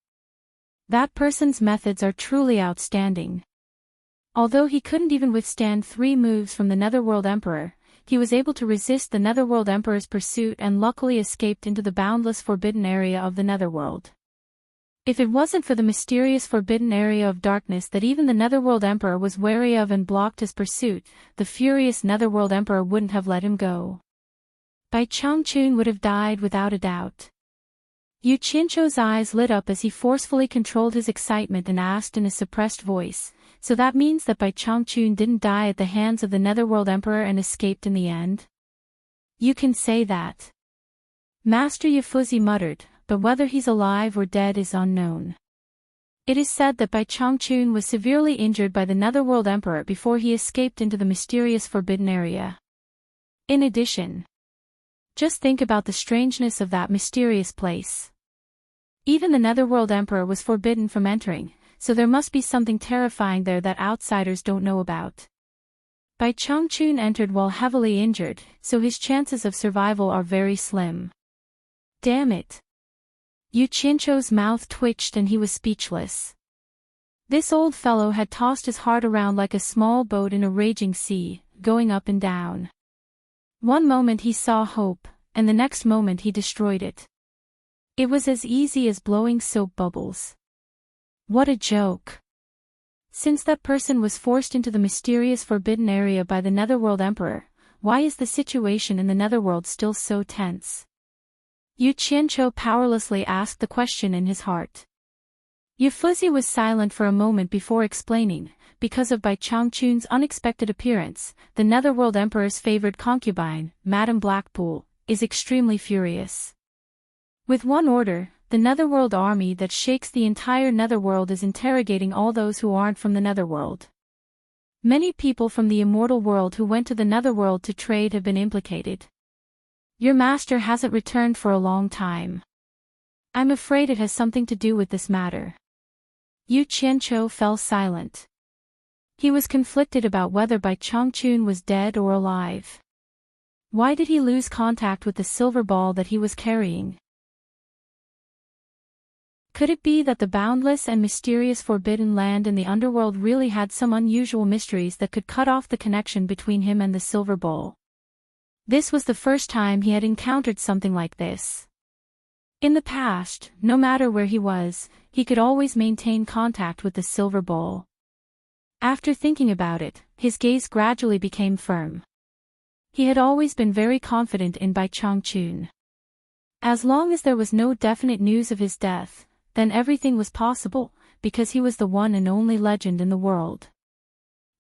That person's methods are truly outstanding. Although he couldn't even withstand 3 moves from the netherworld emperor, he was able to resist the netherworld emperor's pursuit and luckily escaped into the boundless forbidden area of the netherworld. If it wasn't for the mysterious forbidden area of darkness that even the netherworld emperor was wary of and blocked his pursuit, the furious netherworld emperor wouldn't have let him go. Bai Changchun would have died without a doubt. Yu Qianzhou's eyes lit up as he forcefully controlled his excitement and asked in a suppressed voice, so that means that Bai Changchun didn't die at the hands of the netherworld emperor and escaped in the end? You can say that. Master Yafuzi muttered, but whether he's alive or dead is unknown. It is said that Bai Changchun was severely injured by the netherworld emperor before he escaped into the mysterious forbidden area. In addition, just think about the strangeness of that mysterious place. Even the netherworld emperor was forbidden from entering, so there must be something terrifying there that outsiders don't know about. Bai Changchun entered while heavily injured, so his chances of survival are very slim. Damn it. Yu Qianzhou's mouth twitched and he was speechless. This old fellow had tossed his heart around like a small boat in a raging sea, going up and down. One moment he saw hope, and the next moment he destroyed it. It was as easy as blowing soap bubbles. What a joke. Since that person was forced into the mysterious forbidden area by the netherworld emperor, why is the situation in the netherworld still so tense? Yu Qianzhou powerlessly asked the question in his heart. Yafuzi was silent for a moment before explaining, because of Bai Changchun's unexpected appearance, the netherworld emperor's favored concubine, Madame Blackpool, is extremely furious. With one order, the netherworld army that shakes the entire netherworld is interrogating all those who aren't from the netherworld. Many people from the immortal world who went to the netherworld to trade have been implicated. Your master hasn't returned for a long time. I'm afraid it has something to do with this matter. Yu Qianzhou fell silent. He was conflicted about whether Bai Changchun was dead or alive. Why did he lose contact with the silver ball that he was carrying? Could it be that the boundless and mysterious forbidden land in the underworld really had some unusual mysteries that could cut off the connection between him and the silver ball? This was the first time he had encountered something like this. In the past, no matter where he was, he could always maintain contact with the silver bowl. After thinking about it, his gaze gradually became firm. He had always been very confident in Bai Changchun. As long as there was no definite news of his death, then everything was possible, because he was the one and only legend in the world.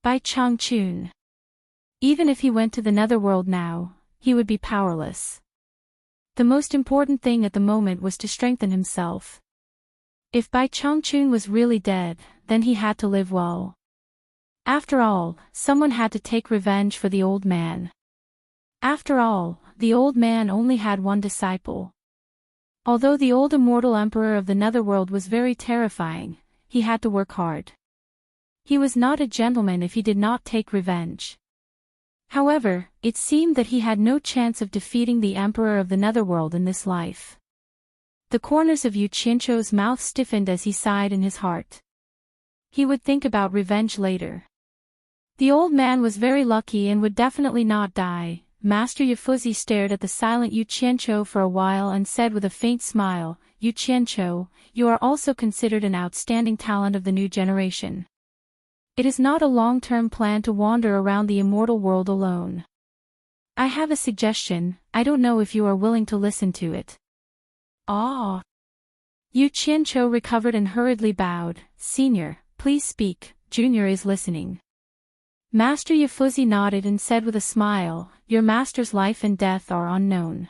Bai Changchun. Even if he went to the netherworld now, he would be powerless. The most important thing at the moment was to strengthen himself. If Bai Changchun was really dead, then he had to live well. After all, someone had to take revenge for the old man. After all, the old man only had one disciple. Although the old immortal emperor of the netherworld was very terrifying, he had to work hard. He was not a gentleman if he did not take revenge. However, it seemed that he had no chance of defeating the emperor of the netherworld in this life. The corners of Yu Qianzhou's mouth stiffened as he sighed in his heart. He would think about revenge later. The old man was very lucky and would definitely not die. Master Yifuzi stared at the silent Yu Qianzhou for a while and said with a faint smile, "Yu Qianzhou, you are also considered an outstanding talent of the new generation. It is not a long-term plan to wander around the immortal world alone. I have a suggestion, I don't know if you are willing to listen to it." "Ah." Yu Qianzhou recovered and hurriedly bowed. "Senior, please speak, Junior is listening." Master Yifuzi nodded and said with a smile, "Your master's life and death are unknown.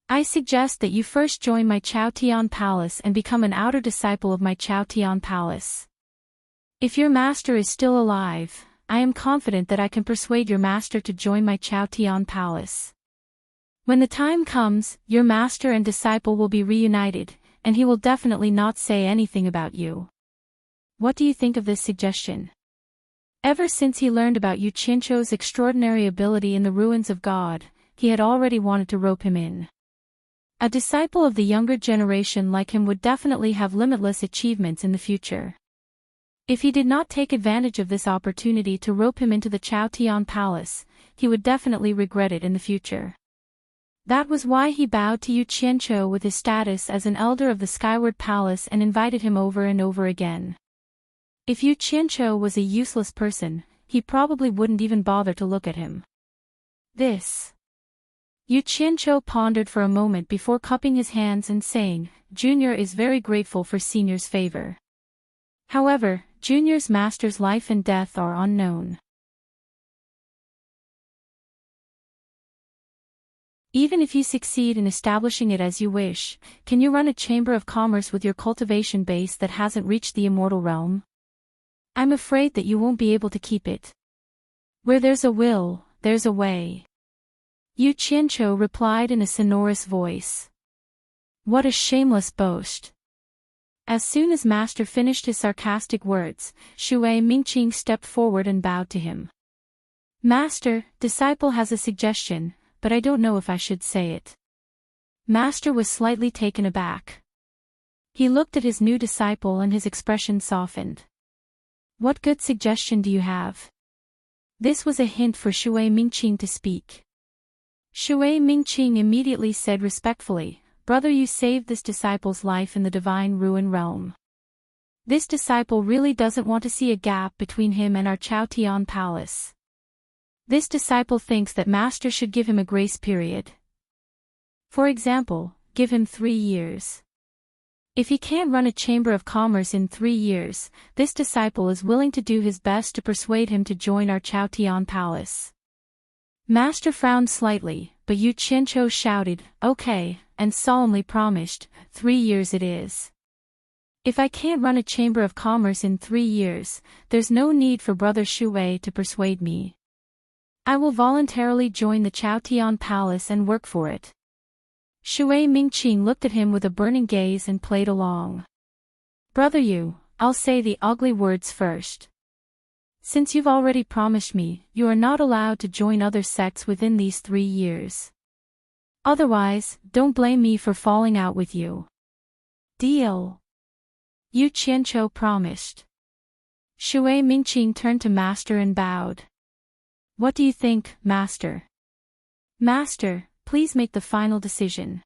I suggest that you first join my Chao Tian Palace and become an outer disciple of my Chao Tian Palace. If your master is still alive, I am confident that I can persuade your master to join my Chao Tian Palace. When the time comes, your master and disciple will be reunited, and he will definitely not say anything about you. What do you think of this suggestion?" Ever since he learned about Yu Qianzhou's extraordinary ability in the ruins of God, he had already wanted to rope him in. A disciple of the younger generation like him would definitely have limitless achievements in the future. If he did not take advantage of this opportunity to rope him into the Chao Tian Palace, he would definitely regret it in the future. That was why he bowed to Yu Qianzhou with his status as an elder of the Skyward Palace and invited him over and over again. If Yu Qianzhou was a useless person, he probably wouldn't even bother to look at him. Yu Qianzhou pondered for a moment before cupping his hands and saying, "Junior is very grateful for Senior's favor. However, Junior's master's life and death are unknown. Even if you succeed in establishing it as you wish, can you run a chamber of commerce with your cultivation base that hasn't reached the immortal realm? I'm afraid that you won't be able to keep it. Where there's a will, there's a way." Yu Qianzhou replied in a sonorous voice. What a shameless boast. As soon as Master finished his sarcastic words, Shui Mingqing stepped forward and bowed to him. "Master, disciple has a suggestion, but I don't know if I should say it." Master was slightly taken aback. He looked at his new disciple and his expression softened. "What good suggestion do you have?" This was a hint for Shui Mingqing to speak. Shui Mingqing immediately said respectfully, "Brother, you saved this disciple's life in the divine ruin realm. This disciple really doesn't want to see a gap between him and our Chao Tian Palace. This disciple thinks that Master should give him a grace period. For example, give him 3 years. If he can't run a chamber of commerce in 3 years, this disciple is willing to do his best to persuade him to join our Chao Tian Palace." Master frowned slightly, but Yu Qianzhou shouted, "Okay," and solemnly promised, 3 years it is. If I can't run a chamber of commerce in 3 years, there's no need for Brother Shui to persuade me. I will voluntarily join the Chao Tian Palace and work for it." Shui Mingqing looked at him with a burning gaze and played along. "Brother Yu, I'll say the ugly words first. Since you've already promised me, you are not allowed to join other sects within these 3 years. Otherwise, don't blame me for falling out with you. Deal?" Yu Qianzhou promised. Shui Mingqing turned to Master and bowed. "What do you think, Master?" "Master, please make the final decision."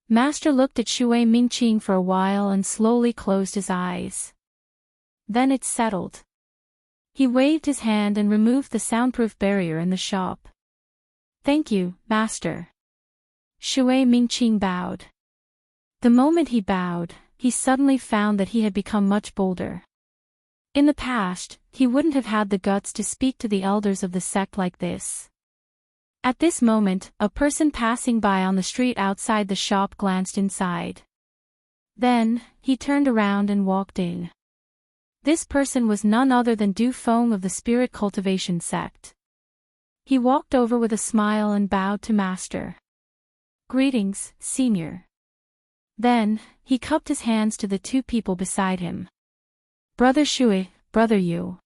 Master looked at Shui Mingqing for a while and slowly closed his eyes. Then it settled. He waved his hand and removed the soundproof barrier in the shop. "Thank you, Master." Shui Mingqing bowed. The moment he bowed, he suddenly found that he had become much bolder. In the past, he wouldn't have had the guts to speak to the elders of the sect like this. At this moment, a person passing by on the street outside the shop glanced inside. Then, he turned around and walked in. This person was none other than Du Feng of the Spirit Cultivation sect. He walked over with a smile and bowed to Master. "Greetings, Senior." Then, he cupped his hands to the two people beside him. "Brother Shui, Brother Yu."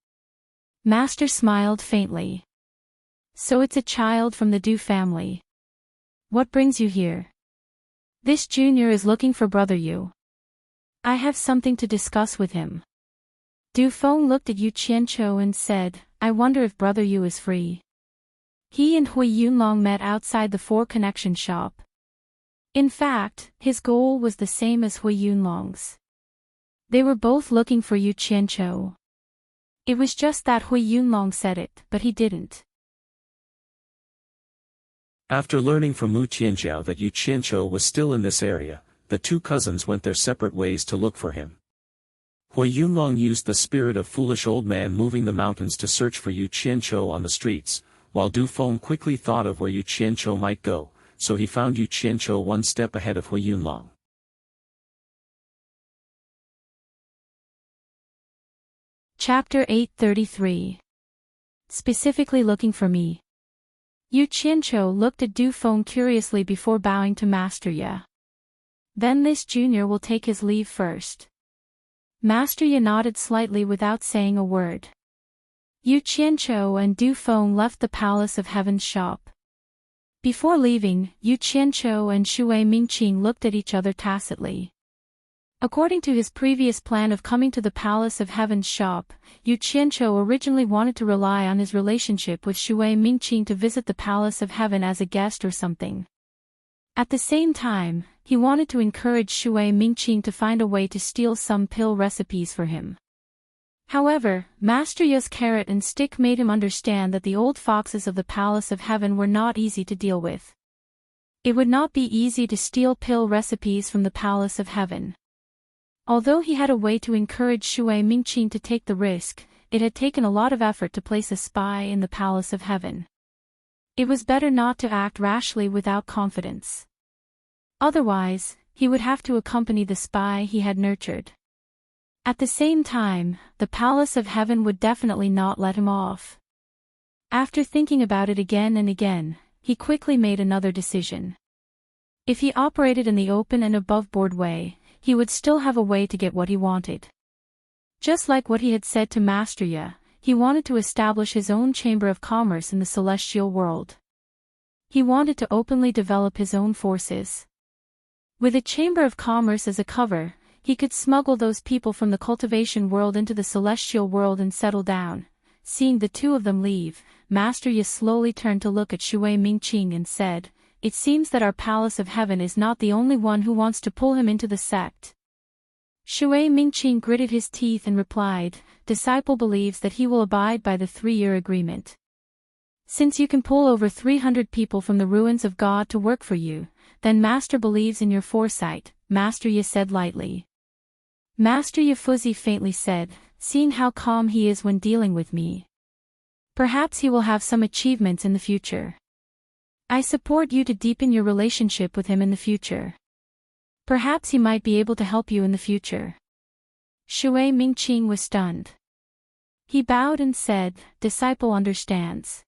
Master smiled faintly. "So it's a child from the Du family. What brings you here?" "This junior is looking for Brother Yu. I have something to discuss with him." Du Feng looked at Yu Qianqiu and said, "I wonder if Brother Yu is free." He and Hui Yunlong met outside the Four Connection shop. In fact, his goal was the same as Hui Yunlong's. They were both looking for Yu Qianqiu. It was just that Hui Yunlong said it, but he didn't.
After learning from Wu Qianjiao that Yu Qianqiu was still in this area, the two cousins went their separate ways to look for him. Hui Yunlong used the spirit of foolish old man moving the mountains to search for Yu Qianqiu on the streets, while Du Feng quickly thought of where Yu Qianqiu might go, so he found Yu Qianqiu one step ahead of Hui Yunlong.
Chapter 833. Specifically looking for me. Yu Qianqiu looked at Du Feng curiously before bowing to Master Ye. "Then this junior will take his leave first." Master Ye nodded slightly without saying a word. Yu Qianqiu and Du Feng left the Palace of Heaven's shop. Before leaving, Yu Qianqiu and Shui Mingqing looked at each other tacitly. According to his previous plan of coming to the Palace of Heaven's shop, Yu Qianqiu originally wanted to rely on his relationship with Shui Mingqing to visit the Palace of Heaven as a guest or something. At the same time, he wanted to encourage Shui Mingqing to find a way to steal some pill recipes for him. However, Master Ye's carrot and stick made him understand that the old foxes of the Palace of Heaven were not easy to deal with. It would not be easy to steal pill recipes from the Palace of Heaven. Although he had a way to encourage Shui Mingqing to take the risk, it had taken a lot of effort to place a spy in the Palace of Heaven. It was better not to act rashly without confidence. Otherwise, he would have to accompany the spy he had nurtured. At the same time, the Palace of Heaven would definitely not let him off. After thinking about it again and again, he quickly made another decision. If he operated in the open and above-board way, he would still have a way to get what he wanted. Just like what he had said to Master Ye, he wanted to establish his own chamber of commerce in the celestial world. He wanted to openly develop his own forces. With a chamber of commerce as a cover, he could smuggle those people from the cultivation world into the celestial world and settle down. Seeing the two of them leave, Master Ye slowly turned to look at Shui Mingqing and said, "It seems that our Palace of Heaven is not the only one who wants to pull him into the sect." Shui Mingqing gritted his teeth and replied, "Disciple believes that he will abide by the 3-year agreement. Since you can pull over 300 people from the ruins of God to work for you, then Master believes in your foresight," Master Ye said lightly. Master Ye Fuzzy faintly said, "Seeing how calm he is when dealing with me, perhaps he will have some achievements in the future. I support you to deepen your relationship with him in the future. Perhaps he might be able to help you in the future." Shui Mingqing was stunned. He bowed and said, "Disciple understands."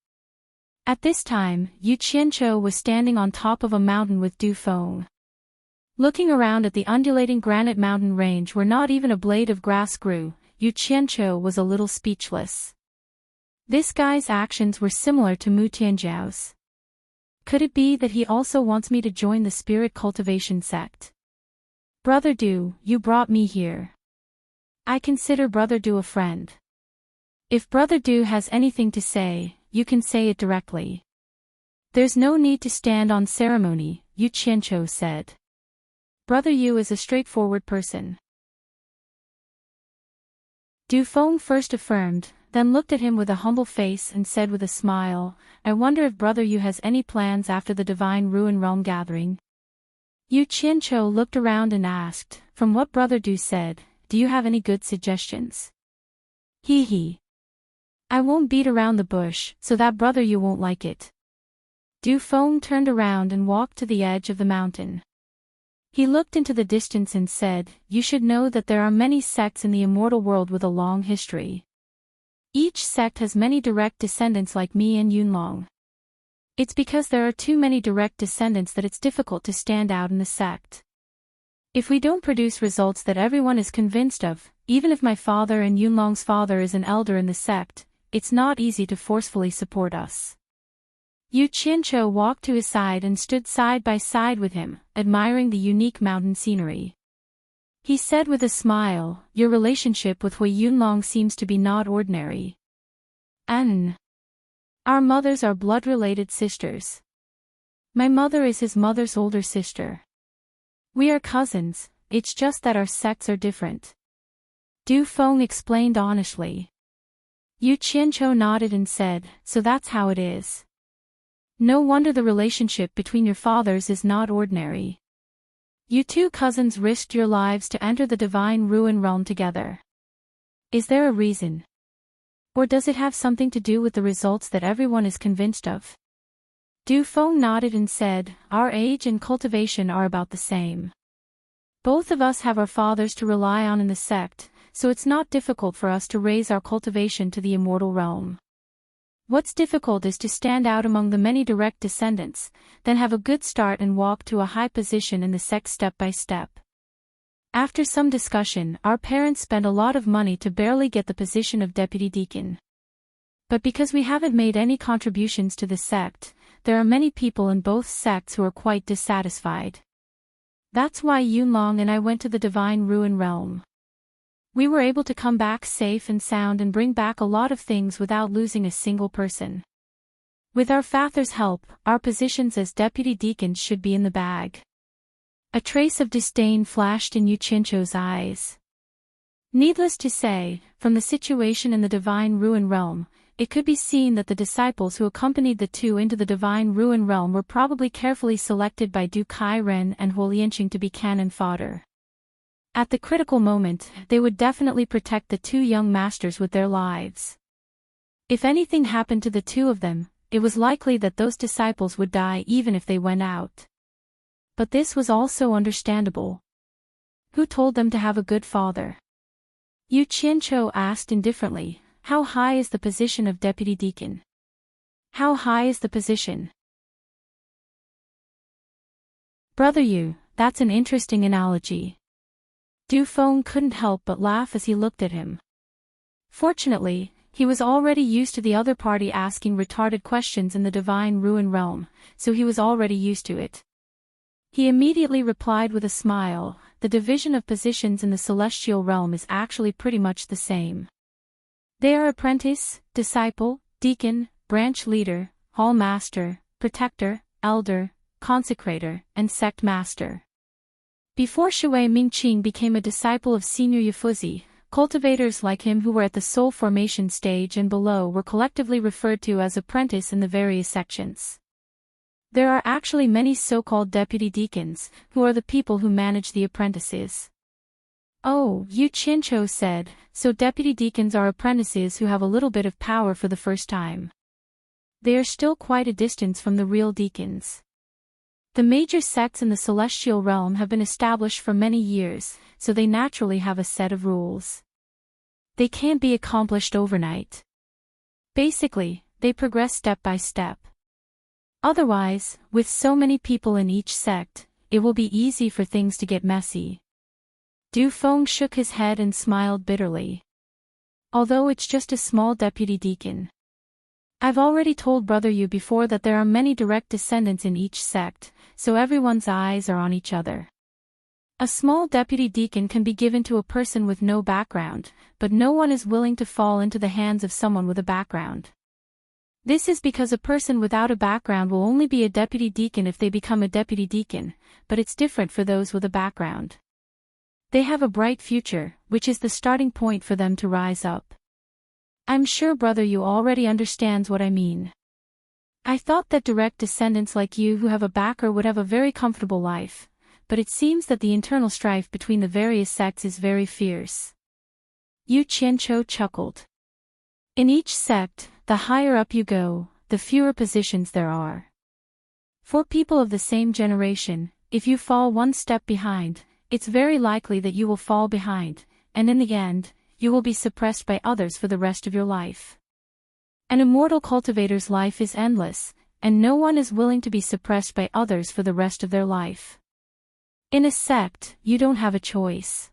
At this time, Yu Qianqiu was standing on top of a mountain with Du Feng. Looking around at the undulating granite mountain range where not even a blade of grass grew, Yu Qianqiu was a little speechless. This guy's actions were similar to Mu Tianjiao's. Could it be that he also wants me to join the spirit cultivation sect? "Brother Du, you brought me here. I consider Brother Du a friend. If Brother Du has anything to say, you can say it directly. There's no need to stand on ceremony," Yu Qianqiu said. Brother Yu is a straightforward person. Du Feng first affirmed, then looked at him with a humble face and said with a smile, I wonder if Brother Yu has any plans after the Divine Ruin Realm gathering. Yu Qianqiu looked around and asked, from what Brother Du said, do you have any good suggestions? Hee hee. I won't beat around the bush, so that Brother Yu won't like it. Du Feng turned around and walked to the edge of the mountain. He looked into the distance and said, you should know that there are many sects in the immortal world with a long history. Each sect has many direct descendants like me and Yunlong. It's because there are too many direct descendants that it's difficult to stand out in the sect. If we don't produce results that everyone is convinced of, even if my father and Yunlong's father is an elder in the sect, it's not easy to forcefully support us. Yu Qianqiu walked to his side and stood side by side with him, admiring the unique mountain scenery. He said with a smile, your relationship with Hui Yunlong seems to be not ordinary. Our mothers are blood-related sisters. My mother is his mother's older sister. We are cousins, it's just that our sects are different. Du Feng explained honestly. Yu Qianqiu nodded and said, so that's how it is. No wonder the relationship between your fathers is not ordinary. You two cousins risked your lives to enter the Divine Ruin Realm together. Is there a reason? Or does it have something to do with the results that everyone is convinced of? Du Feng nodded and said, our age and cultivation are about the same. Both of us have our fathers to rely on in the sect, so it's not difficult for us to raise our cultivation to the immortal realm. What's difficult is to stand out among the many direct descendants, then have a good start and walk to a high position in the sect step by step. After some discussion, our parents spent a lot of money to barely get the position of deputy deacon. But because we haven't made any contributions to the sect, there are many people in both sects who are quite dissatisfied. That's why Yunlong and I went to the Divine Ruin Realm. We were able to come back safe and sound and bring back a lot of things without losing a single person. With our father's help, our positions as deputy deacons should be in the bag. A trace of disdain flashed in Yu Qianqiu's eyes. Needless to say, from the situation in the Divine Ruin Realm, it could be seen that the disciples who accompanied the two into the Divine Ruin Realm were probably carefully selected by Du Kairen and Huo Lianqing to be cannon fodder. At the critical moment, they would definitely protect the two young masters with their lives. If anything happened to the two of them, it was likely that those disciples would die even if they went out. But this was also understandable. Who told them to have a good father? Yu Qianqiu asked indifferently, how high is the position of deputy deacon? How high is the position? Brother Yu, that's an interesting analogy. Du Feng couldn't help but laugh as he looked at him. Fortunately, he was already used to the other party asking retarded questions in the Divine Ruin Realm, so he was already used to it. He immediately replied with a smile, the division of positions in the celestial realm is actually pretty much the same. They are apprentice, disciple, deacon, branch leader, hall master, protector, elder, consecrator, and sect master. Before Shui Mingqing became a disciple of Senior Yifuzi, cultivators like him who were at the soul formation stage and below were collectively referred to as apprentice in the various sections. There are actually many so-called deputy deacons, who are the people who manage the apprentices. Oh, Yu Qianqiu said, so deputy deacons are apprentices who have a little bit of power for the first time. They are still quite a distance from the real deacons. The major sects in the celestial realm have been established for many years, so they naturally have a set of rules. They can't be accomplished overnight. Basically, they progress step by step. Otherwise, with so many people in each sect, it will be easy for things to get messy. Du Feng shook his head and smiled bitterly. Although it's just a small deputy deacon. I've already told Brother Yu before that there are many direct descendants in each sect, so everyone's eyes are on each other. A small deputy deacon can be given to a person with no background, but no one is willing to fall into the hands of someone with a background. This is because a person without a background will only be a deputy deacon if they become a deputy deacon, but it's different for those with a background. They have a bright future, which is the starting point for them to rise up. I'm sure brother you already understands what I mean. I thought that direct descendants like you who have a backer would have a very comfortable life, but it seems that the internal strife between the various sects is very fierce. Yu Qianqiu chuckled. In each sect, the higher up you go, the fewer positions there are. For people of the same generation, if you fall one step behind, it's very likely that you will fall behind, and in the end, you will be suppressed by others for the rest of your life. An immortal cultivator's life is endless, and no one is willing to be suppressed by others for the rest of their life. In a sect, you don't have a choice.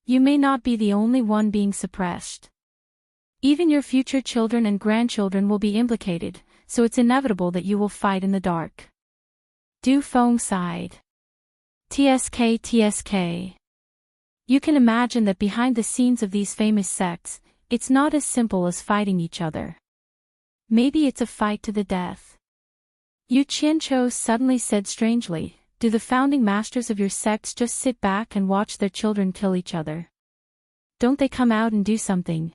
You may not be the only one being suppressed. Even your future children and grandchildren will be implicated, so it's inevitable that you will fight in the dark. Du Feng sighed. TSK. You can imagine that behind the scenes of these famous sects, it's not as simple as fighting each other. Maybe it's a fight to the death. Yu Qianqiu suddenly said strangely, do the founding masters of your sects just sit back and watch their children kill each other? Don't they come out and do something?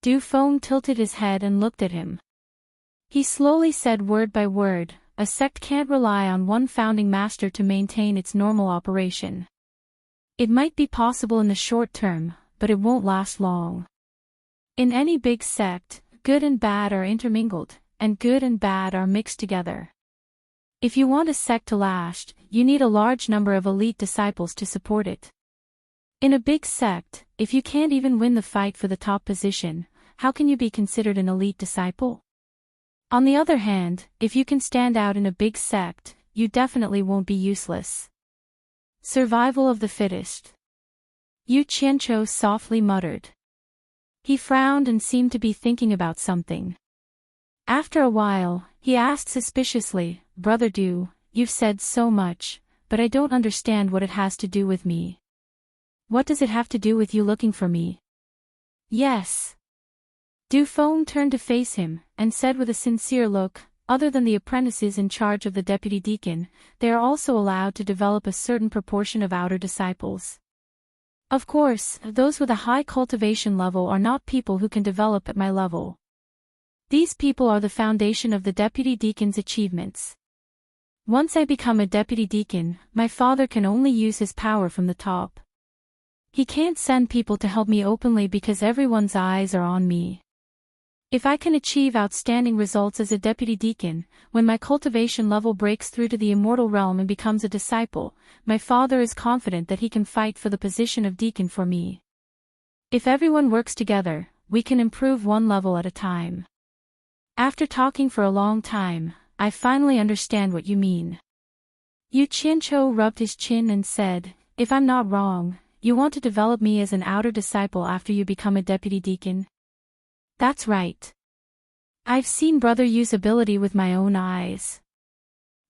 Du Feng tilted his head and looked at him. He slowly said word by word, a sect can't rely on one founding master to maintain its normal operation. It might be possible in the short term, but it won't last long. In any big sect, good and bad are intermingled, and good and bad are mixed together. If you want a sect to last, you need a large number of elite disciples to support it. In a big sect, if you can't even win the fight for the top position, how can you be considered an elite disciple? On the other hand, if you can stand out in a big sect, you definitely won't be useless. Survival of the fittest. Yu Qianqiu softly muttered. He frowned and seemed to be thinking about something. After a while, he asked suspiciously, Brother Du, you've said so much, but I don't understand what it has to do with me. What does it have to do with you looking for me? Yes. Du Feng turned to face him, and said with a sincere look, other than the apprentices in charge of the deputy deacon, they are also allowed to develop a certain proportion of outer disciples. Of course, those with a high cultivation level are not people who can develop at my level. These people are the foundation of the deputy deacon's achievements. Once I become a deputy deacon, my father can only use his power from the top. He can't send people to help me openly because everyone's eyes are on me. If I can achieve outstanding results as a deputy deacon, when my cultivation level breaks through to the immortal realm and becomes a disciple, my father is confident that he can fight for the position of deacon for me. If everyone works together, we can improve one level at a time. After talking for a long time, I finally understand what you mean. Yu Qianqiu rubbed his chin and said, if I'm not wrong, you want to develop me as an outer disciple after you become a deputy deacon? That's right. I've seen Brother Yu's ability with my own eyes.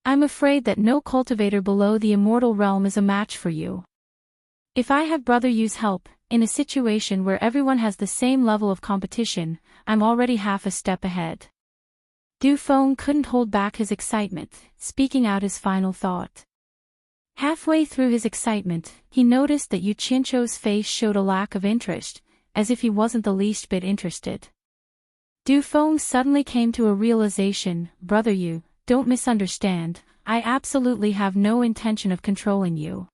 I'm afraid that no cultivator below the immortal realm is a match for you. If I have Brother Yu's help, in a situation where everyone has the same level of competition, I'm already half a step ahead. Du Feng couldn't hold back his excitement, speaking out his final thought. Halfway through his excitement, he noticed that Yu Qianqiu's face showed a lack of interest, as if he wasn't the least bit interested. Du Feng suddenly came to a realization, Brother Yu, don't misunderstand, I absolutely have no intention of controlling you.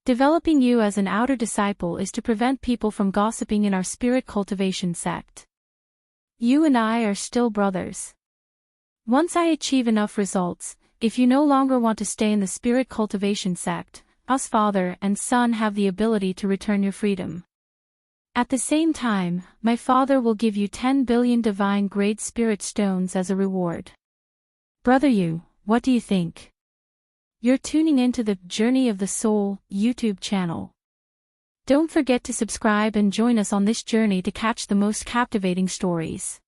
Developing you as an outer disciple is to prevent people from gossiping in our spirit cultivation sect. You and I are still brothers. Once I achieve enough results, if you no longer want to stay in the spirit cultivation sect, us father and son have the ability to return your freedom. At the same time, my father will give you 10 billion divine grade spirit stones as a reward. Brother Yu, what do you think? You're tuning into the Journey of the Soul YouTube channel. Don't forget to subscribe and join us on this journey to catch the most captivating stories.